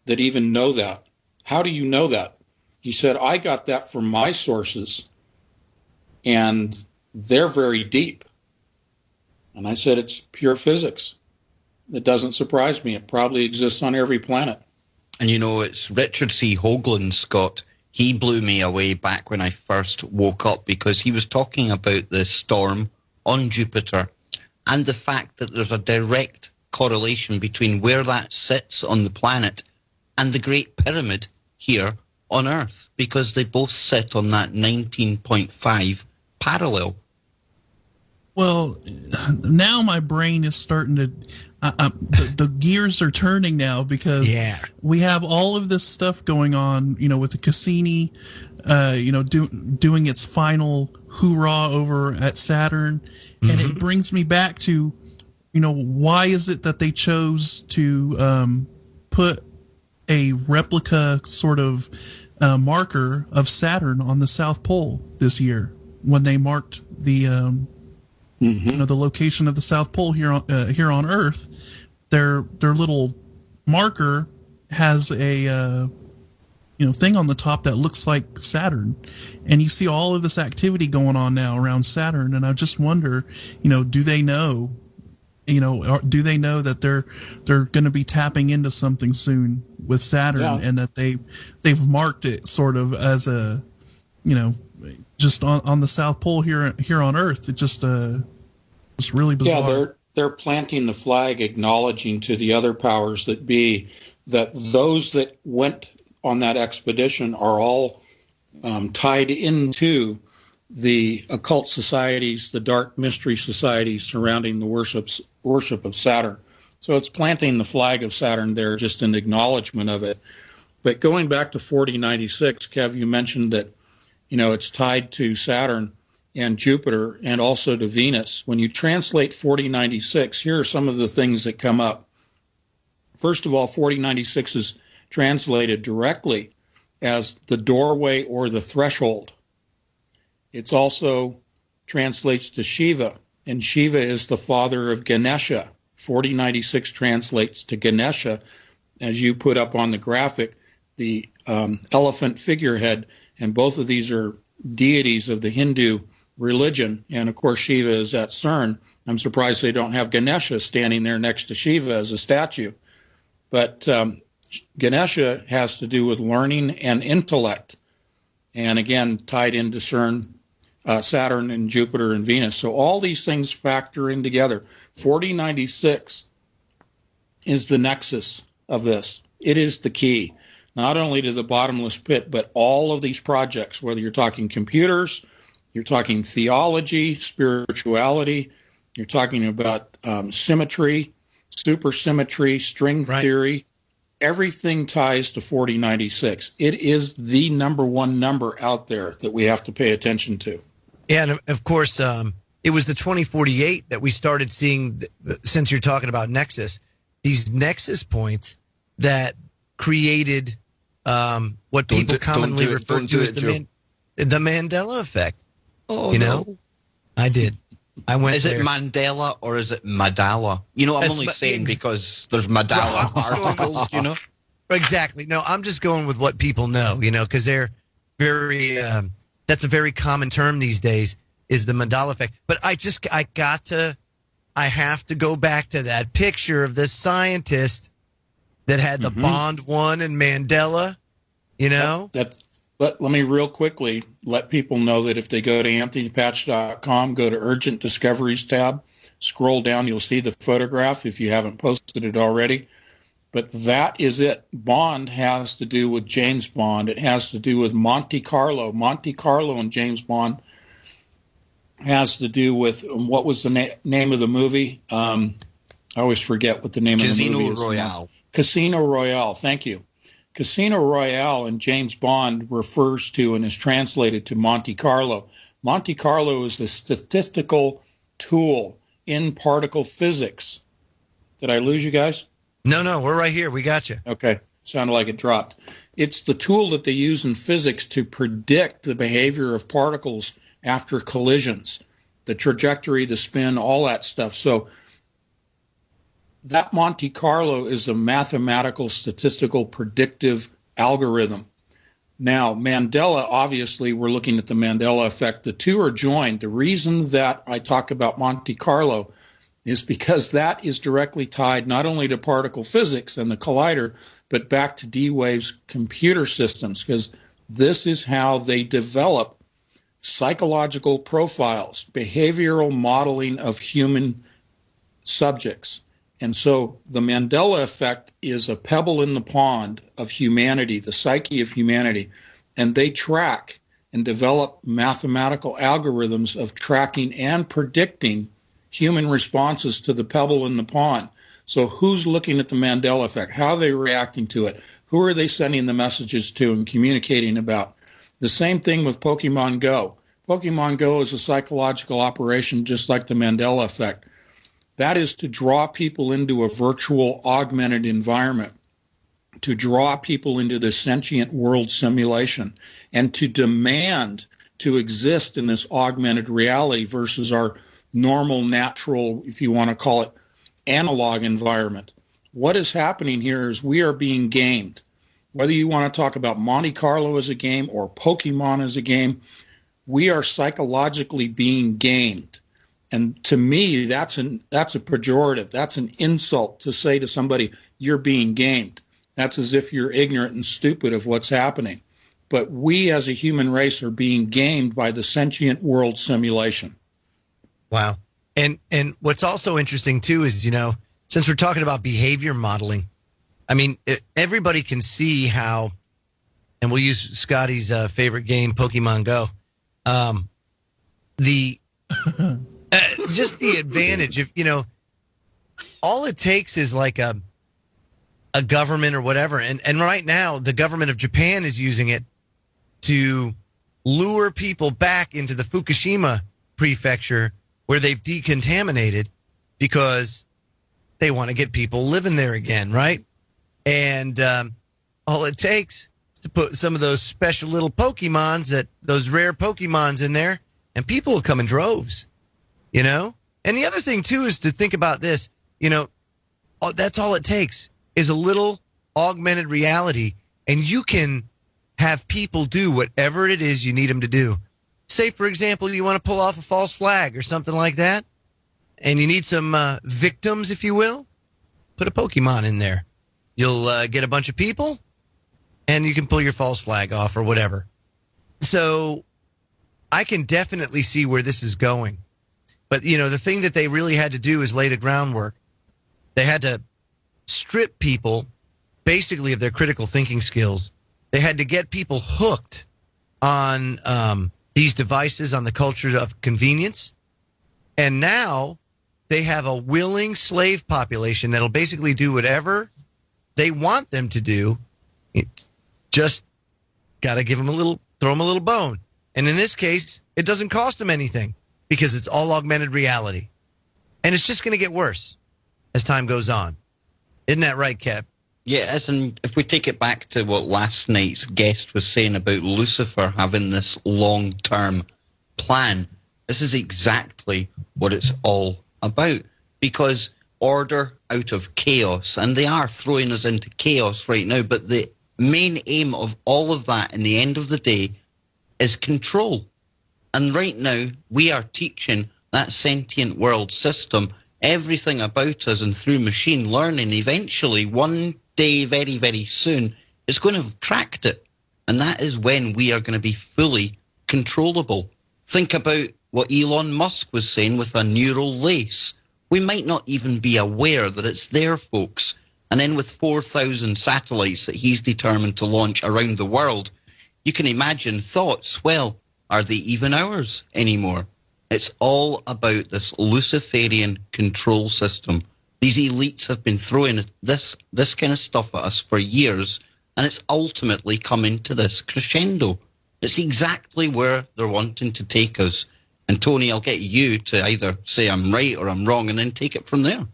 that even know that. How do you know that?" He said, "I got that from my sources, and they're very deep." And I said, "It's pure physics. It doesn't surprise me. It probably exists on every planet." And you know, it's Richard C. Hoagland, Scott. He blew me away back when I first woke up because he was talking about the storm on Jupiter and the fact that there's a direct correlation between where that sits on the planet and the Great Pyramid here on Earth, because they both sit on that 19.5 parallel. Well, now my brain is starting to, the gears are turning now, because we have all of this stuff going on, you know, with the Cassini, doing its final hoorah over at Saturn. And it brings me back to, you know, why is it that they chose to put a replica sort of marker of Saturn on the South Pole this year when they marked the the location of the South Pole here on Earth? Their little marker has a thing on the top that looks like Saturn, and you see all of this activity going on now around Saturn. And I just wonder, do they know? Do they know that they're going to be tapping into something soon with Saturn, and that they've marked it sort of as a, just on the South Pole here on Earth? It just it's really bizarre. Yeah, they're planting the flag, acknowledging to the other powers that be that those that went on that expedition are all tied into the occult societies, the dark mystery societies surrounding the worship of Saturn. So it's planting the flag of Saturn there, just an acknowledgement of it. But going back to 4096, Kev, you mentioned that, it's tied to Saturn and Jupiter and also to Venus. When you translate 4096, here are some of the things that come up. First of all, 4096 is translated directly as the doorway or the threshold. It's also translates to Shiva, and Shiva is the father of Ganesha. 4096 translates to Ganesha, as you put up on the graphic, the elephant figurehead, and both of these are deities of the Hindu religion. And of course, Shiva is at Cern. I'm surprised they don't have Ganesha standing there next to Shiva as a statue. But Ganesha has to do with learning and intellect, and again, tied into Cern, Saturn and Jupiter and Venus. So all these things factor in together. 4096 is the nexus of this. It is the key, not only to the bottomless pit, but all of these projects, whether you're talking computers, you're talking theology, spirituality, you're talking about symmetry, supersymmetry, string theory, everything ties to 4096. It is the number one number out there that we have to pay attention to. Yeah, and of course, it was the 2048 that we started seeing, since you're talking about Nexus, these Nexus points that created what people commonly refer to as the Mandela effect. Oh, no. I did. I went Is it Mandela or is it Madala? I'm only saying because there's Madala articles, Exactly. No, I'm just going with what people know, because they're very, that's a very common term these days, is the Mandela effect. But I have to go back to that picture of the scientist that had the Bond one and Mandela, But let me real quickly let people know that if they go to anthonypatch.com, go to Urgent Discoveries tab, scroll down, you'll see the photograph if you haven't posted it already. But that is it. Bond has to do with James Bond. It has to do with Monte Carlo. Monte Carlo and James Bond has to do with, what was the name of the movie? I always forget what the name of the movie is. Casino Royale. Casino Royale, thank you. Casino Royale and James Bond refers to and is translated to Monte Carlo. Monte Carlo is the statistical tool in particle physics. Did I lose you guys? No, we're right here. We got you. Okay. Sounded like it dropped. It's the tool that they use in physics to predict the behavior of particles after collisions, the trajectory, the spin, all that stuff. So that Monte Carlo is a mathematical, statistical, predictive algorithm. Now, Mandela, obviously, we're looking at the Mandela effect. The two are joined. The reason that I talk about Monte Carlo is because that is directly tied not only to particle physics and the collider, but back to D-Wave's computer systems, because this is how they develop psychological profiles, behavioral modeling of human subjects. And so the Mandela effect is a pebble in the pond of humanity, the psyche of humanity, and they track and develop mathematical algorithms of tracking and predicting human responses to the pebble in the pond. So who's looking at the Mandela effect? How are they reacting to it? Who are they sending the messages to and communicating about? The same thing with Pokemon Go. Pokemon Go is a psychological operation just like the Mandela effect. That is to draw people into a virtual augmented environment, to draw people into the sentient world simulation, and to demand to exist in this augmented reality versus our normal, natural, if you want to call it, analog environment. What is happening here is we are being gamed. Whether you want to talk about Monte Carlo as a game or Pokemon as a game, we are psychologically being gamed. And to me, that's a pejorative. That's an insult to say to somebody, you're being gamed. That's as if you're ignorant and stupid of what's happening. But we as a human race are being gamed by the sentient world simulation. Wow. And what's also interesting, too, is, since we're talking about behavior modeling, I mean, everybody can see how, and we'll use Scotty's favorite game, Pokemon Go, just the advantage of, all it takes is like a government or whatever. And right now, the government of Japan is using it to lure people back into the Fukushima prefecture where they've decontaminated because they want to get people living there again, right? And all it takes is to put some of those special little Pokemons, those rare Pokemons in there, and people will come in droves, And the other thing, too, is to think about this. That's all it takes is a little augmented reality, and you can have people do whatever it is you need them to do. Say, for example, you want to pull off a false flag or something like that, and you need some victims, if you will, put a Pokemon in there. You'll get a bunch of people, and you can pull your false flag off or whatever. So I can definitely see where this is going. But, the thing that they really had to do is lay the groundwork. They had to strip people basically of their critical thinking skills. They had to get people hooked on these devices, on the culture of convenience. And now they have a willing slave population that'll basically do whatever they want them to do. Just got to throw them a little bone. And in this case, it doesn't cost them anything because it's all augmented reality. And it's just going to get worse as time goes on. Isn't that right, Kev? Yeah, and if we take it back to what last night's guest was saying about Lucifer having this long-term plan, this is exactly what it's all about. Because order out of chaos, and they are throwing us into chaos right now, but the main aim of all of that in the end of the day is control. And right now, we are teaching that sentient world system everything about us, and through machine learning, eventually, one day, very, very soon, it's going to have cracked it. And that is when we are going to be fully controllable. Think about what Elon Musk was saying with a neural lace. We might not even be aware that it's there, folks. And then with 4,000 satellites that he's determined to launch around the world, you can imagine thoughts, well, are they even ours anymore? It's all about this Luciferian control system. These elites have been throwing this kind of stuff at us for years, and it's ultimately coming to this crescendo. It's exactly where they're wanting to take us. And Tony, I'll get you to either say I'm right or I'm wrong, and then take it from there.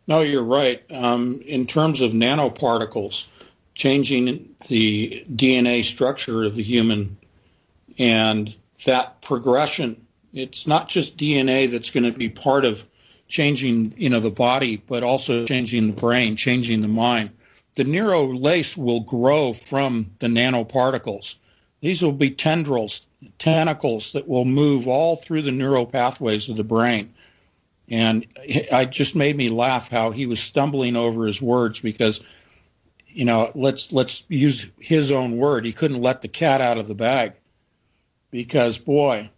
No, you're right. In terms of nanoparticles, changing the DNA structure of the human, and that progression. It's not just DNA that's going to be part of changing, the body, but also changing the brain, changing the mind. The neural lace will grow from the nanoparticles. These will be tendrils, tentacles that will move all through the neural pathways of the brain. And it just made me laugh how he was stumbling over his words because, let's use his own word. He couldn't let the cat out of the bag because, boy,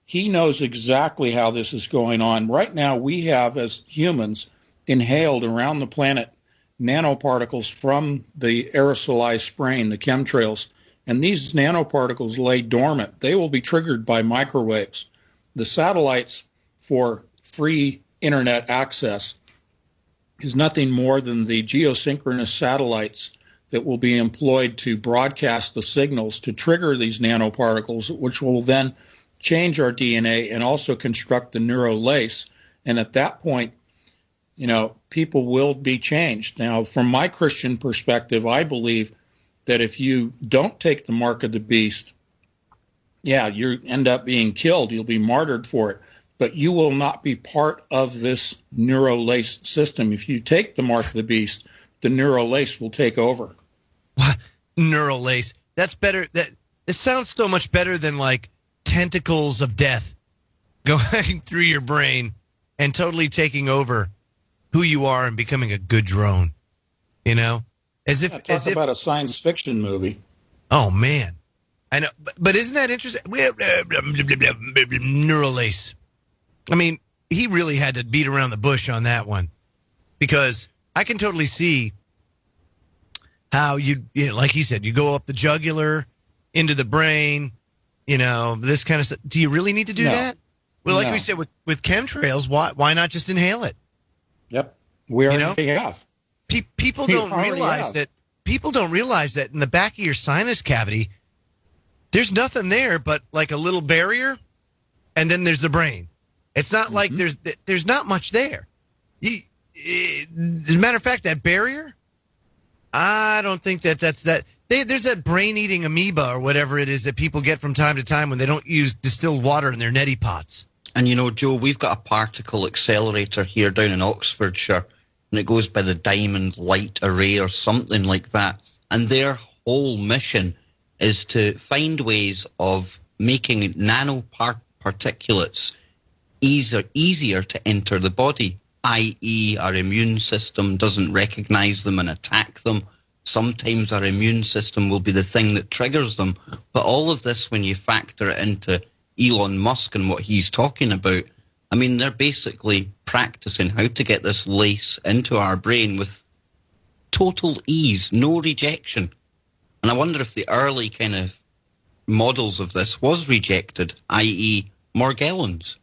he knows exactly how this is going on. Right now, we have, as humans, inhaled around the planet nanoparticles from the aerosolized spraying, the chemtrails, and these nanoparticles lay dormant. They will be triggered by microwaves. The satellites for free internet access is nothing more than the geosynchronous satellites that will be employed to broadcast the signals to trigger these nanoparticles, which will then change our DNA and also construct the neural lace. And at that point, people will be changed. Now, from my Christian perspective, I believe that if you don't take the mark of the beast, you end up being killed. You'll be martyred for it. But you will not be part of this neural lace system. If you take the mark of the beast, the neural lace will take over. What? Neural lace? That's better. It sounds so much better than like tentacles of death going through your brain and totally taking over who you are and becoming a good drone. As if about a science fiction movie. Oh man, I know, but isn't that interesting? Neural lace. I mean, he really had to beat around the bush on that one because I can totally see how like he said, you go up the jugular into the brain, this kind of stuff. Do you really need to do that? Well, like we said with chemtrails, why not just inhale it? Yep, we already have. People don't realize that. People don't realize that in the back of your sinus cavity, there's nothing there but like a little barrier, and then there's the brain. It's not like there's not much there. As a matter of fact, that barrier, I don't think that's that. There's that brain-eating amoeba or whatever it is that people get from time to time when they don't use distilled water in their neti pots. And Joe, we've got a particle accelerator here down in Oxfordshire, and it goes by the Diamond Light Array or something like that. And their whole mission is to find ways of making nanoparticulates easier to enter the body, i.e. our immune system doesn't recognize them and attack them. Sometimes our immune system will be the thing that triggers them. But all of this, when you factor it into Elon Musk and what he's talking about, I mean, they're basically practicing how to get this lace into our brain with total ease, no rejection. And I wonder if the early kind of models of this was rejected, i.e. Morgellons.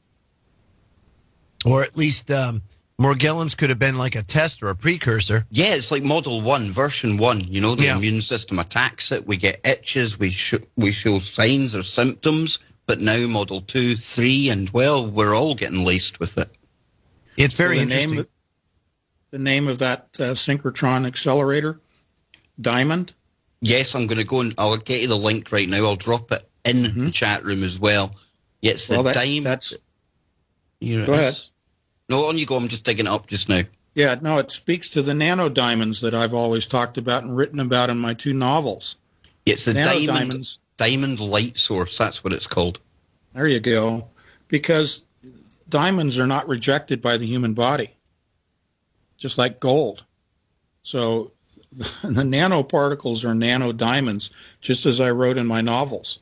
Or at least Morgellons could have been like a test or a precursor. Yeah, it's like Model 1, version 1. The immune system attacks it. We get itches. We show signs or symptoms. But now Model 2, 3, and, we're all getting laced with it. It's very interesting. The name of that synchrotron accelerator, Diamond? Yes, I'm going to go and I'll get you the link right now. I'll drop it in the chat room as well. Yeah, it's the Diamond. Go ahead. No, on you go. I'm just digging it up just now. Yeah, no, it speaks to the nanodiamonds that I've always talked about and written about in my 2 novels. It's the Diamond Light Source. That's what it's called. There you go. Because diamonds are not rejected by the human body, just like gold. So the nanoparticles are nanodiamonds, just as I wrote in my novels.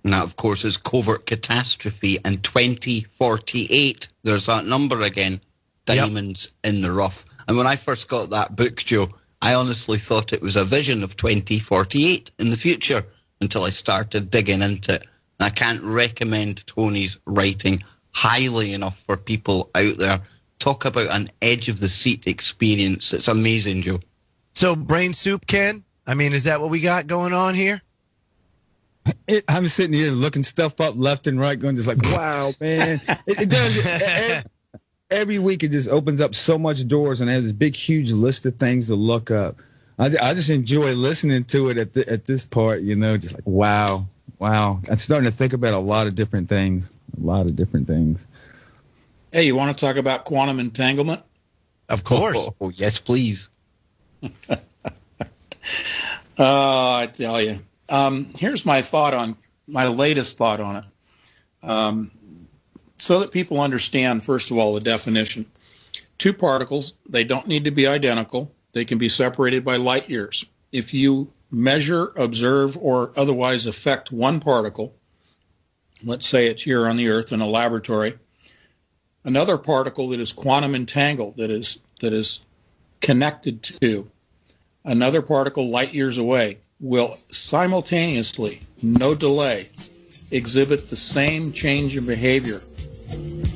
And that, of course, is Covert Catastrophe and 2048. There's that number again, Diamonds in the Rough. And when I first got that book, Joe, I honestly thought it was a vision of 2048 in the future until I started digging into it. And I can't recommend Tony's writing highly enough for people out there. Talk about an edge-of-the-seat experience. It's amazing, Joe. So, brain soup, Ken? I mean, is that what we got going on here? I'm sitting here looking stuff up left and right, going just like, wow, man. It does. Every week it just opens up so much doors, and I have this big, huge list of things to look up. I just enjoy listening to it at this part, just like, wow. I'm starting to think about a lot of different things. Hey, you want to talk about quantum entanglement? Of course. Oh, yes, please. I tell you. Here's my latest thought on it. So that people understand, first of all, the definition. Two particles, they don't need to be identical. They can be separated by light years. If you measure, observe, or otherwise affect one particle, let's say it's here on the Earth in a laboratory, another particle that is quantum entangled, that is connected to another particle light years away, will simultaneously, no delay, exhibit the same change in behavior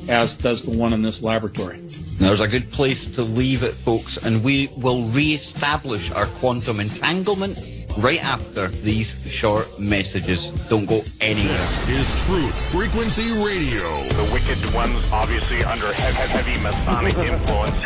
as does the one in this laboratory. There's a good place to leave it, folks, and we will re-establish our quantum entanglement right after these short messages. Don't go anywhere. This is Truth Frequency Radio. The wicked ones obviously under heavy Masonic influence.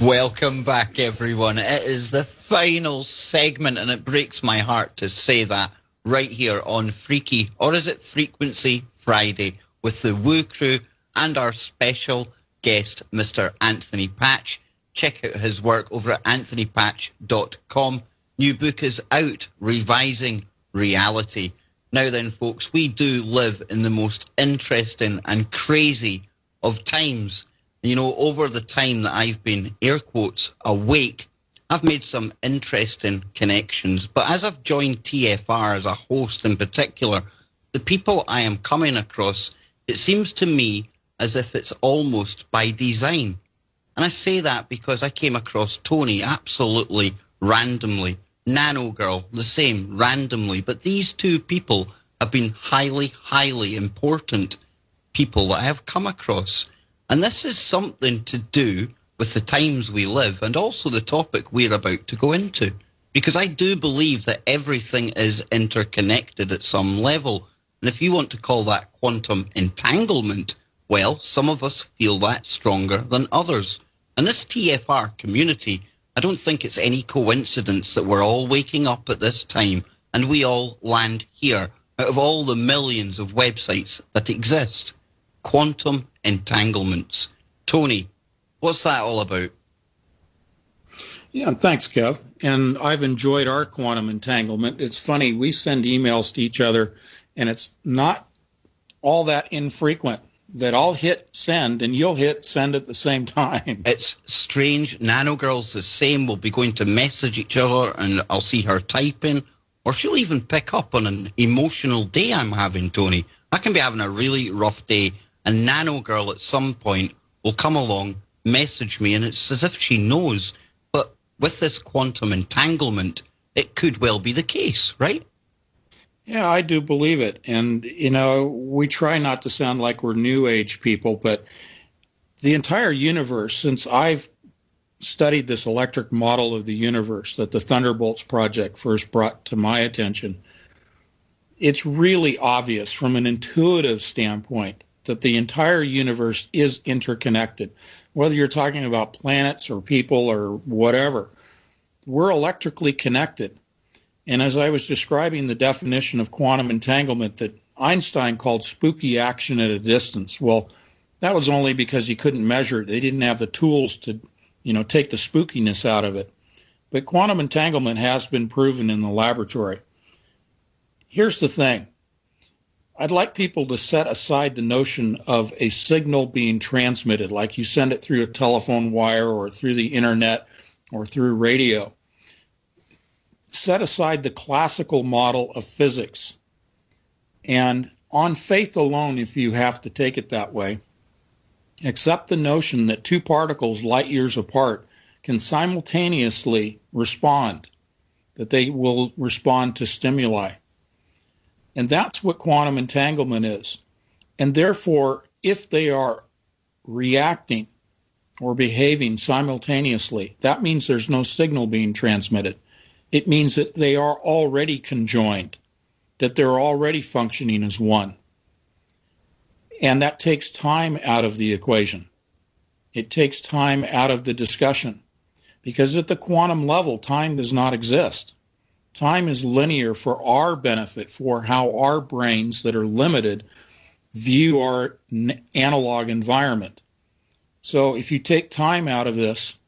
Welcome back, everyone. It is the final segment, and it breaks my heart to say that right here on Freaky, or is it Frequency Friday, with the Woo Crew and our special guest, Mr. Anthony Patch. Check out his work over at anthonypatch.com. New book is out, Revising Reality. Now then, folks, we do live in the most interesting and crazy of times. Over the time that I've been, air quotes, awake, I've made some interesting connections. But as I've joined TFR as a host in particular, the people I am coming across, it seems to me as if it's almost by design. And I say that because I came across Tony absolutely randomly. Nano Girl, the same, randomly. But these two people have been highly, highly important people that I have come across. And this is something to do with the times we live and also the topic we're about to go into. Because I do believe that everything is interconnected at some level. And if you want to call that quantum entanglement, well, some of us feel that stronger than others. And this TFR community, I don't think it's any coincidence that we're all waking up at this time and we all land here out of all the millions of websites that exist. Quantum entanglements. Tony, what's that all about? Yeah, thanks, Kev. And I've enjoyed our quantum entanglement. It's funny, we send emails to each other, and it's not all that infrequent that I'll hit send and you'll hit send at the same time. It's strange. Nano Girl's the same. We'll be going to message each other, and I'll see her typing, or she'll even pick up on an emotional day I'm having, Tony. I can be having a really rough day, and Nano Girl at some point will come along, message me, and it's as if she knows. But with this quantum entanglement, it could well be the case, right? Yeah, I do believe it. And, we try not to sound like we're new age people, but the entire universe, since I've studied this electric model of the universe that the Thunderbolts Project first brought to my attention, it's really obvious from an intuitive standpoint that the entire universe is interconnected. Whether you're talking about planets or people or whatever, we're electrically connected. And as I was describing the definition of quantum entanglement that Einstein called spooky action at a distance, well, that was only because he couldn't measure it. They didn't have the tools to, take the spookiness out of it. But quantum entanglement has been proven in the laboratory. Here's the thing. I'd like people to set aside the notion of a signal being transmitted, like you send it through a telephone wire or through the internet or through radio. Set aside the classical model of physics. And on faith alone, if you have to take it that way, accept the notion that two particles light years apart can simultaneously respond, that they will respond to stimuli. And that's what quantum entanglement is. And therefore, if they are reacting or behaving simultaneously, that means there's no signal being transmitted. It means that they are already conjoined, that they're already functioning as one. And that takes time out of the equation. It takes time out of the discussion, because at the quantum level, time does not exist. Time is linear for our benefit, for how our brains that are limited view our analog environment. So if you take time out of this,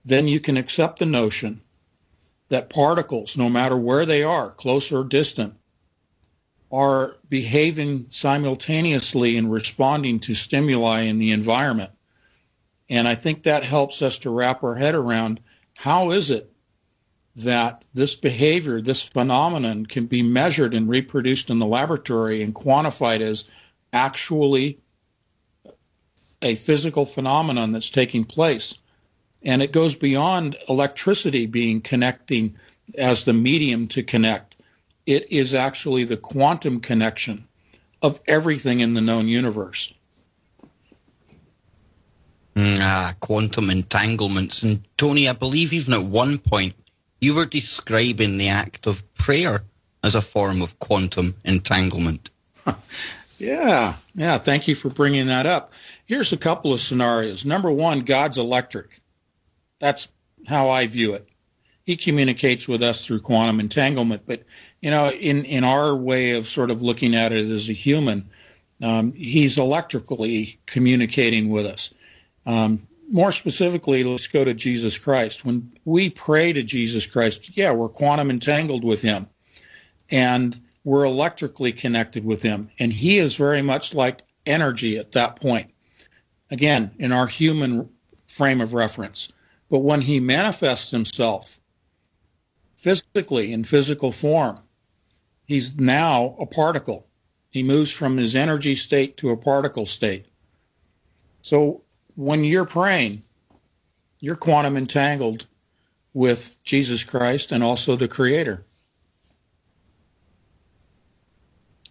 then you can accept the notion that particles, no matter where they are, close or distant, are behaving simultaneously and responding to stimuli in the environment. And I think that helps us to wrap our head around how is it that this behavior, this phenomenon can be measured and reproduced in the laboratory and quantified as actually a physical phenomenon that's taking place. And it goes beyond electricity being connecting as the medium to connect. It is actually the quantum connection of everything in the known universe. Quantum entanglements. And Tony, I believe even at one point you were describing the act of prayer as a form of quantum entanglement. Yeah. Thank you for bringing that up. Here's a couple of scenarios. Number one, God's electric. That's how I view it. He communicates with us through quantum entanglement. But, you know, in our way of sort of looking at it as a human, he's electrically communicating with us. More specifically, let's go to Jesus Christ. When we pray to Jesus Christ, we're quantum entangled with him, and we're electrically connected with him. And he is very much like energy at that point, again, in our human frame of reference. But when he manifests himself physically, in physical form, he's now a particle. He moves from his energy state to a particle state. So when you're praying, you're quantum entangled with Jesus Christ and also the Creator.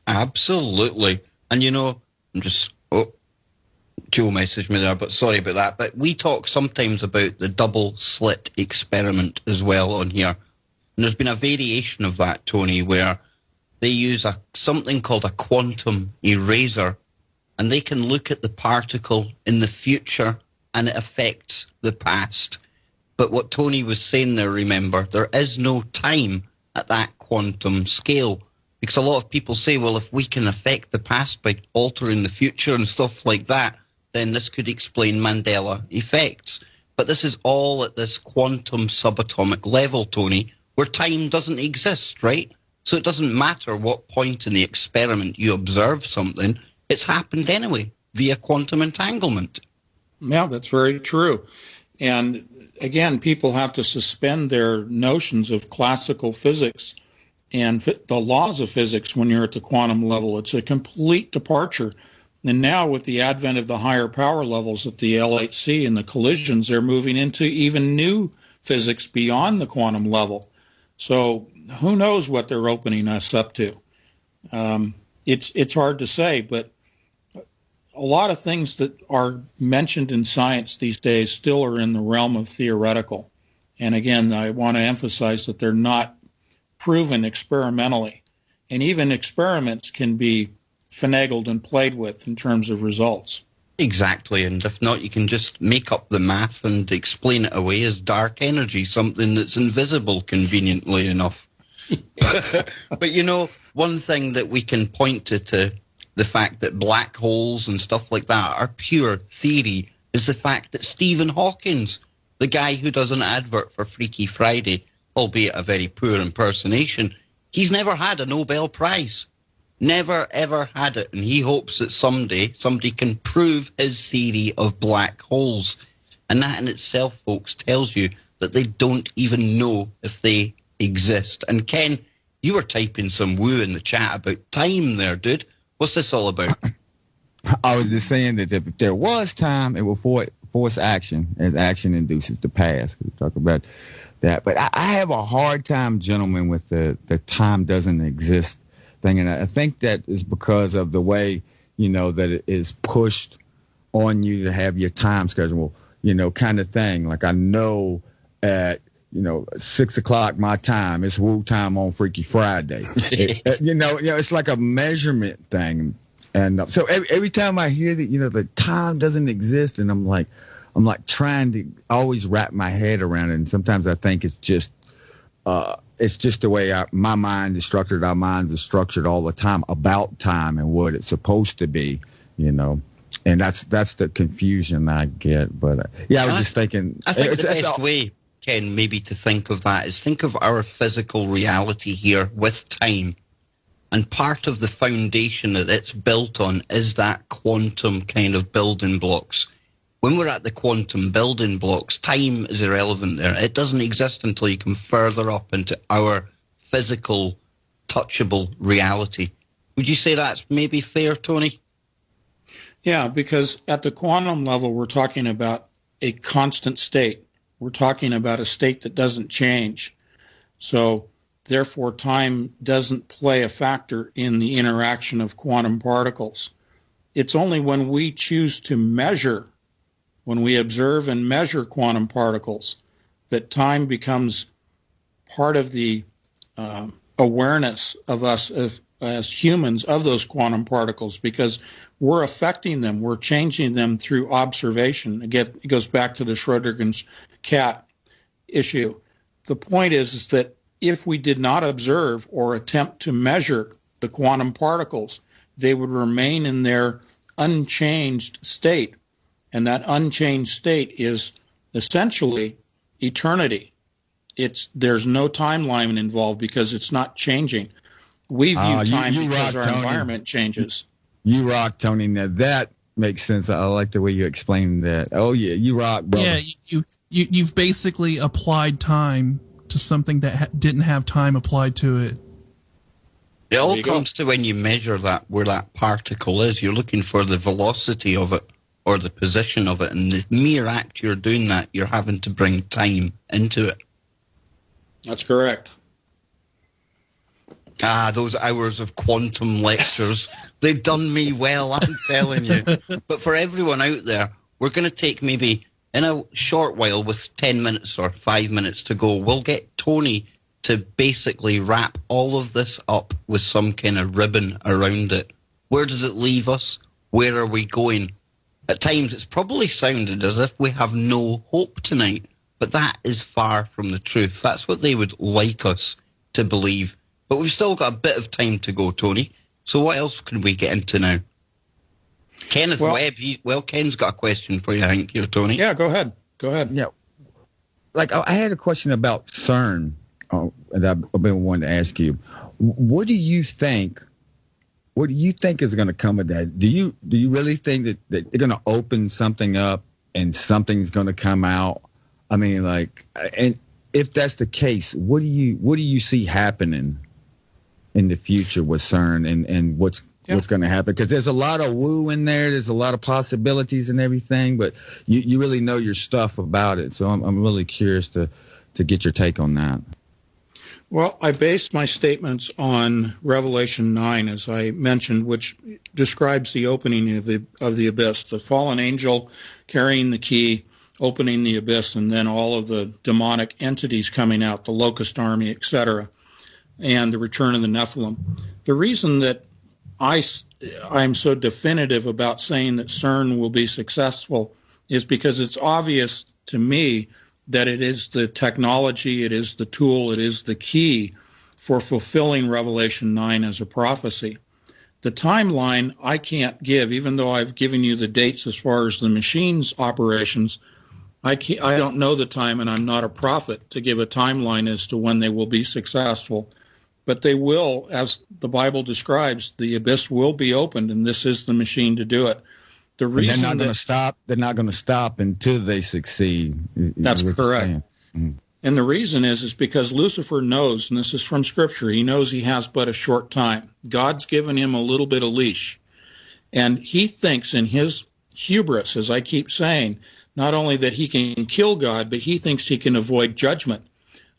Absolutely. And you know, Joe messaged me there, but sorry about that. But we talk sometimes about the double slit experiment as well on here. And there's been a variation of that, Tony, where they use something called a quantum eraser, and they can look at the particle in the future and it affects the past. But what Tony was saying there, remember, there is no time at that quantum scale. Because a lot of people say, well, if we can affect the past by altering the future and stuff like that, then this could explain Mandela effects. But this is all at this quantum subatomic level, Tony, where time doesn't exist, right? So it doesn't matter what point in the experiment you observe something, it's happened anyway via quantum entanglement. Yeah, that's very true. And again, people have to suspend their notions of classical physics and the laws of physics when you're at the quantum level. It's a complete departure. And now with the advent of the higher power levels at the LHC and the collisions, they're moving into even new physics beyond the quantum level. So who knows what they're opening us up to? It's hard to say, but a lot of things that are mentioned in science these days still are in the realm of theoretical. And again, I want to emphasize that they're not proven experimentally. And even experiments can be finagled and played with in terms of results. Exactly. And if not, you can just make up the math and explain it away as dark energy, something that's invisible, conveniently enough. But you know, one thing that we can point to the fact that black holes and stuff like that are pure theory is the fact that Stephen Hawking's, the guy who does an advert for Freaky Friday, albeit a very poor impersonation, he's never had a Nobel Prize. Never, ever had it. And he hopes that someday somebody can prove his theory of black holes. And that in itself, folks, tells you that they don't even know if they exist. And Ken, you were typing some woo in the chat about time there, dude. What's this all about? I was just saying that if there was time, it will force action, as action induces the past. We talk about that. But I have a hard time, gentlemen, with the time doesn't exist thing. And I think that is because of the way, that it is pushed on you to have your time schedule, kind of thing. Like I know at 6 o'clock my time, it's woo time on Freaky Friday. It's like a measurement thing. And so every time I hear that, the time doesn't exist, and I'm like, I'm like trying to always wrap my head around it, and sometimes I think it's just the way my mind is structured. Our minds are structured all the time about time and what it's supposed to be, you know. And that's the confusion I get. But I was just thinking. I think the best way, Ken, maybe to think of that is think of our physical reality here with time. And part of the foundation that it's built on is that quantum kind of building blocks. When we're at the quantum building blocks, time is irrelevant there. It doesn't exist until you come further up into our physical, touchable reality. Would you say that's maybe fair, Tony? Yeah, because at the quantum level, we're talking about a constant state. We're talking about a state that doesn't change. So therefore, time doesn't play a factor in the interaction of quantum particles. It's only when we choose to measure, when we observe and measure quantum particles, that time becomes part of the awareness of us as humans of those quantum particles, because we're affecting them, we're changing them through observation. Again, it goes back to the Schrödinger's cat issue. The point is that if we did not observe or attempt to measure the quantum particles, they would remain in their unchanged state. And that unchanged state is essentially eternity. There's no timeline involved because it's not changing. We view time because our environment changes. You rock, Tony. Now that makes sense. I like the way you explained that. Oh yeah, you rock, brother. Yeah, you've basically applied time to something that didn't have time applied to it. It all comes to when you measure that, where that particle is. You're looking for the velocity of it or the position of it, and the mere act you're doing that, you're having to bring time into it. That's correct. Those hours of quantum lectures, they've done me well, I'm telling you. But for everyone out there, we're going to take maybe in a short while, with 10 minutes or 5 minutes to go, we'll get Tony to basically wrap all of this up with some kind of ribbon around it. Where does it leave us? Where are we going? At times, it's probably sounded as if we have no hope tonight, but that is far from the truth. That's what they would like us to believe. But we've still got a bit of time to go, Tony. So what else can we get into now? Kenneth Webb, Ken's got a question for you, I think, here, Tony. Yeah, go ahead. Yeah. Like, I had a question about CERN that I've been wanting to ask you. What do you think is going to come of that? Do you really think that they're going to open something up and something's going to come out? I mean, like, and if that's the case, what do you see happening in the future with CERN and what's going to happen? Because there's a lot of woo in there. There's a lot of possibilities and everything, but you really know your stuff about it. So I'm really curious to get your take on that. Well, I based my statements on Revelation 9, as I mentioned, which describes the opening of the abyss, the fallen angel carrying the key, opening the abyss, and then all of the demonic entities coming out, the locust army, etc., and the return of the Nephilim. The reason that I'm so definitive about saying that CERN will be successful is because it's obvious to me that it is the technology, it is the tool, it is the key for fulfilling Revelation 9 as a prophecy. The timeline I can't give, even though I've given you the dates as far as the machine's operations. I don't know the time, and I'm not a prophet to give a timeline as to when they will be successful. But they will, as the Bible describes, the abyss will be opened, and this is the machine to do it. The reason they're not going to stop. They're not going to stop until they succeed. That's correct. Mm-hmm. And the reason is because Lucifer knows, and this is from Scripture, he knows he has but a short time. God's given him a little bit of leash. And he thinks in his hubris, as I keep saying, not only that he can kill God, but he thinks he can avoid judgment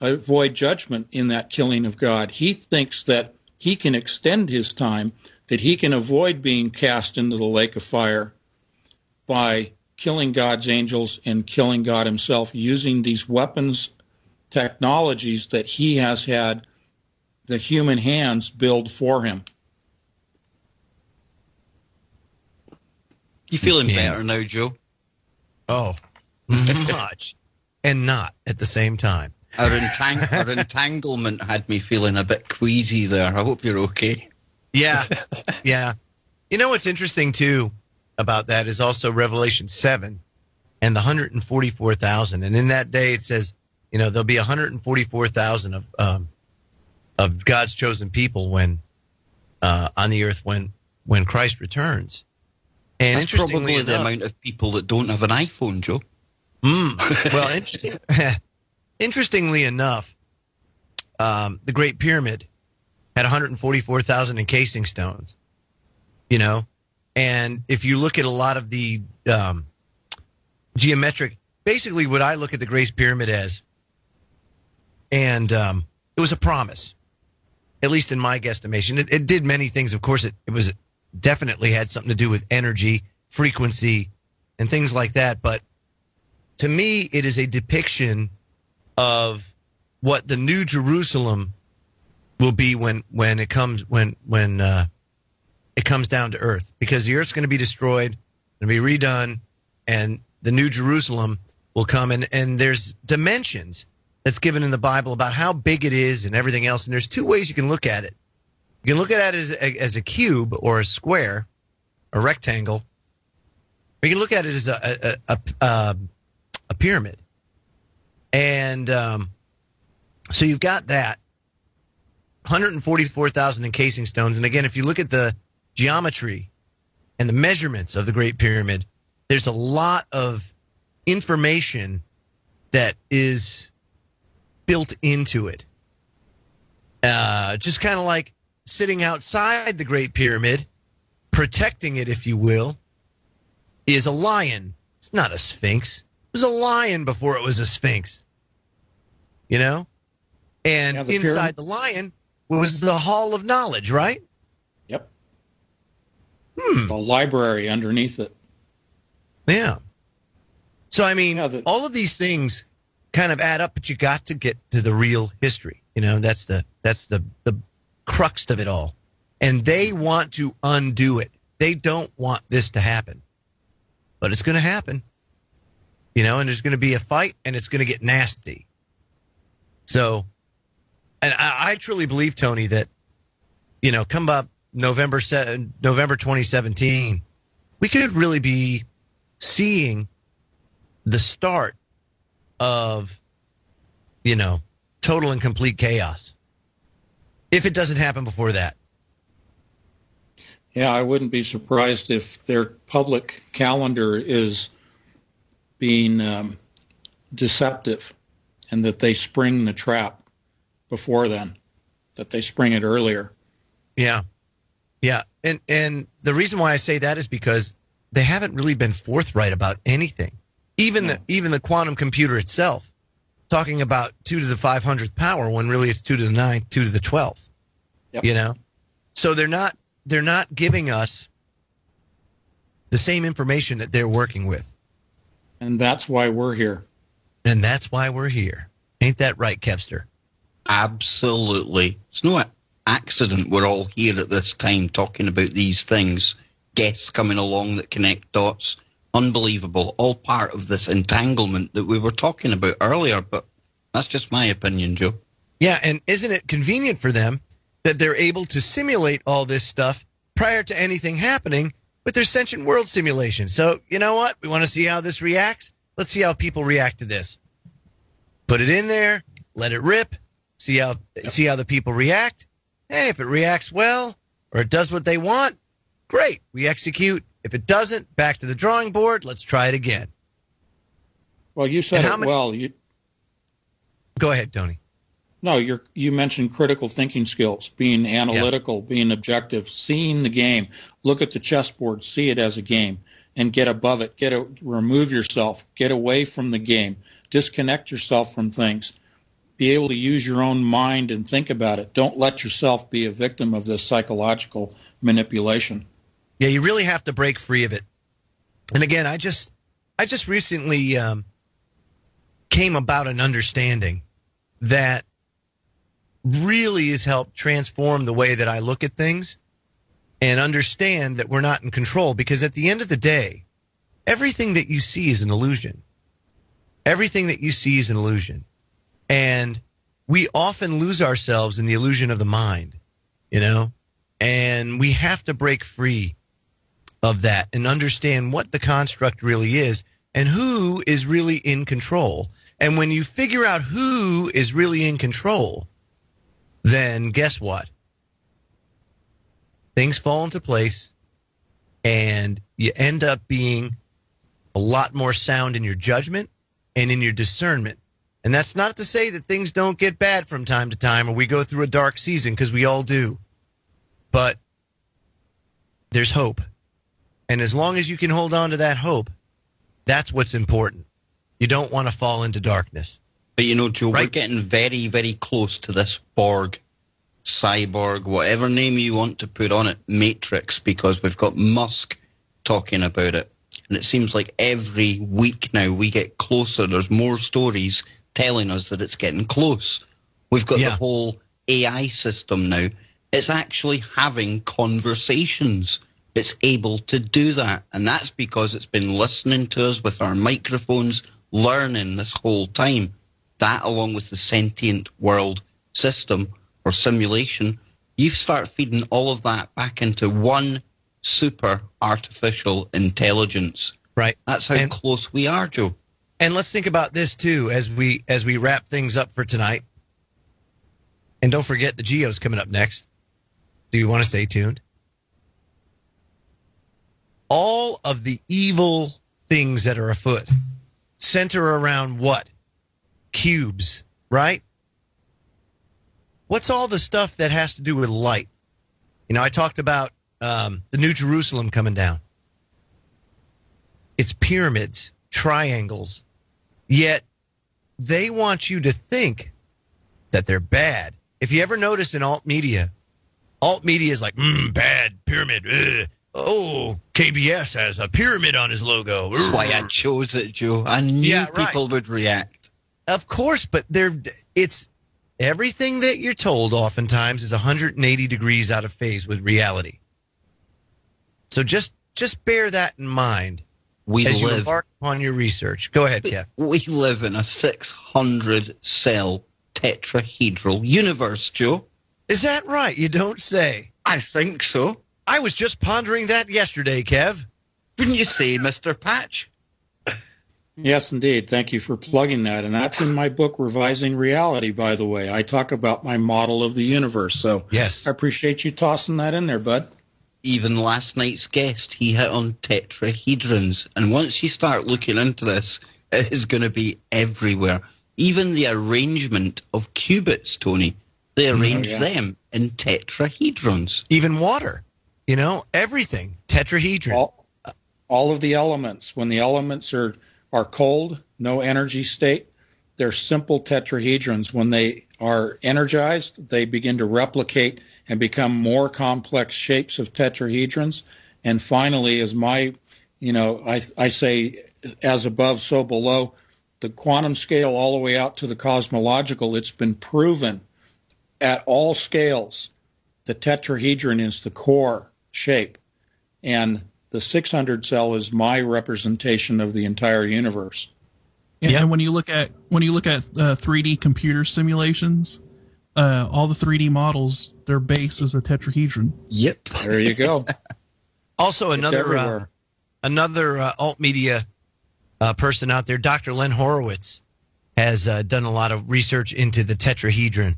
in that killing of God. He thinks that he can extend his time, that he can avoid being cast into the lake of fire by killing God's angels and killing God himself using these weapons, technologies that he has had the human hands build for him. You feeling better now, Joe? Oh, much and not at the same time. Our entanglement had me feeling a bit queasy there. I hope you're okay. Yeah. Yeah. You know what's interesting, too, about that is also Revelation 7 and the 144,000. And in that day, it says, there'll be 144,000 of God's chosen people when on the earth when Christ returns. And that's probably the amount of people that don't have an iPhone, Joe. Well, interestingly enough, the Great Pyramid had 144,000 encasing stones, and if you look at a lot of the geometric, basically what I look at the Great Pyramid as, and it was a promise, at least in my guesstimation. It did many things. Of course, it was definitely had something to do with energy, frequency, and things like that. But to me, it is a depiction of what the New Jerusalem will be when it comes it comes down to earth, because the earth's going to be destroyed, going to be redone, and the New Jerusalem will come. And there's dimensions that's given in the Bible about how big it is and everything else. And there's two ways you can look at it. You can look at it as a cube or a square, a rectangle. Or you can look at it as a pyramid. And so you've got that 144,000 encasing stones. And again, if you look at the geometry and the measurements of the Great Pyramid, there's a lot of information that is built into it. Just kind of like sitting outside the Great Pyramid, protecting it, if you will, is a lion. It's not a sphinx. It was a lion before it was a sphinx. And inside the lion was the Hall of Knowledge, right? Yep. The library underneath it. Yeah. So, I mean, all of these things kind of add up, but you got to get to the real history. That's the crux of it all. And they want to undo it. They don't want this to happen. But it's going to happen. And there's going to be a fight, and it's going to get nasty. So, and I truly believe, Tony, that, come up November 2017, we could really be seeing the start of, total and complete chaos, if it doesn't happen before that. Yeah, I wouldn't be surprised if their public calendar is being deceptive, and that they spring the trap before then, that they spring it earlier. Yeah. Yeah. And the reason why I say that is because they haven't really been forthright about anything. Even the quantum computer itself, talking about 2 to the 500th power when really it's 2 to the 9th, 2 to the 12th. Yep. So they're not giving us the same information that they're working with. And that's why we're here. And that's why we're here. Ain't that right, Kevster? Absolutely. It's no accident we're all here at this time talking about these things. Guests coming along that connect dots. Unbelievable. All part of this entanglement that we were talking about earlier. But that's just my opinion, Joe. Yeah, and isn't it convenient for them that they're able to simulate all this stuff prior to anything happening with their sentient world simulation? So, you know what? We want to see how this reacts. Let's see how people react to this. Put it in there, let it rip, see how the people react. Hey, if it reacts well or it does what they want, great, we execute. If it doesn't, back to the drawing board, let's try it again. Well, you said it well. Go ahead, Tony. No, you mentioned critical thinking skills, being analytical, being objective, seeing the game, look at the chessboard, see it as a game, and get above it. Remove yourself, get away from the game, disconnect yourself from things, be able to use your own mind and think about it. Don't let yourself be a victim of this psychological manipulation. Yeah, you really have to break free of it. And again, I just recently came about an understanding that really has helped transform the way that I look at things and understand that we're not in control, because at the end of the day, everything that you see is an illusion. Everything that you see is an illusion. And we often lose ourselves in the illusion of the mind, you know? And we have to break free of that and understand what the construct really is and who is really in control. And when you figure out who is really in control, then guess what? Things fall into place and you end up being a lot more sound in your judgment and in your discernment. And that's not to say that things don't get bad from time to time or we go through a dark season, because we all do. But there's hope. And as long as you can hold on to that hope, that's what's important. You don't want to fall into darkness. But you know, Joe, Right. we're getting very, very close to this Borg, cyborg, whatever name you want to put on it, matrix, because we've got Musk talking about it. And it seems like every week now we get closer. There's more stories telling us that it's getting close. We've got the whole AI system now. It's actually having conversations. It's able to do that. And that's because it's been listening to us with our microphones, learning this whole time. That, along with the sentient world system or simulation, you start feeding all of that back into one super artificial intelligence. Right. That's how close we are, Joe. And let's think about this too as we wrap things up for tonight. And don't forget the Geo's coming up next. Do you want to stay tuned? All of the evil things that are afoot center around what? Cubes, right? What's all the stuff that has to do with light? You know, I talked about the New Jerusalem coming down. It's pyramids, triangles, yet they want you to think that they're bad. If you ever notice in alt media is like, bad, pyramid, ugh. Oh, KBS has a pyramid on his logo. That's why I chose it, Joe. I knew people would react. Of course, but it's everything that you're told oftentimes is 180 degrees out of phase with reality. So just bear that in mind as you embark upon your research. Go ahead, Kev. We live in a 600-cell tetrahedral universe, Joe. Is that right? You don't say. I think so. I was just pondering that yesterday, Kev. Wouldn't you say, Mr. Patch? Yes, indeed. Thank you for plugging that. And that's in my book, Revising Reality, by the way. I talk about my model of the universe. So yes, I appreciate you tossing that in there, bud. Even last night's guest, he hit on tetrahedrons. And once you start looking into this, it is going to be everywhere. Even the arrangement of qubits, Tony. They arrange them in tetrahedrons. Even water. You know, everything. Tetrahedron. All of the elements. When the elements are cold, no energy state, they're simple tetrahedrons. When they are energized, they begin to replicate and become more complex shapes of tetrahedrons. And finally, as I say, as above, so below, the quantum scale all the way out to the cosmological, it's been proven at all scales, the tetrahedron is the core shape. And the 600 cell is my representation of the entire universe. Yeah, and when you look at 3D computer simulations, all the 3D models, their base is a tetrahedron. Yep, there you go. Also, another alt media person out there, Dr. Len Horowitz, has done a lot of research into the tetrahedron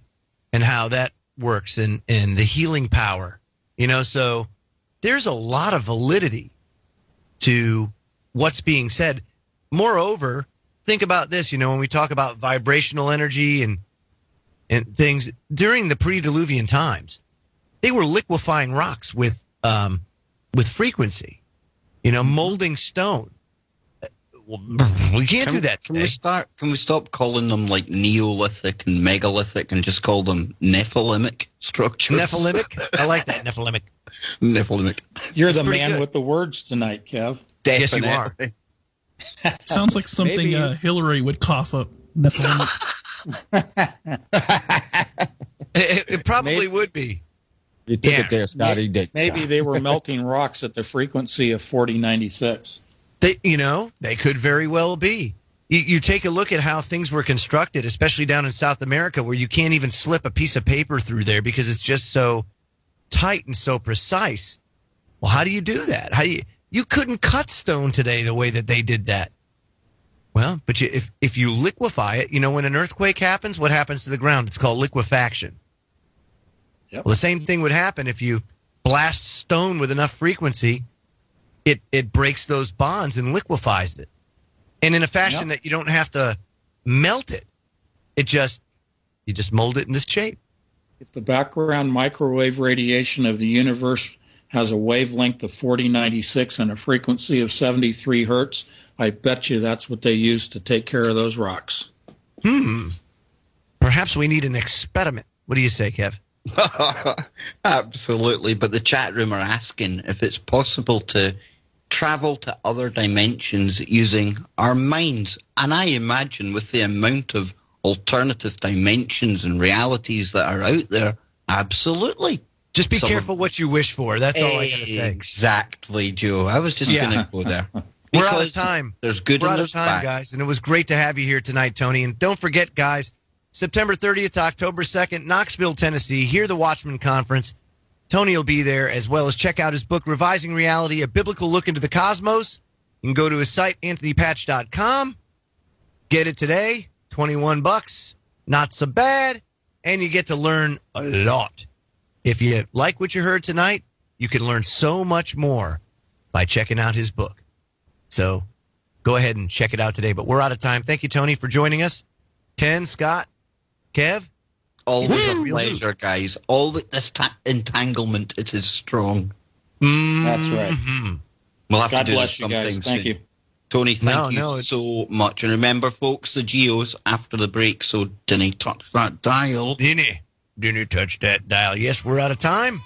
and how that works and the healing power. You know, so there's a lot of validity to what's being said. Moreover, think about this, you know, when we talk about vibrational energy and things during the pre-Diluvian times, they were liquefying rocks with frequency, you know, molding stone. We can't do that today. Can we stop calling them like Neolithic and megalithic and just call them Nephilimic structures? Nephilimic? I like that, Nephilimic. Nephilimic. You're the man with the words tonight, Kev. Definitely. Yes, you are. Sounds like something Hillary would cough up. It probably would be. You took it there, Scotty. Maybe they were melting rocks at the frequency of 4096. They could very well be. You take a look at how things were constructed, especially down in South America, where you can't even slip a piece of paper through there because it's just so tight and so precise. Well, how do you do that? You couldn't cut stone today the way that they did that. Well, but if you liquefy it, when an earthquake happens, what happens to the ground? It's called liquefaction. Yep. Well, the same thing would happen if you blast stone with enough frequency. It breaks those bonds and liquefies it. And in a fashion that you don't have to melt it. You just mold it in this shape. If the background microwave radiation of the universe has a wavelength of 4096 and a frequency of 73 hertz, I bet you that's what they use to take care of those rocks. Perhaps we need an experiment. What do you say, Kev? Absolutely. But the chat room are asking if it's possible to travel to other dimensions using our minds. And I imagine with the amount of alternative dimensions and realities that are out there, absolutely. Just be careful what you wish for. That's all I got to say. Exactly, Joe. I was just going to go there. We're out of time. There's good We're and out there's of time, bad. guys. And it was great to have you here tonight, Tony. And don't forget, guys, September 30th, October 2nd, Knoxville, Tennessee. Hear the Watchman Conference. Tony will be there, as well as check out his book, Revising Reality, A Biblical Look into the Cosmos. You can go to his site, anthonypatch.com. Get it today, $21. Not so bad. And you get to learn a lot. If you like what you heard tonight, you can learn so much more by checking out his book. So go ahead and check it out today. But we're out of time. Thank you, Tony, for joining us. Ken, Scott, Kev. Always a pleasure, guys. All this entanglement, it is strong. That's right. We'll have God to do bless this you guys. sometime Thank soon. you. Tony, thank you so much. And remember, folks, the Geos after the break, so didn't touch that dial. Didn't touch that dial. Yes, we're out of time.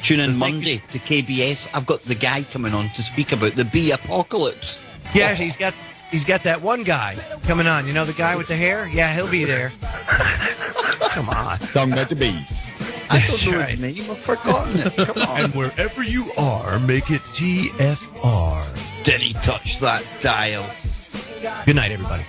Tune in Monday to KBS. I've got the guy coming on to speak about the bee apocalypse. Yeah, he's got that one guy coming on. You know, the guy with the hair? Yeah, he'll be there. Come on. Talking about the bee. I don't know his name. I've forgotten it. Come on. And wherever you are, make it TFR. Did he touch that dial? Good night, everybody.